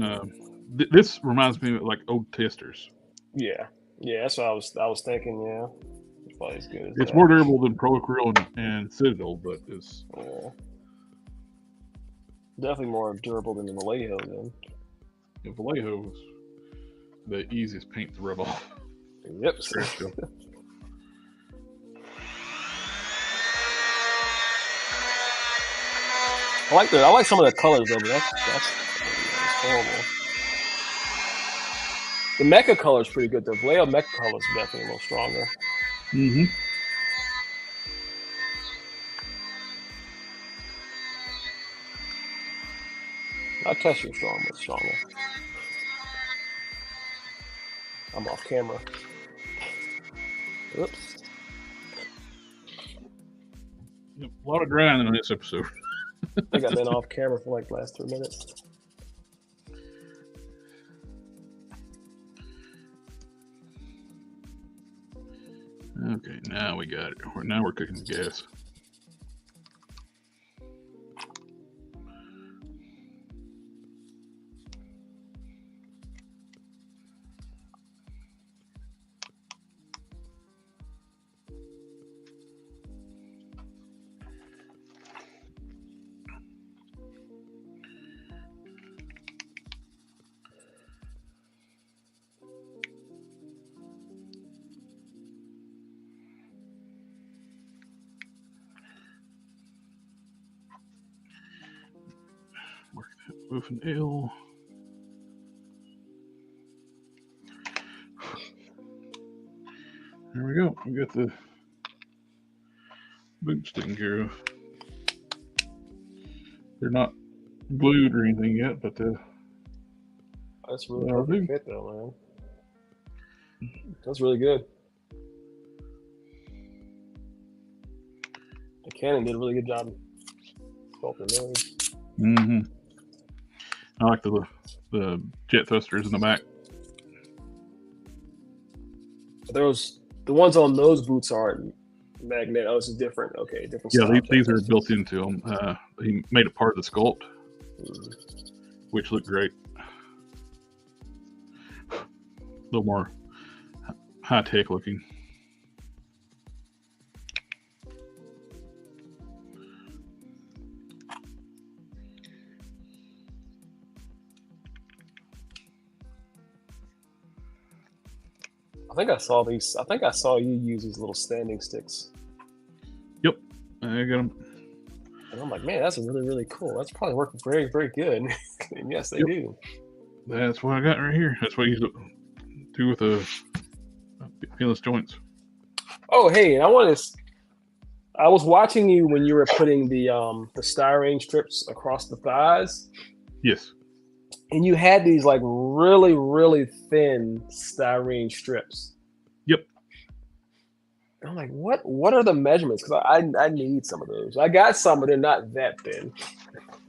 this reminds me of like old testers. Yeah. Yeah, that's what I was thinking, yeah. It's probably as good as It's that. more durable than Procreal and Citadel, but it's... Yeah. Definitely more durable than the Vallejo, then. Yeah, Vallejo is the easiest paint to rub off. Yep. I like some of the colors though, but that's horrible. The Mecha color is pretty good. The Vallejo Mecha color is definitely a little stronger. Mm-hmm. Not testing strong, but stronger. I'm off camera. Oops. A lot of grinding in this episode. I think I've been off camera for like the last 3 minutes. Okay, now we got it. Now we're cooking the gas. Work that with an L. There we go. We got the boots taken care of. They're not glued or anything yet, but That's really perfect fit though, man. That's really good. The Canon did a really good job sculpting those. Mm-hmm. I like the jet thrusters in the back. The ones on those boots aren't magnet. Oh, this is different. Okay, different. Yeah, style these are built into them. He made it part of the sculpt, which looked great. A little more high tech looking. I think I saw these. I think I saw you use these little standing sticks. Yep, I got them. And I'm like, man, that's really, really cool. That's probably working very, very good. And yes, they do. That's what I got right here. That's what you do with the pinless joints. Oh, hey, and I was watching you when you were putting the styrene strips across the thighs. Yes. And you had these like really, really thin styrene strips. Yep. And I'm like, what are the measurements? Because I need some of those. I got some, but they're not that thin.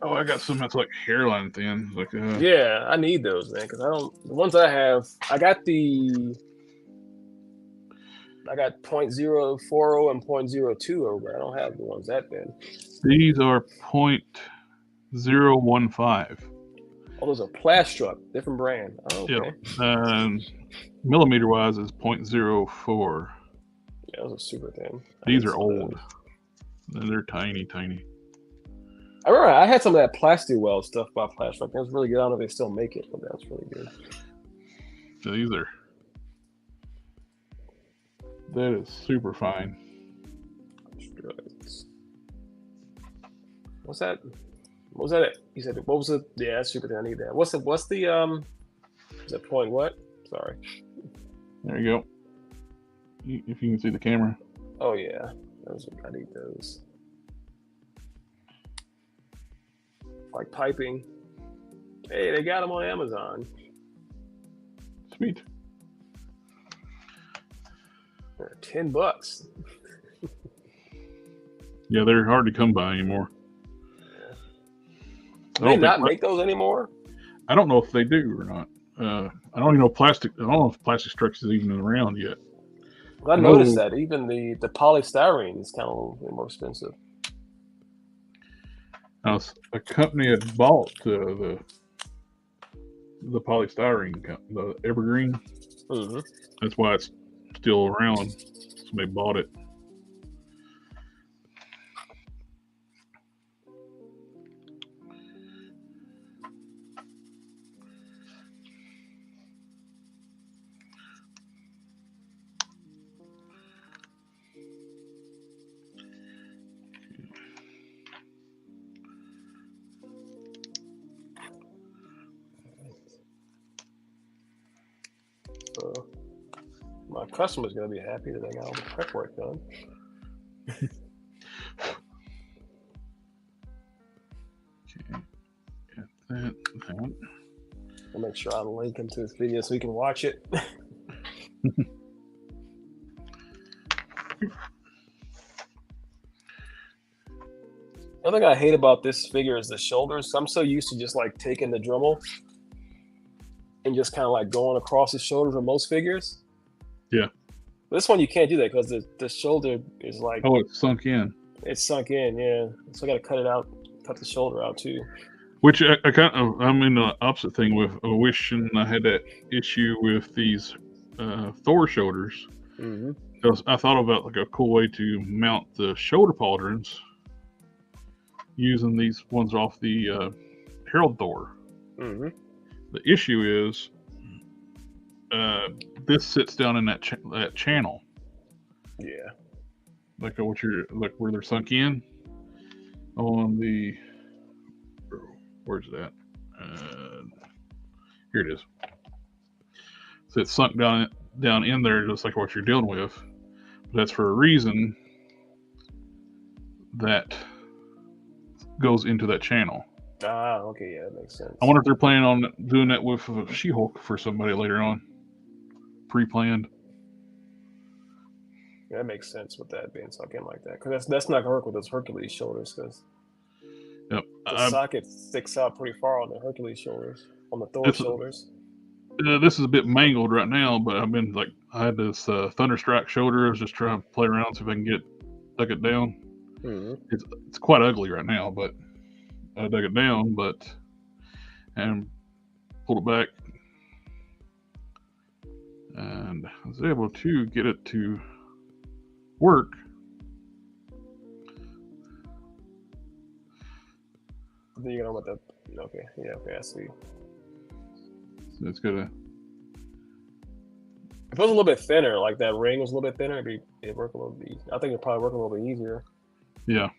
Oh, I got some that's like hairline thin. Like yeah, I need those, man. Because the ones I have, I got 0.040 and 0.02 over. I don't have the ones that thin. These are 0.015. Oh, those are Plastruck, different brand. Oh, okay. Yep. Millimeter wise is 0.04. Yeah, those are super thin. These are old. They're tiny, tiny. I remember I had some of that Plasti-Weld stuff by Plastruck. That was really good. I don't know if they still make it, but that's really good. So these are. That is super fine. What's that? What was that? You said what was it? Yeah, that's super thin. I need that. What's the is that point what? Sorry. There you go. If you can see the camera. Oh yeah. I need those. Like piping. Hey, they got them on Amazon. Sweet. They're $10. Yeah, they're hard to come by anymore. Do they not make those anymore? I don't know if they do or not. I don't even know plastic. I don't know if plastic structures is even around yet. I noticed that even the polystyrene is kind of a little more expensive. A company had bought the polystyrene, the Evergreen. Mm-hmm. That's why it's still around. Somebody bought it. So my customer's gonna be happy that I got all the prep work done. Okay, got that. I'll make sure I link him to this video so he can watch it. Another thing I hate about this figure is the shoulders. I'm so used to just like taking the Dremel and just kind of like going across the shoulders of most figures. Yeah. This one you can't do that because the shoulder is like... Oh, it's sunk in. It's sunk in, yeah. So I got to cut it out, cut the shoulder out too. Which I'm in the opposite thing with wishing I had that issue with these Thor shoulders. Mm-hmm. Because I thought about like a cool way to mount the shoulder pauldrons using these ones off the Herald Thor. Mm-hmm. The issue is this sits down in that channel. Yeah. Like where they're sunk in on the... Where's that? Here it is. So it's sunk down in there, just like what you're dealing with. But that's for a reason that goes into that channel. Ah, okay, yeah, that makes sense. I wonder if they're planning on doing that with She-Hulk for somebody later on. Pre-planned. Yeah, that makes sense with that being sunk in like that. Because that's not going to work with those Hercules shoulders. Because yep. the socket sticks out pretty far on the Hercules shoulders, on the Thor shoulders. This is a bit mangled right now, but I had this Thunderstrike shoulder. I was just trying to play around, see if I can dug it down. Mm-hmm. It's quite ugly right now, but I dug it down, and pulled it back, and I was able to get it to work. Then you know what the... Okay, yeah, okay, I see. So it's gonna... If it was a little bit thinner, like that ring was a little bit thinner, it'd work a little bit. I think it'd probably work a little bit easier. Yeah.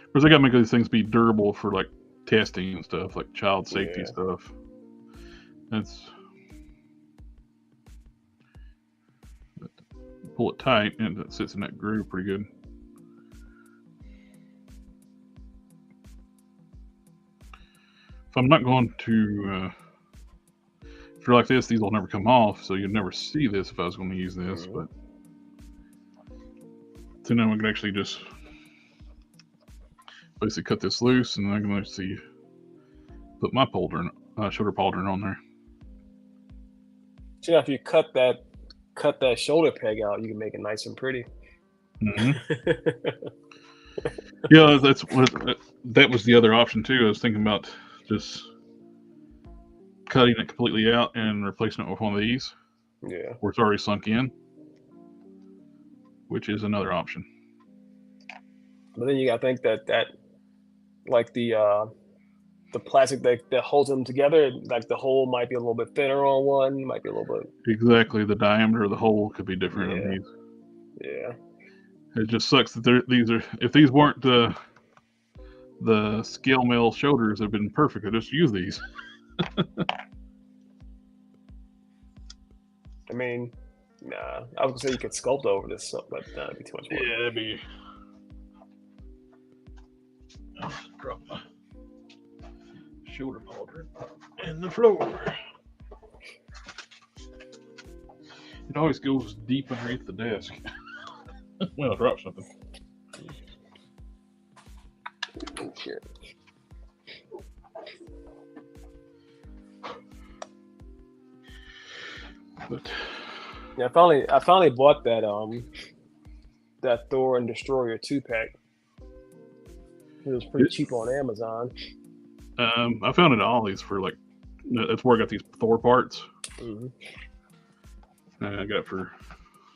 Because they gotta make these things be durable for like testing and stuff, like child safety stuff. Pull it tight and it sits in that groove pretty good. If I'm not going to, if you're like this, these will never come off, so you'd never see this if I was going to use this. But so now we can actually just basically cut this loose, and I can actually put my shoulder pauldron on there. So if you cut that shoulder peg out, you can make it nice and pretty. Mm-hmm. Yeah, that was the other option too. I was thinking about just cutting it completely out and replacing it with one of these. Yeah. Where it's already sunk in, which is another option. But then you gotta think that like the plastic that holds them together, like the hole might be a little bit thinner on one, might be a little bit... Exactly, the diameter of the hole could be different on these. Yeah. It just sucks that if these weren't the scale mill shoulders, have been perfect. I just use these. I mean, nah, I was gonna say you could sculpt over this, but that'd be too much work. Yeah, that'd be... I'll drop my shoulder pauldron in the floor. It always goes deep underneath the desk. Well, I dropped something. Yeah. But Yeah, I finally bought that Thor and Destroyer 2-pack. It was pretty cheap on Amazon. I found it at Ollie's for like, that's where I got these Thor parts. Mm-hmm. I got it for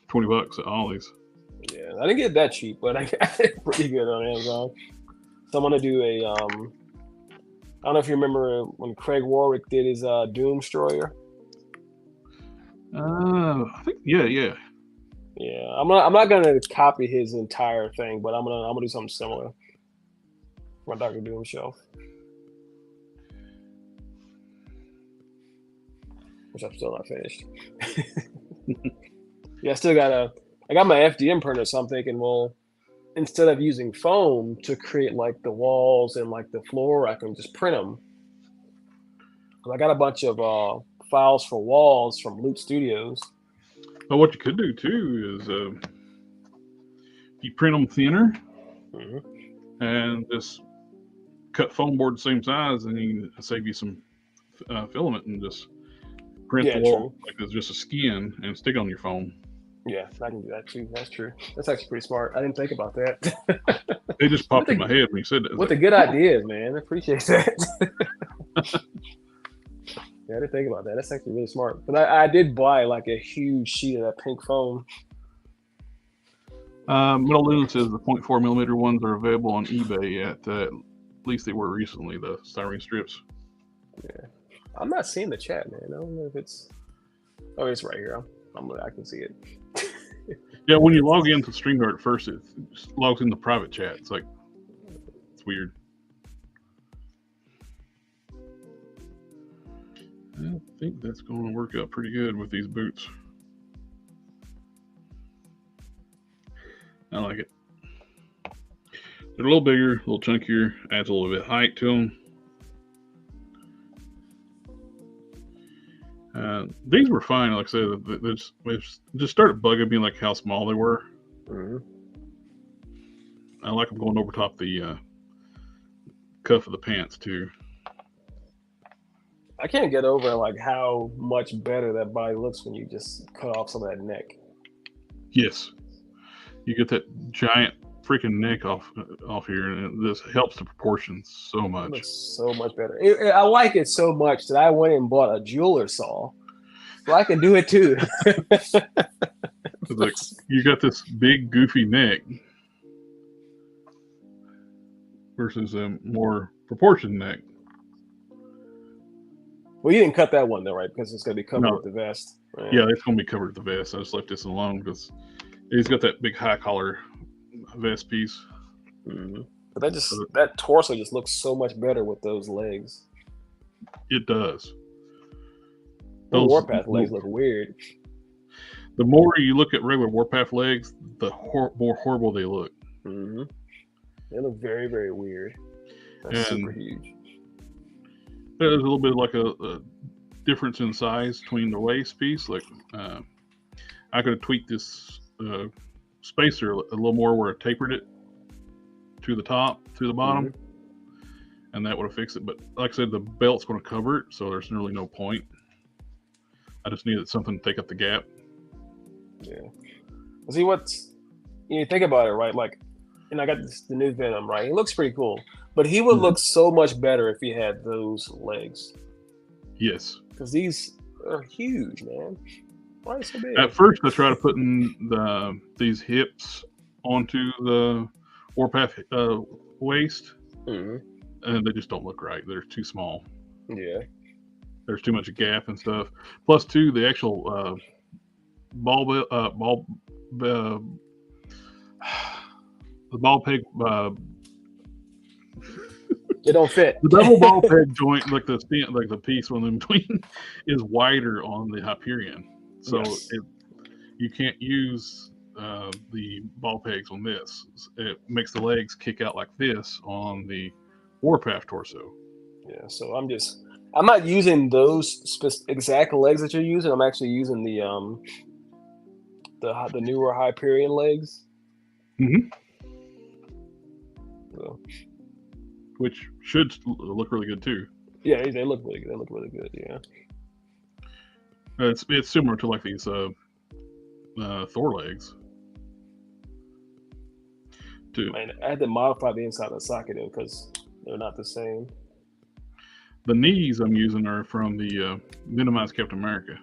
$20 at Ollie's. Yeah, I didn't get it that cheap, but I got it pretty good on Amazon. So I'm gonna do a I don't know if you remember when Craig Warwick did his Doom Destroyer. I think yeah. Yeah, I'm not gonna copy his entire thing, but I'm gonna do something similar for my Dr. Doom shelf, which I'm still not finished. Yeah, I got my FDM printer, so I'm thinking, well, instead of using foam to create like the walls and like the floor, I can just print them. I got a bunch of files for walls from Loot Studios. But what you could do too is you print them thinner and just cut foam board the same size, and you can save you some filament and just print the wall like it's just a skin and stick on your foam. Yeah, I can do that too. That's true. That's actually pretty smart. I didn't think about that. It just popped in my head when you said that. What the good ideas, man. I appreciate that. Yeah, I didn't think about that. That's actually really smart. But I did buy like a huge sheet of that pink foam. Metal Luna says the 0.4 millimeter ones are available on eBay at least they were recently, the styrene strips. Yeah. I'm not seeing the chat, man. I don't know if it's... Oh, it's right here. I can see it. Yeah, when you log into StreamYard at first, it logs in the private chat. It's like, it's weird. I think that's going to work out pretty good with these boots. I like it. They're a little bigger, a little chunkier, adds a little bit of height to them. These were fine, like I said. They just started bugging me like how small they were. I like them going over top the cuff of the pants too. I can't get over like how much better that body looks when you just cut off some of that neck. Yes, you get that giant freaking neck off here, and this helps the proportions so much. It looks so much better. I like it so much that I went and bought a jeweler saw, so I can do it too. It's like you got this big goofy neck versus a more proportioned neck. Well, you didn't cut that one though, right? Because it's going to be covered with the vest. Right? Yeah, it's going to be covered with the vest. I just left this alone because he's got that big high collar vest piece. But that torso just looks so much better with those legs. It does. Those Warpath legs look weird. The more you look at regular Warpath legs, the more horrible they look. They look very, very weird. That's super huge. There's a little bit like a difference in size between the waist piece. Like I could have tweaked this spacer a little more where I tapered it to the top, to the bottom, and that would have fixed it. But like I said, the belt's going to cover it, so there's really no point. I just needed something to take up the gap. Yeah. See, you think about it, right? Like, and I got the new Venom, right? He looks pretty cool, but he would look so much better if he had those legs. Yes. Because these are huge, man. Why are they so big? At first, I tried to put these hips onto the Warpath waist, and they just don't look right. They're too small. Yeah. There's too much gap and stuff. Plus, too, the actual the ball peg. It don't fit. The double ball peg joint, like the piece on in between, is wider on the Hyperion, so you can't use the ball pegs on this. It makes the legs kick out like this on the Warpath torso. Yeah, so I'm not using those exact legs that you're using. I'm actually using the newer Hyperion legs. Mm-hmm. So, which should look really good too. Yeah, they look really good. They look really good. Yeah. It's similar to like these Thor legs. Too. Man, I had to modify the inside of the socket because they're not the same. The knees I'm using are from the minimized Captain America.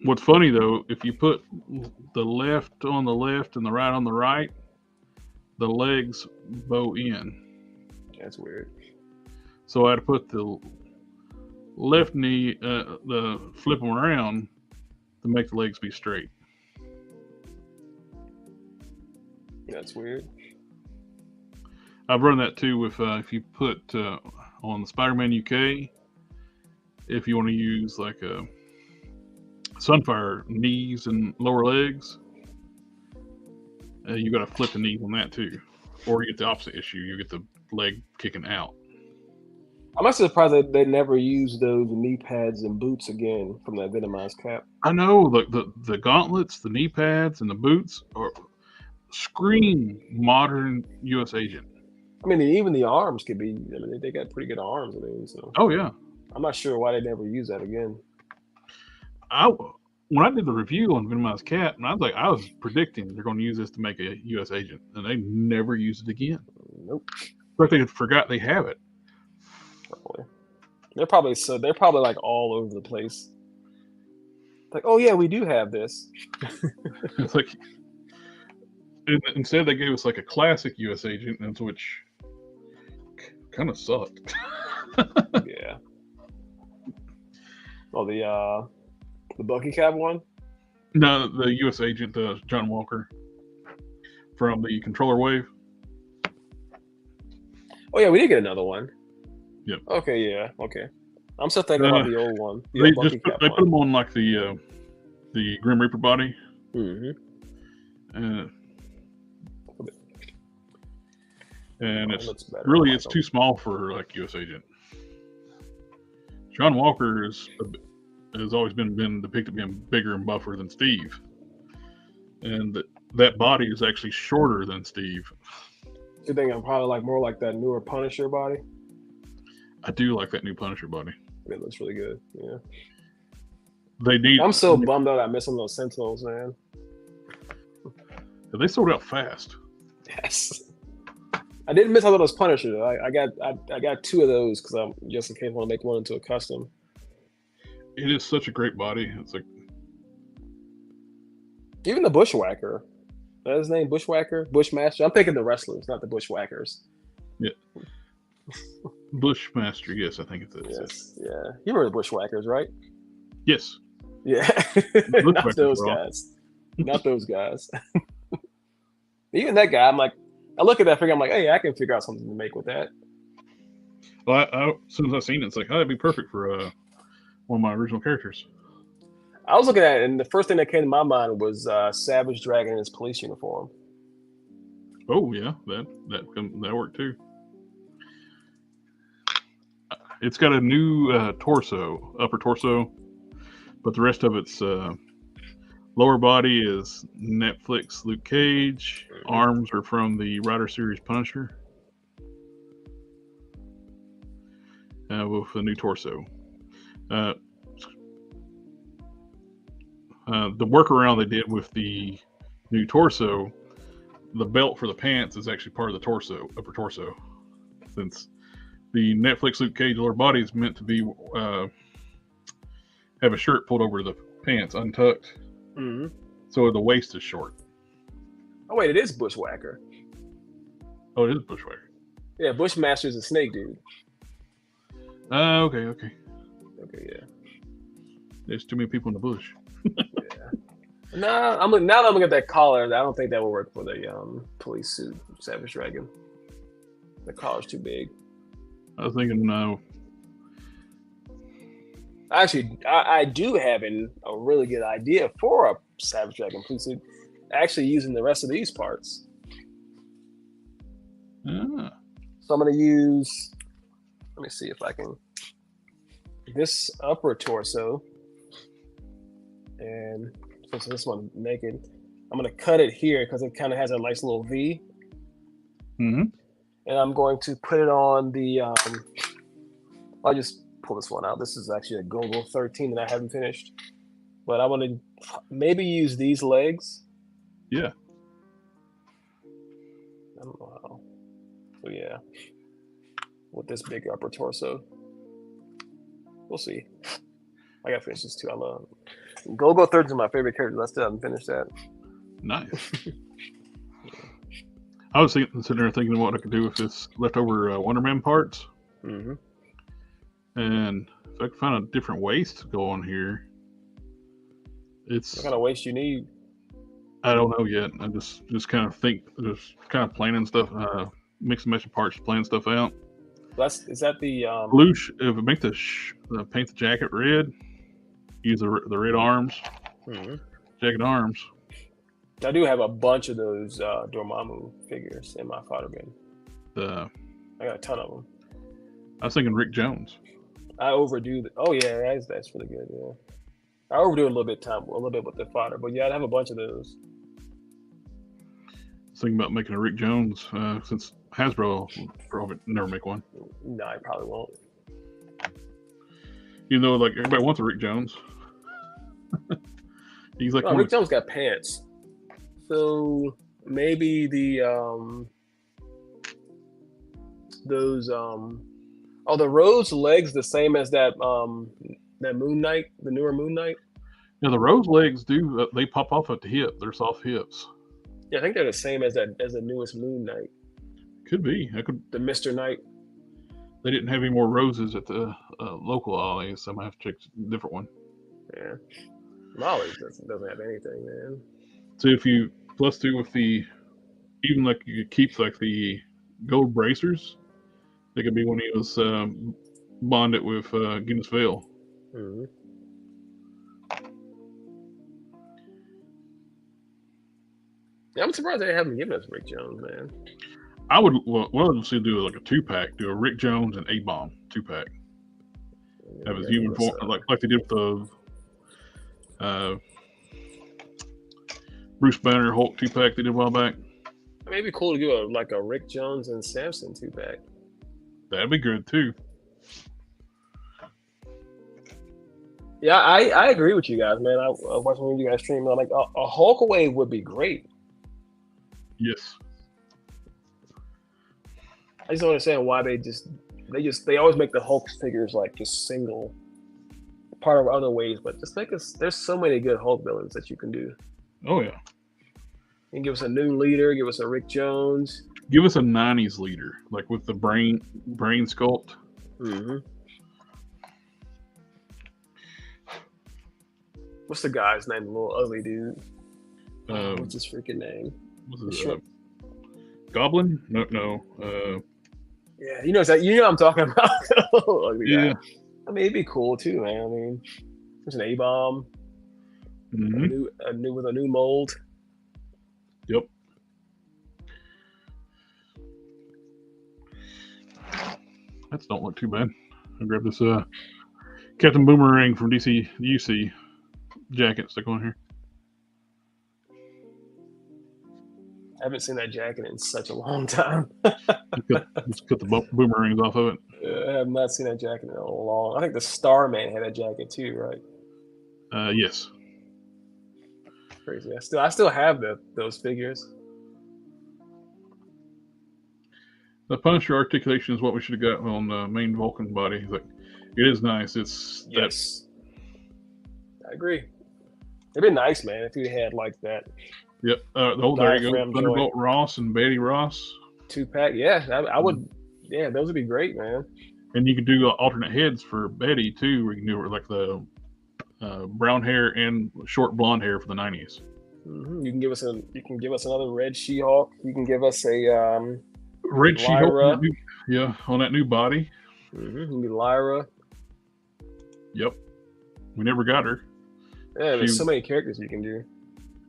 What's funny though, if you put the left on the left and the right on the right, the legs bow in. That's weird. So I had to put the left knee, flip them around to make the legs be straight. That's weird. I've run that too with if you put on the Spider-Man UK, if you want to use like a Sunfire knees and lower legs, you got to flip the knees on that too, or you get the opposite issue. You get the leg kicking out. I'm actually surprised that they never used those knee pads and boots again from that Venomized cap. I know the gauntlets, the knee pads, and the boots are scream modern U.S. agent. I mean, even the arms could be. I mean, they got pretty good arms. I mean, so. Oh yeah. I'm not sure why they never use that again. When I did the review on Venomized Cat, and I was predicting they're going to use this to make a U.S. agent, and they never used it again. Nope. But they forgot they have it. Probably. They're probably like all over the place. Like, oh yeah, we do have this. It's like instead they gave us like a classic U.S. agent, and which kind of sucked. Yeah. Oh, the Bucky Cap one? No, the U.S. agent, John Walker, from the Controller Wave. Oh yeah, we did get another one. Yep. Okay, yeah, okay. I'm still thinking about the old one. The They old Bucky Cap put them on like the Grim Reaper body. Mm-hmm. And it's too small for like U.S. agent. John Walker has always been depicted being bigger and buffer than Steve, and that body is actually shorter than Steve. You think I'm probably like more like that newer Punisher body? I do like that new Punisher body. It looks really good. Yeah. I'm so bummed out I'm missing those Sentinels, man. They sold out fast. Yes. I didn't miss all of those Punishers. I got two of those because I'm just in case I want to make one into a custom. It is such a great body. It's like even the Bushwhacker. That's his name, Bushwhacker, Bushmaster. I'm thinking the wrestlers, not the Bushwhackers. Yeah. Bushmaster, yes, I think it's it. Yes, yeah. You remember the Bushwhackers, right? Yes. Yeah. Not those guys. Not those guys. Even that guy, I'm like, I look at that figure, I'm like, hey, I can figure out something to make with that. Well, as soon as I seen it, it's like, oh, that'd be perfect for one of my original characters. I was looking at it, and the first thing that came to my mind was Savage Dragon in his police uniform. Oh yeah, that worked too. It's got a new upper torso, but the rest of its lower body is Netflix Luke Cage. Arms are from the Rider Series Punisher. With a new torso. The workaround they did with the new torso, the belt for the pants is actually part of the torso, upper torso. Since the Netflix Luke Cage lower body is meant to be have a shirt pulled over the pants, untucked. Mm-hmm. So the waist is short. Oh wait, it is Bushwhacker. Oh, it is Bushwhacker. Yeah, Bushmaster's a snake dude. Okay, yeah. There's too many people in the bush. Yeah. Now that I'm looking at that collar, I don't think that will work for the police suit Savage Dragon. The collar's too big. I was thinking, no. Actually, I do have a really good idea for a Savage Dragon police suit. Actually, using the rest of these parts. Ah. So I'm going to use. Let me see if I can. This upper torso, and since this one naked, I'm going to cut it here because it kind of has a nice little V. Mm-hmm. And I'm going to put it on the. I'll just pull this one out. This is actually a Google 13 that I haven't finished, but I want to maybe use these legs. Yeah. I don't know how. So yeah, with this big upper torso, we'll see. I gotta finish this too. I love Go-Go 13 is my favorite character. I still haven't finished that. Nice. I was sitting there thinking what I could do with this leftover Wonder Man parts. Mm-hmm. And if I could find a different waist to go on here, it's. What kind of waist you need? I don't know yet. I just kind of think, just kind of planning stuff, mix and match of parts, planning stuff out. Is that the Blue? If I make paint the jacket red, use the red arms, jacket arms. I do have a bunch of those Dormammu figures in my fodder bin. I got a ton of them. I was thinking Rick Jones. I overdo oh yeah, that's really good. Yeah, I overdo it a little bit with the fodder, but yeah, I have a bunch of those. I was thinking about making a Rick Jones since Hasbro will probably never make one. No, I probably won't. You know, like everybody wants a Rick Jones. He's like Rick Jones got pants, so maybe the are the Rose legs the same as that Moon Knight, the newer Moon Knight? Yeah, the Rose legs they pop off at the hip. They're soft hips. Yeah, I think they're the same as the newest Moon Knight. Could be. The Mr. Knight. They didn't have any more roses at the local alley, so I might have to check a different one. Yeah, Molly's doesn't have anything, man. So if you +2 with even like you could keep like the gold bracers, they could be when he was bonded with Guinness Vale. Mm-hmm. Yeah, I'm surprised they haven't given us Rick Jones, man. I would do like a 2-pack, do a Rick Jones and A-Bomb 2-pack. Have his human form, like they did with the Bruce Banner Hulk 2-pack they did a while back. It may be cool to do a Rick Jones and Samson 2-pack. That'd be good too. Yeah, I agree with you guys, man. I watched one of you guys stream. I'm like, a Hulk away would be great. Yes. I just don't understand why they always make the Hulk figures like just single part of other ways, but just make us. There's so many good Hulk villains that you can do. Oh yeah. You can give us a new leader. Give us a Rick Jones. Give us a 90s leader, like with the brain sculpt. Mm-hmm. What's the guy's name? The little ugly dude. What's his freaking name? Was it Goblin? No. Yeah, you know what I'm talking about. Yeah. I mean, it'd be cool too, man. I mean, there's an A-Bomb. Mm-hmm. A new mold. Yep. That don't look too bad. I'll grab this Captain Boomerang from UC jacket, stick on here. I haven't seen that jacket in such a long time. Just cut the boomerangs off of it. I have not seen that jacket in a long. I think the Starman had that jacket too, right? Yes. Crazy. I still have those figures. The Punisher articulation is what we should have got on the main Vulcan body. Like, it is nice. Yes. I agree. It'd be nice, man, if you had like that. Yep. There you go. Thunderbolt Ross and Betty Ross. 2-pack. Yeah, I would. Yeah, those would be great, man. And you could do alternate heads for Betty too, where you can do like the brown hair and short blonde hair for the 90s. Mm-hmm. You can give us another red She-Hulk. You can give us a red She-Hulk. On that new body. Mm-hmm. You can be Lyra. Yep. We never got her. Yeah, there's so many characters you can do.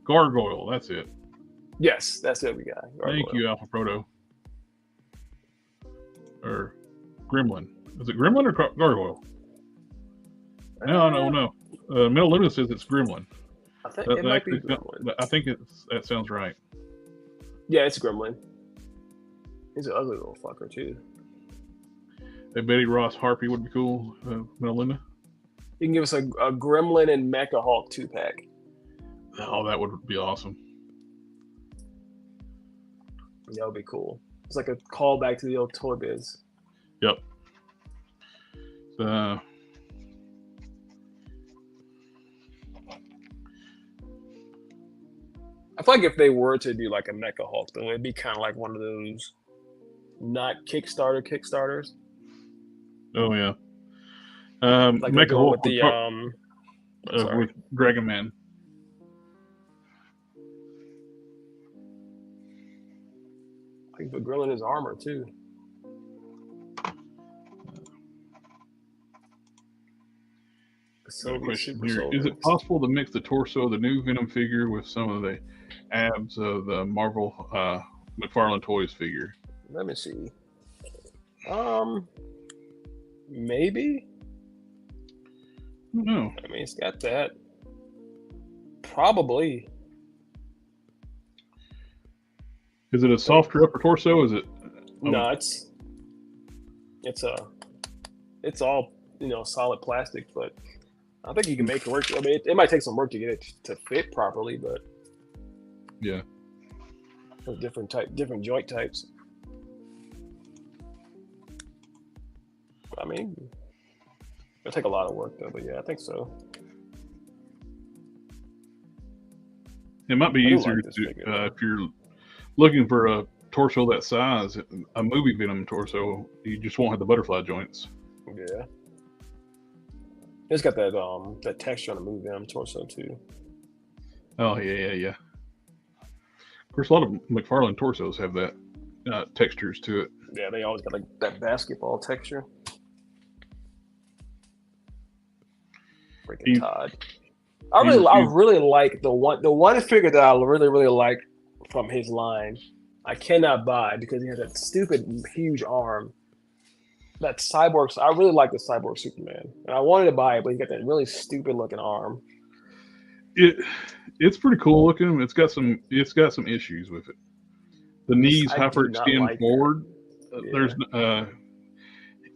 Gargoyle, that's it. Yes, that's it. We got. Gargoyle. Thank you, Alpha Proto. Or Gremlin. Is it Gremlin or Gargoyle? No. Mel Luna says it's Gremlin. I think it might be Gremlin. I think that sounds right. Yeah, it's Gremlin. He's an ugly little fucker too. A Betty Ross Harpy would be cool. Melinda. You can give us a Gremlin and Mecha Hulk 2-pack. Oh, that would be awesome. That would be cool. It's like a callback to the old Toy Biz. Yep. I feel like if they were to do like a Mecha Hulk, though, it'd be kind of like one of those not Kickstarters. Oh yeah. Like Mecha Hulk with the with Dragon Man. I think the grill in his armor too. So question here: is it possible to mix the torso of the new Venom figure with some of the abs of the Marvel McFarlane Toys figure? Let me see. Maybe. No. I mean, it's got that. Probably. Is it a softer upper torso? Is it? No, it's all solid plastic, but I think you can make it work. I mean, it might take some work to get it to fit properly, but yeah, there's different joint types. I mean, it'll take a lot of work though, but yeah, I think so. It might be easier if you're looking for a torso that size, a movie Venom torso. You just won't have the butterfly joints. Yeah, it's got that texture on the movie Venom torso too. Oh yeah. Of course, a lot of McFarlane torsos have that textures to it. Yeah, they always got like that basketball texture. Freaking Todd. I really like the one figure that I really like from his line. I cannot buy because he has that stupid huge arm. That Cyborg. I really like the Cyborg Superman, and I wanted to buy it, but he got that really stupid looking arm. It's pretty cool looking. It's got some issues with it. The knees hyperextend forward. Yeah.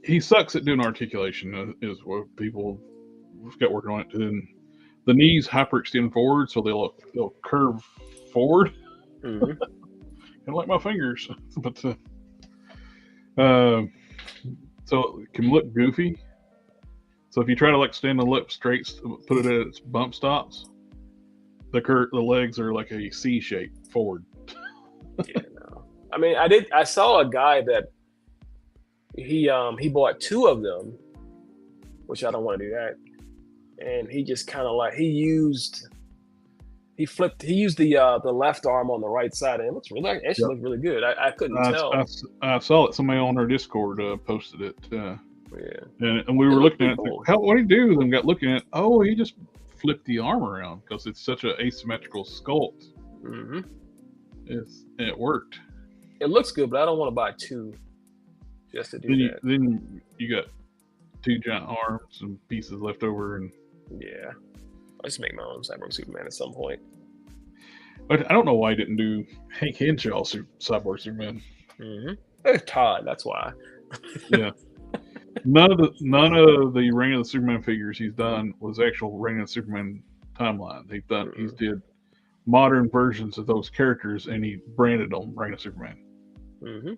He sucks at doing articulation. Is what people got working on it. And the knees hyperextend forward, so they'll curve forward. Mm-hmm. Kind of like my fingers, but so it can look goofy. So if you try to like stand the lip straight, put it at its bump stops, the legs are like a C shape forward. Yeah, no. I mean, I saw a guy that he bought 2 of them, which I don't want to do that. And he just kind of like he used the left arm on the right side, and it looks really actually looked really good. I couldn't tell. I saw it. Somebody on our Discord posted it. Yeah, and we were looking at it. Cool. What did he do? And got looking at. Oh, he just flipped the arm around because it's such an asymmetrical sculpt. Mm-hmm. It worked. It looks good, but I don't want to buy 2 just to do that. Then you got 2 giant arms and pieces left over, and yeah, I'll just make my own Cyborg Superman at some point. But I don't know why he didn't do Hank Henshaw Cyborg Superman. Mm-hmm. It's Todd, that's why. Yeah. None of the Reign of the Superman figures he's done was actual Reign of the Superman timeline. He's did modern versions of those characters, and he branded them Reign of Superman. Mm-hmm.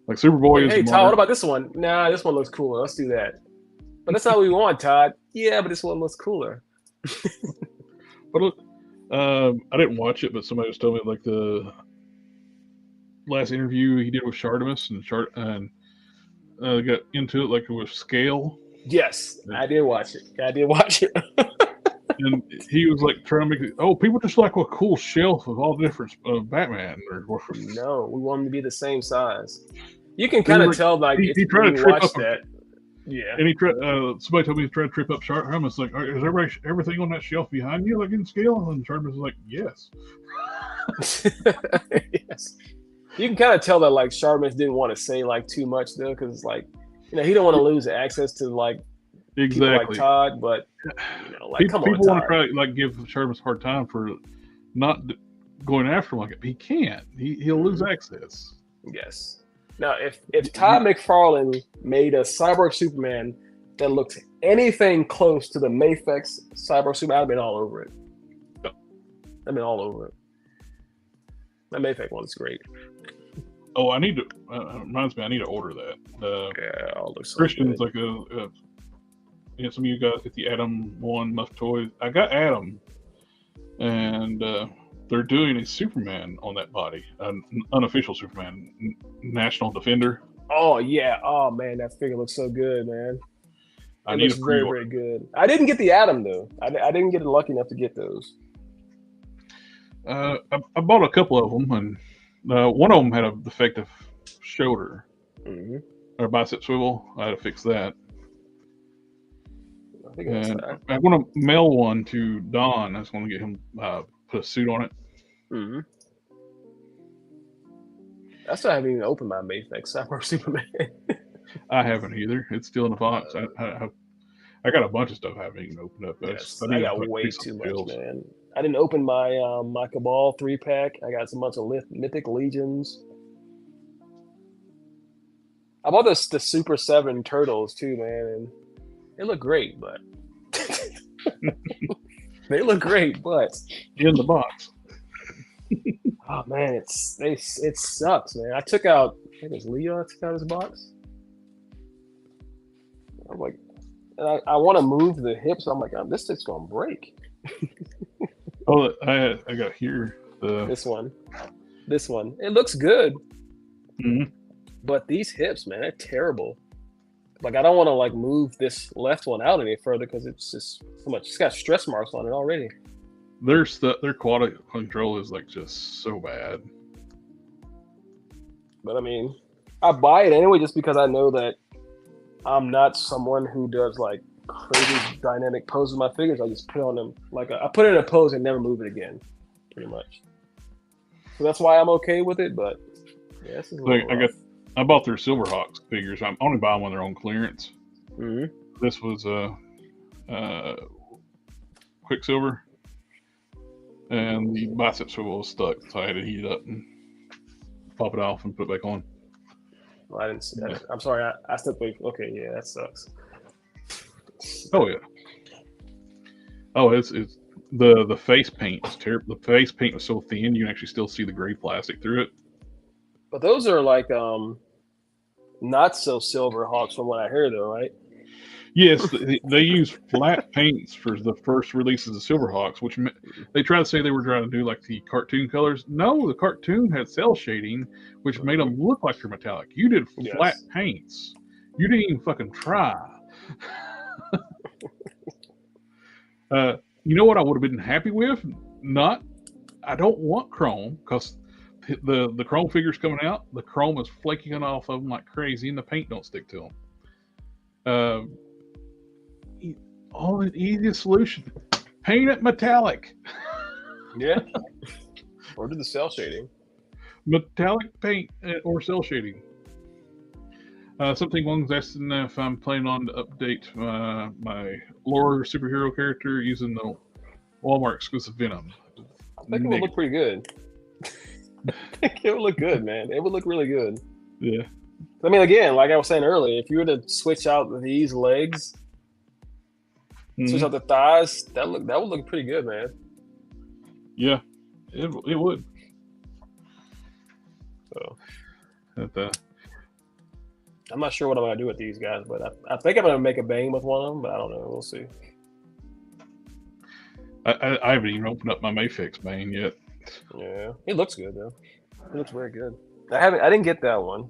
Like Superboy is. Hey Todd, what about this one? Nah, this one looks cooler. Let's do that. But that's not what we want, Todd. Yeah, but this one looks cooler. But look, I didn't watch it, but somebody was telling me like the last interview he did with Shardimus and got into it like it was scale. Yes, I did watch it. And he was like trying to make it. Oh, people just like a cool shelf of all different Batman or no, we want them to be the same size. You can kind of tell like he tried to trip up that. Yeah, and he tried. Somebody told me he tried to trip up Shardimus. Like, is everything on that shelf behind you like in scale? And Shardimus was like, yes. Yes. You can kind of tell that like Shardimus didn't want to say like too much though, because like he don't want to lose access to like people like Todd, but like come on, people want to Todd. try like give Shardimus a hard time for not going after him like it. He can't. He'll lose access. Yes. Now, if Todd McFarlane made a Cyborg Superman that looked anything close to the Mafex Cyborg Superman, I'd have been all over it. I've been all over it. That Mafex one's great. Oh, I need to. Reminds me, I need to order that. Yeah, all looks so Christian's good. like some of you guys get the Adam one Muff Toys. I got Adam, and they're doing a Superman on that body, an unofficial Superman, National Defender. Oh yeah. Oh man, that figure looks so good, man. I It need looks a very, pre-order. very good. I didn't get the Atom though. I didn't get lucky enough to get those. I bought a couple of them, and one of them had a defective shoulder Mm-hmm. or bicep swivel. I had to fix that. I think that's And that. I want to mail one to Don. I just want to get him put a suit on it. Mm-hmm. I still haven't even opened my Mafex Cyborg Superman. I haven't either. It's still in the box. I got a bunch of stuff I haven't even opened up. Yes, I need I to got put way these on too much, shelves. man. I didn't open my my Cabal 3-pack. I got some bunch of Mythic Legions. I bought the Super 7 Turtles too, man, and they look great, but they look great, but In the box. oh man, it sucks, man. I took out, I think it was Leo. I took out his box. I'm like, and I want to move the hips. I'm like, oh, this thing's gonna break. Oh, I got here. This one. It looks good, Mhm. but these hips, man, they're terrible. Like, I don't want to like move this left one out any further because it's just so much. It's got stretch marks on it already. Their quality control is like just so bad. But I mean, I buy it anyway just because I know that I'm not someone who does like crazy dynamic poses with my figures. I just put on them like I put it in a pose and never move it again, pretty much. So that's why I'm okay with it. But yeah, this is a little rough. I bought their Silverhawks figures. I'm only buying when they're on clearance. Mm-hmm. This was Quicksilver, and the bicep swivel was stuck, so I had to heat it up and pop it off and put it back on. Well, I didn't see that. I'm sorry. I stepped away. Okay, yeah, that sucks. Oh yeah. Oh, it's the face paint is terrible. The face paint was so thin you can actually still see the gray plastic through it. But those are like not so Silver Hawks from what I hear though, right? Yes, they use flat paints for the first releases of Silverhawks, which they try to say they were trying to do like the cartoon colors. No, the cartoon had cell shading, which made them look like they're metallic. You did flat paints. You didn't even fucking try. You know what I would have been happy with? I don't want chrome because the chrome figures coming out, the chrome is flaking off of them like crazy, and the paint don't stick to them. The easiest solution: paint it metallic. Yeah. Or do the cell shading. Metallic paint or cell shading. Something one's asking if I'm planning on to update my lore superhero character using the Walmart exclusive Venom. I think it would look pretty good. I think it would look good, man. It would look really good. Yeah. I mean, again, like I was saying earlier, if you were to switch out these legs, switch out the thighs, that would look pretty good, man. Yeah, it would. So, I'm not sure what I'm gonna do with these guys, but I think I'm gonna make a bang with one of them, but I don't know. We'll see. I haven't even opened up my Mayfix Bane yet. Yeah, it looks good though. It looks very good. I didn't get that one.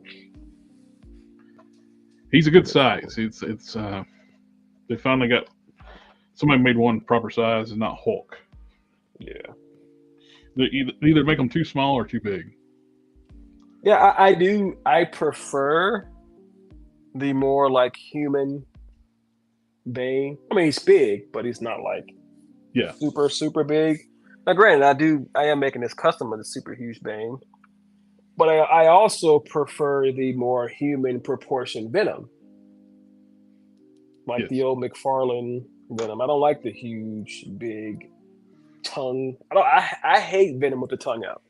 He's a good size. It's they finally got somebody made one proper size and not Hulk. Yeah. They either make them too small or too big. Yeah, I do. I prefer the more like human Bane. I mean, he's big, but he's not like super, super big. Now, granted, I am making this custom of the super huge Bane, but I also prefer the more human proportion Venom, like the old McFarlane Venom. I don't like the huge, big tongue. I hate Venom with the tongue out.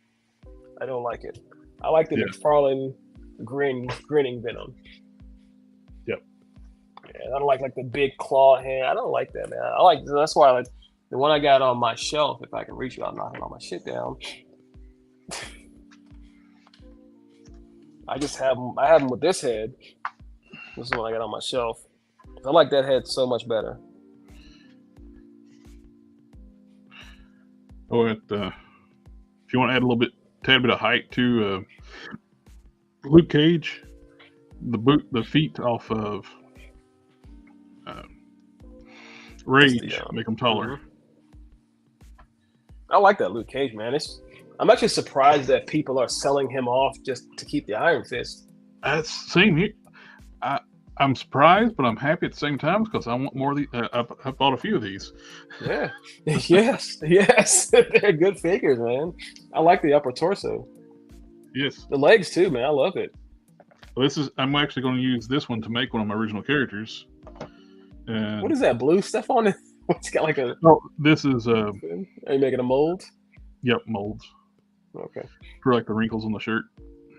I don't like it. I like the Yeah. McFarlane grinning Venom. Yep. Yeah, I don't like the big claw hand. I don't like that, man. That's why I like the one I got on my shelf. If I can reach it, I'm knocking all my shit down. I have them with this head. This is what I got on my shelf. I like that head so much better. Oh, if you want to add a tad bit of height to Luke Cage, the feet off of Rage make them taller. I like that Luke Cage, man. I'm actually surprised that people are selling him off just to keep the Iron Fist. That's same here. I'm surprised, but I'm happy at the same time because I want more of these. I've bought a few of these. Yeah. yes. They're good figures, man. I like the upper torso. Yes. The legs too, man. I love it. Well, I'm actually going to use this one to make one of my original characters. And what is that blue stuff on it? It's got like a. Oh, this is Are you making a mold? Yep, molds. Okay. For like the wrinkles on the shirt.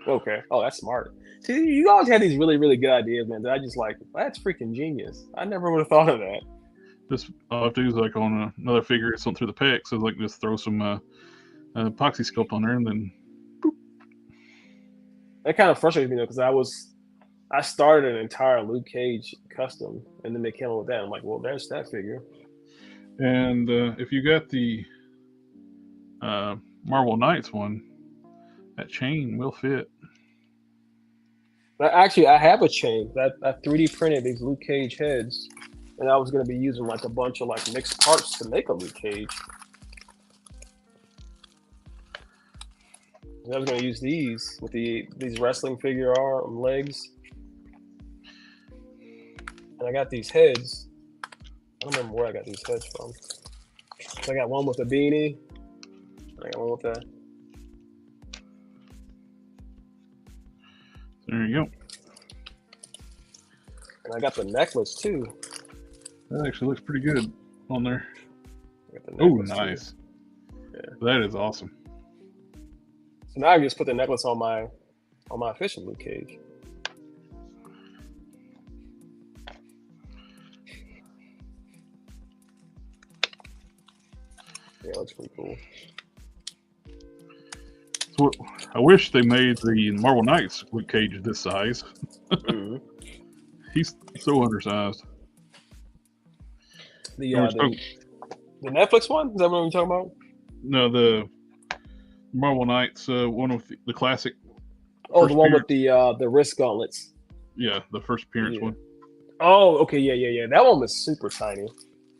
Okay. Oh, that's smart. See, you always had these really, really good ideas, man. That I just like. That's freaking genius. I never would have thought of that. This all I have to do is like on another figure, it's something through the pecs. So like just throw some epoxy sculpt on there, and then. Boop. That kind of frustrates me though, because I started an entire Luke Cage custom, and then they came up with that. I'm like, well, there's that figure. And if you got the Marvel Knights one, that chain will fit. Actually, I have a chain. I 3D printed these Luke Cage heads, and I was going to be using like a bunch of like mixed parts to make a Luke Cage. And I was going to use these with these wrestling figure arm legs, and I got these heads. I don't remember where I got these heads from. So I got one with a beanie. I got one with a. There you go. And I got the necklace too. That actually looks pretty good on there. Oh, nice. Yeah. That is awesome. So now I just put the necklace on my official Luke Cage. Yeah, that's pretty cool. So I wish they made the Marvel Knights Luke Cage this size. Mm-hmm. He's so undersized. The Netflix one? Is that what we're talking about? No, the Marvel Knights one with the classic. Oh, the one with the wrist gauntlets. Yeah, the first appearance one. Oh, okay, yeah. That one was super tiny.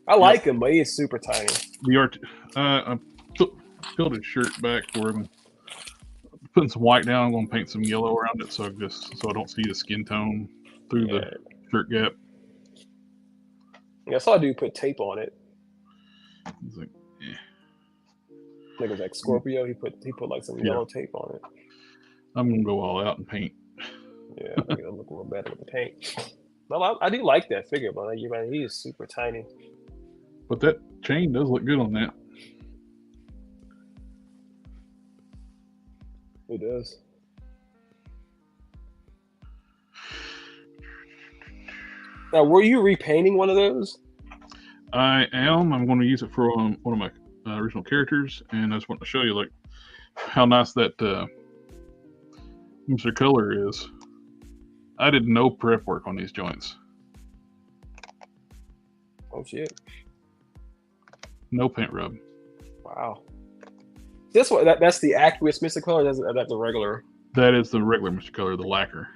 I like him, but he is super tiny. The art, I peeled his shirt back for him. Putting some white down. I'm going to paint some yellow around it so I don't see the skin tone through the shirt gap. Yeah, I saw a dude put tape on it. It's like, I think it was like Scorpio. He put like some yellow tape on it. I'm gonna go all out and paint. Yeah, I think it'll look a little better with the paint. Well, I do like that figure, but he is super tiny. But that chain does look good on that. It does. Now, were you repainting one of those? I am. I'm going to use it for one of my original characters, and I just want to show you like how nice that Mr. Color is. I did no prep work on these joints. Oh shit! No paint rub. Wow. That's the aqueous Mr. Color. That's the regular. That is the regular Mr. Color, the lacquer.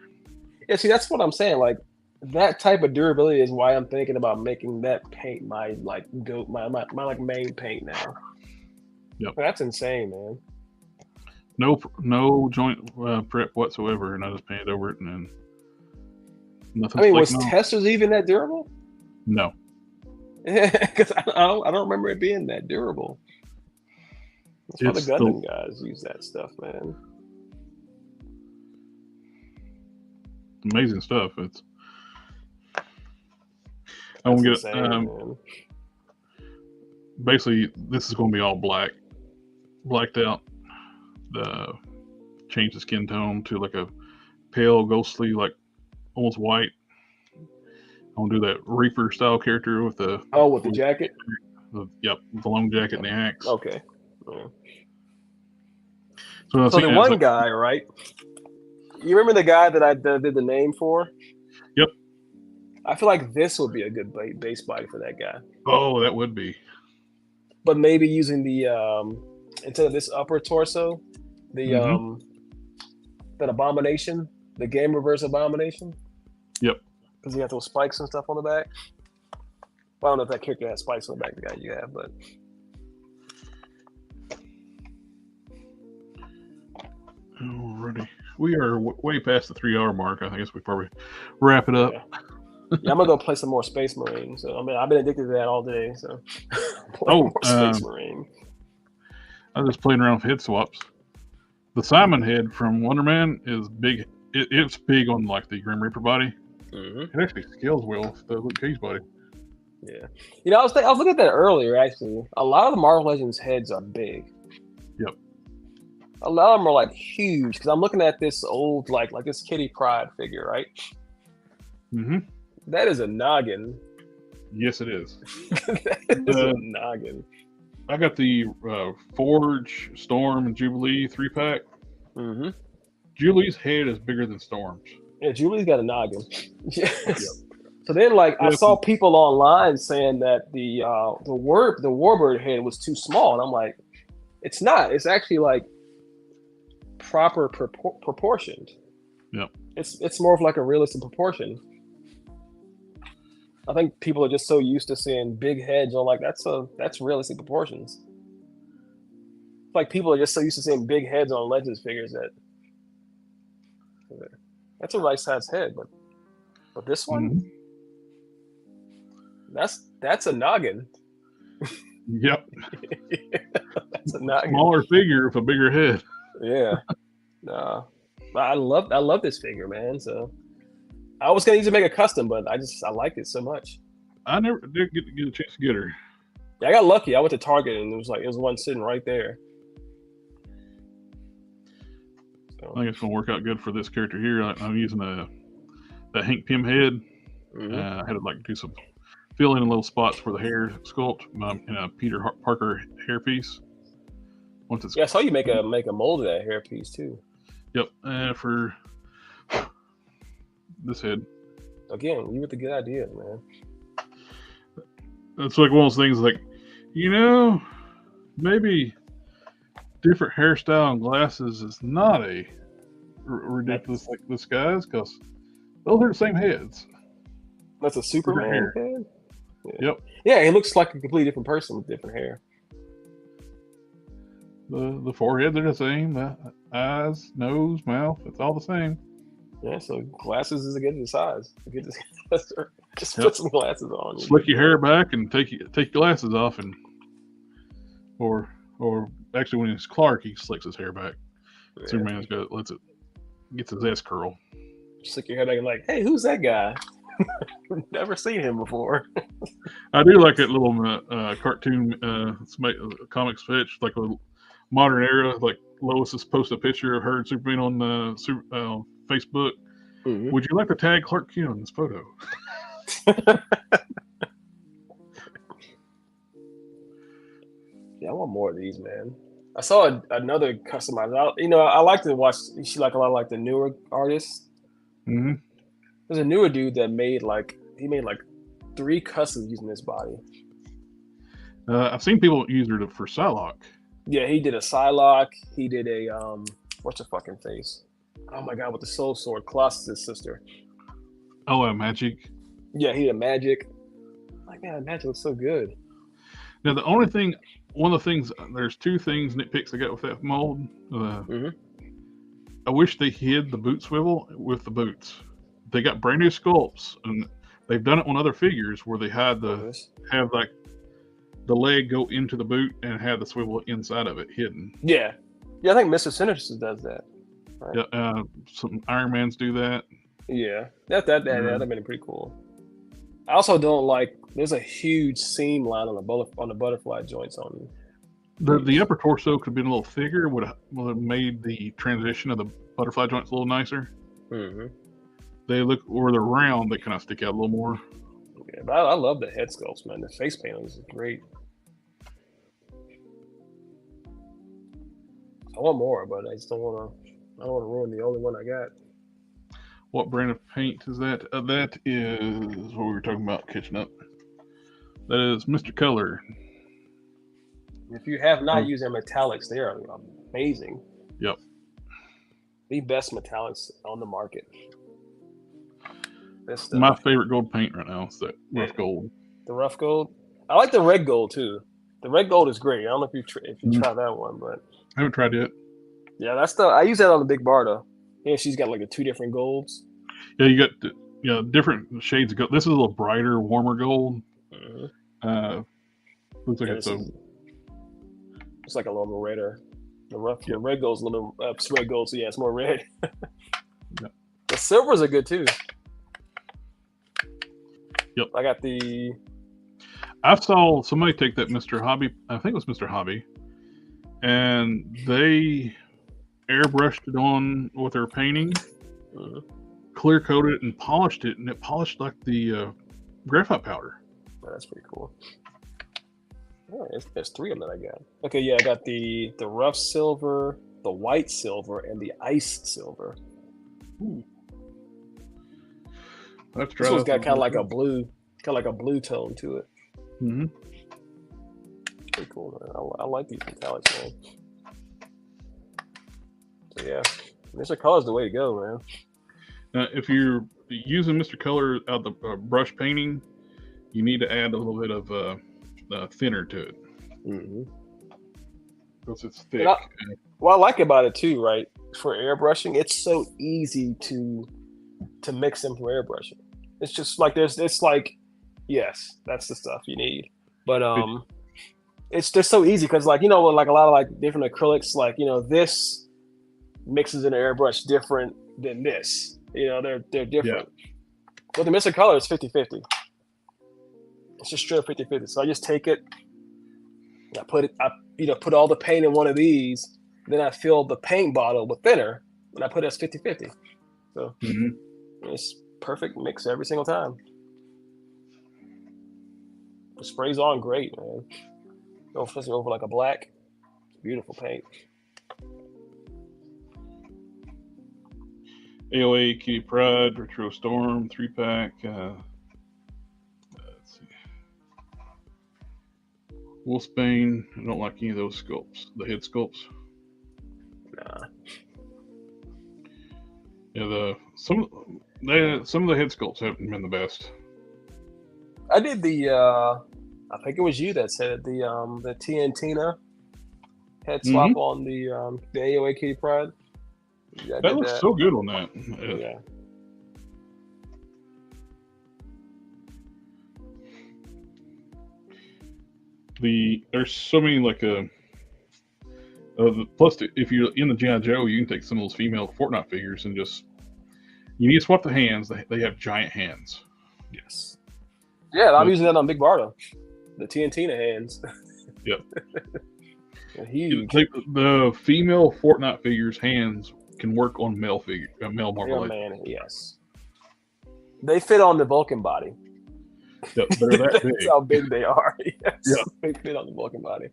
Yeah, see, that's what I'm saying. Like that type of durability is why I'm thinking about making that paint my main paint now. Yep. That's insane, man. No joint prep whatsoever, and I just painted over it, and then nothing. I mean, was Testers even that durable? No. Because I don't remember it being that durable. That's why the Gundam guys use that stuff, man. Amazing stuff. It's. I won't get it. Basically, this is going to be all blacked out. The change the skin tone to like a pale, ghostly, like almost white. I want to do that Reaper style character with the with the jacket. Yep, the long jacket and the axe. Okay. Yeah. So, So the one guy, right? You remember the guy that I did the name for? Yep. I feel like this would be a good base body for that guy. Oh, that would be. But maybe using the instead of this upper torso, the that abomination, the game reverse abomination. Yep. Because you got those spikes and stuff on the back. Well, I don't know if that character has spikes on the back. The guy you have, but. Alrighty. We are way past the 3-hour mark. I guess we probably wrap it up. Yeah, I'm gonna go play some more Space Marine. So I mean, I've been addicted to that all day. So more Space Marine. I was just playing around with head swaps. The Simon head from Wonder Man is big. It's big on like the Grim Reaper body. It actually scales well with the Luke Cage body. Yeah, you know, I was looking at that earlier. Actually, a lot of the Marvel Legends heads are big. Yep. A lot of them are like huge because I'm looking at this old like this Kitty Pryde figure, right? That is a noggin. Yes, it is. That is a noggin. I got the Forge, Storm, and Jubilee 3-pack. Jubilee's head is bigger than Storm's. Yeah, Jubilee's got a noggin. Yes. Yep. So then, like, I saw people online saying that the Warbird head was too small, and I'm like, it's not. It's actually like proper proportioned. Yep. It's more of like a realistic proportion. I think people are just so used to seeing big heads on like that's realistic proportions. Like people are just so used to seeing big heads on Legends figures that's a right size head, but this one that's a noggin. Yep. That's a noggin. Smaller figure with a bigger head. Yeah. I love this figure, man. So I was gonna use to make a custom, but I like it so much. I never did get a chance to get her. Yeah, I got lucky. I went to Target and it was one sitting right there. So. I think it's gonna work out good for this character here. I'm using that Hank Pym head. I had to like do some fill in little spots for the hair sculpt in a Peter Parker hairpiece. Once it's I saw you make a mold of that hairpiece too. Yep, for this head. Again, you with the good ideas, man. It's like one of those things like, maybe different hairstyle and glasses is not a ridiculous like this guy's, because those are the same heads. That's a Superman head? Yeah. Yep. Yeah, he looks like a completely different person with different hair. The forehead, they're the same. The eyes, nose, mouth, it's all the same. Yeah, so glasses is a good size. Just put some glasses on. Slick your hair back and take your glasses off, and or actually when it's Clark, he slicks his hair back. Yeah. Superman's gets his S curl. Slick your hair back and like, hey, who's that guy? Never seen him before. I do like that little cartoon comic sketch, like a modern era. Like Lois has posted a picture of her and Superman on Facebook. Would you like to tag Clark Kent in this photo? Yeah, I want more of these, man. I saw another customized. I like to watch. She like a lot of like the newer artists. There's a newer dude that made like 3 customs using this body. I've seen people use her for Psylocke. Yeah, he did a Psylocke. He did a what's her fucking face? Oh my god, with the Soul Sword, Colossus' sister. Oh, Magic. Yeah, he did Magic. Like, man, Magic looks so good. Now, one of the things, there's 2 things nitpicks I got with that mold. I wish they hid the boot swivel with the boots. They got brand new sculpts, and they've done it on other figures where they have like the leg go into the boot and have the swivel inside of it hidden. Yeah, I think Mr. Sinister does that. Right? Yeah, some Iron Mans do that. Yeah, that'd been pretty cool. I also don't like. There's a huge seam line on the butterfly joints on The upper torso could have been a little thicker. Would have made the transition of the butterfly joints a little nicer. Mm-hmm. They look, or they're round, they kind of stick out a little more. Yeah, but I love the head sculpts, man. The face painting is great. I want more, but I just don't want to. I don't want to ruin the only one I got. What brand of paint is that? That is what we were talking about catching up. That is Mr. Color. If you have not used their metallics, they are amazing. Yep. The best metallics on the market. My favorite gold paint right now is that rough gold. The rough gold. I like the red gold too. The red gold is great. I don't know if you try that one, but I haven't tried it. Yeah, I use that on the Big Barda. Yeah, she's got like the 2 different golds. Yeah, you got different shades of gold. This is a little brighter, warmer gold. Mm-hmm. Looks like it's like a little more redder. The red gold's a little it's red gold, so yeah, it's more red. Yeah. The silvers are good too. Yep. I saw somebody take that Mr. Hobby, I think it was Mr. Hobby, and they airbrushed it on with their painting, clear coated it and polished it, and it polished like the graphite powder. Oh, that's pretty cool. Oh, there's 3 of them that I got. Okay, yeah, I got the rough silver, the white silver, and the ice silver. Ooh. This one's got kind of like a blue tone to it. Mm-hmm. Pretty cool, man. I like these metallics, man. So yeah, Mr. Color's the way to go, man. Now, if you're using Mr. Color out the brush painting, you need to add a little bit of thinner to it. Mm-hmm. Because it's thick. What I like about it too, right? For airbrushing, it's so easy to mix them for airbrushing. It's just like it's like, yes, that's the stuff you need. But it's just so easy because like, like a lot of like different acrylics, like, this mixes in an airbrush different than this. They're different. Yeah. But the Mr. Color is 50-50. It's just straight 50-50. So I just take it, I put all the paint in one of these, then I fill the paint bottle with thinner, and I put it as 50-50. So it's perfect mix every single time. It sprays on great, man. Especially over like a black. Beautiful paint. AOA, Kitty Pride, Retro Storm, 3-pack. Let's see. Wolfsbane. I don't like any of those sculpts. The head sculpts. Nah. Yeah, some of the head sculpts haven't been the best. I did I think it was you that said it, the TNTina head swap on the AOA Kitty Pride. Yeah, that looks so good on that. Yeah. There's so many like plus if you're in the G.I. Joe, you can take some of those female Fortnite figures and just you need to swap the hands. They have giant hands. Yes. Yeah, I'm using that on Big Barda. The TNTina hands. Yep. Huge. The female Fortnite figures' hands can work on male Marvel. Man, yes. They fit on the Vulcan body. Yep, they're that big. That's how big they are. Yes. Yep. They fit on the Vulcan body.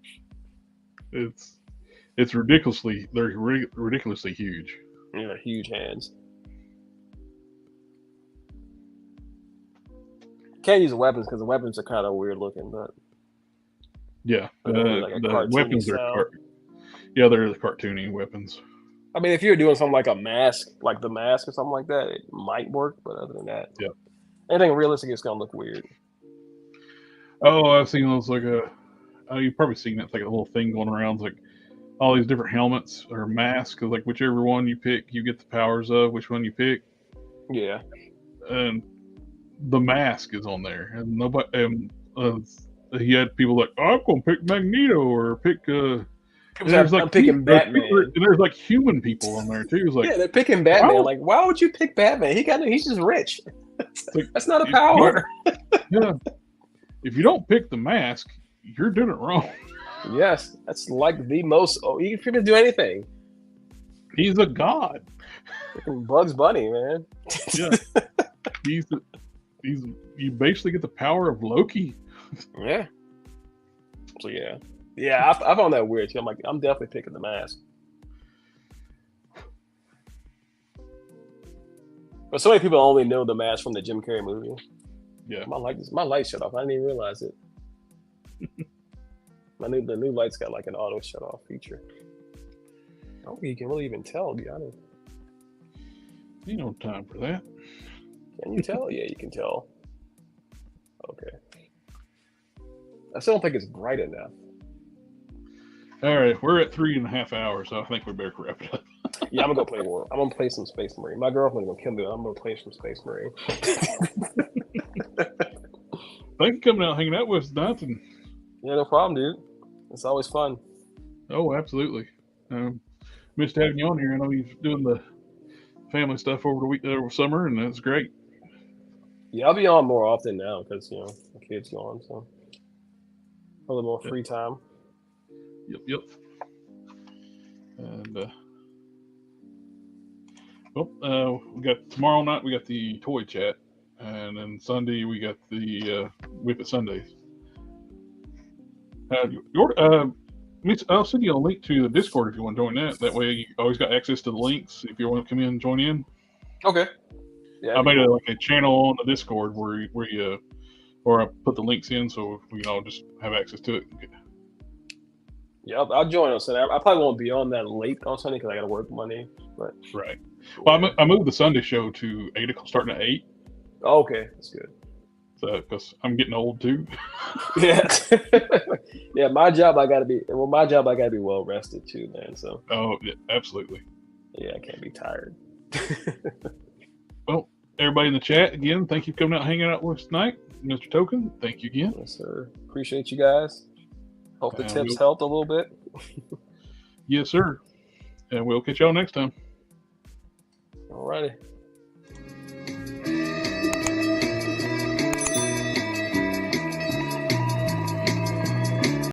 It's ridiculously huge. Yeah, huge hands. Can't use the weapons because the weapons are kind of weird looking, but yeah, like the weapons style. They're the cartoony weapons. I mean, if you're doing something like a mask, like the mask or something like that, it might work. But other than that, yeah, anything realistic is gonna look weird. Oh, I've seen those you've probably seen it. It's like a little thing going around. It's like all these different helmets or masks. Like whichever one you pick, you get the powers of which one you pick. Yeah, and the mask is on there, and nobody. He had people like, I'm gonna pick Magneto or pick. I'm picking Batman. And there's like human people on there too. It's like, yeah, they're picking Batman. Like, why would you pick Batman? He's just rich. Like, that's not a power. Yeah. If you don't pick the mask, you're doing it wrong. Yes, that's like the most. Oh, he can do anything. He's a god. Freaking Bugs Bunny, man. Yeah. he's you basically get the power of Loki. Yeah. So yeah. I found that weird too. I'm like, I'm definitely picking the mask. But so many people only know the mask from the Jim Carrey movie. Yeah. My light shut off. I didn't even realize it. The new light's got like an auto shut off feature. I don't think you can really even tell, to be honest. Ain't no time for that. Can you tell? Yeah, you can tell. Okay. I still don't think it's bright enough. All right, we're at 3.5 hours, so I think we better wrap it up. Yeah, I'm gonna go play more. I'm gonna play some Space Marine. My girlfriend's gonna kill me, but I'm gonna play some Space Marine. Thank you for coming out and hanging out with us, Nathan. Yeah, no problem, dude. It's always fun. Oh, absolutely. Missed having you on here. I know you're doing the family stuff over summer, and that's great. Yeah, I'll be on more often now because the kid's gone, so a little more free time. Yep. And we got tomorrow night. We got the toy chat, and then Sunday we got the WIP IT Sundays. I'll send you a link to the Discord if you want to join that. That way, you always got access to the links if you want to come in and join in. Okay. Yeah. I made a channel on the Discord where I put the links in so we can all just have access to it. Yeah, I'll join on Sunday. I probably won't be on that late on Sunday because I got to work Monday. But Right. Well, I moved the Sunday show to 8 o'clock, starting at 8. Oh, okay, that's good. So, because I'm getting old too. Yeah. Yeah, my job I gotta be well rested too, man. So Oh, yeah, absolutely. yeah, I can't be tired. Well, everybody in the chat, again, thank you for coming out and hanging out with us tonight. Mr. Token, thank you again. Yes, sir. Appreciate you guys. Hope the tips helped a little bit. Yes, sir. And we'll catch y'all next time. Alrighty.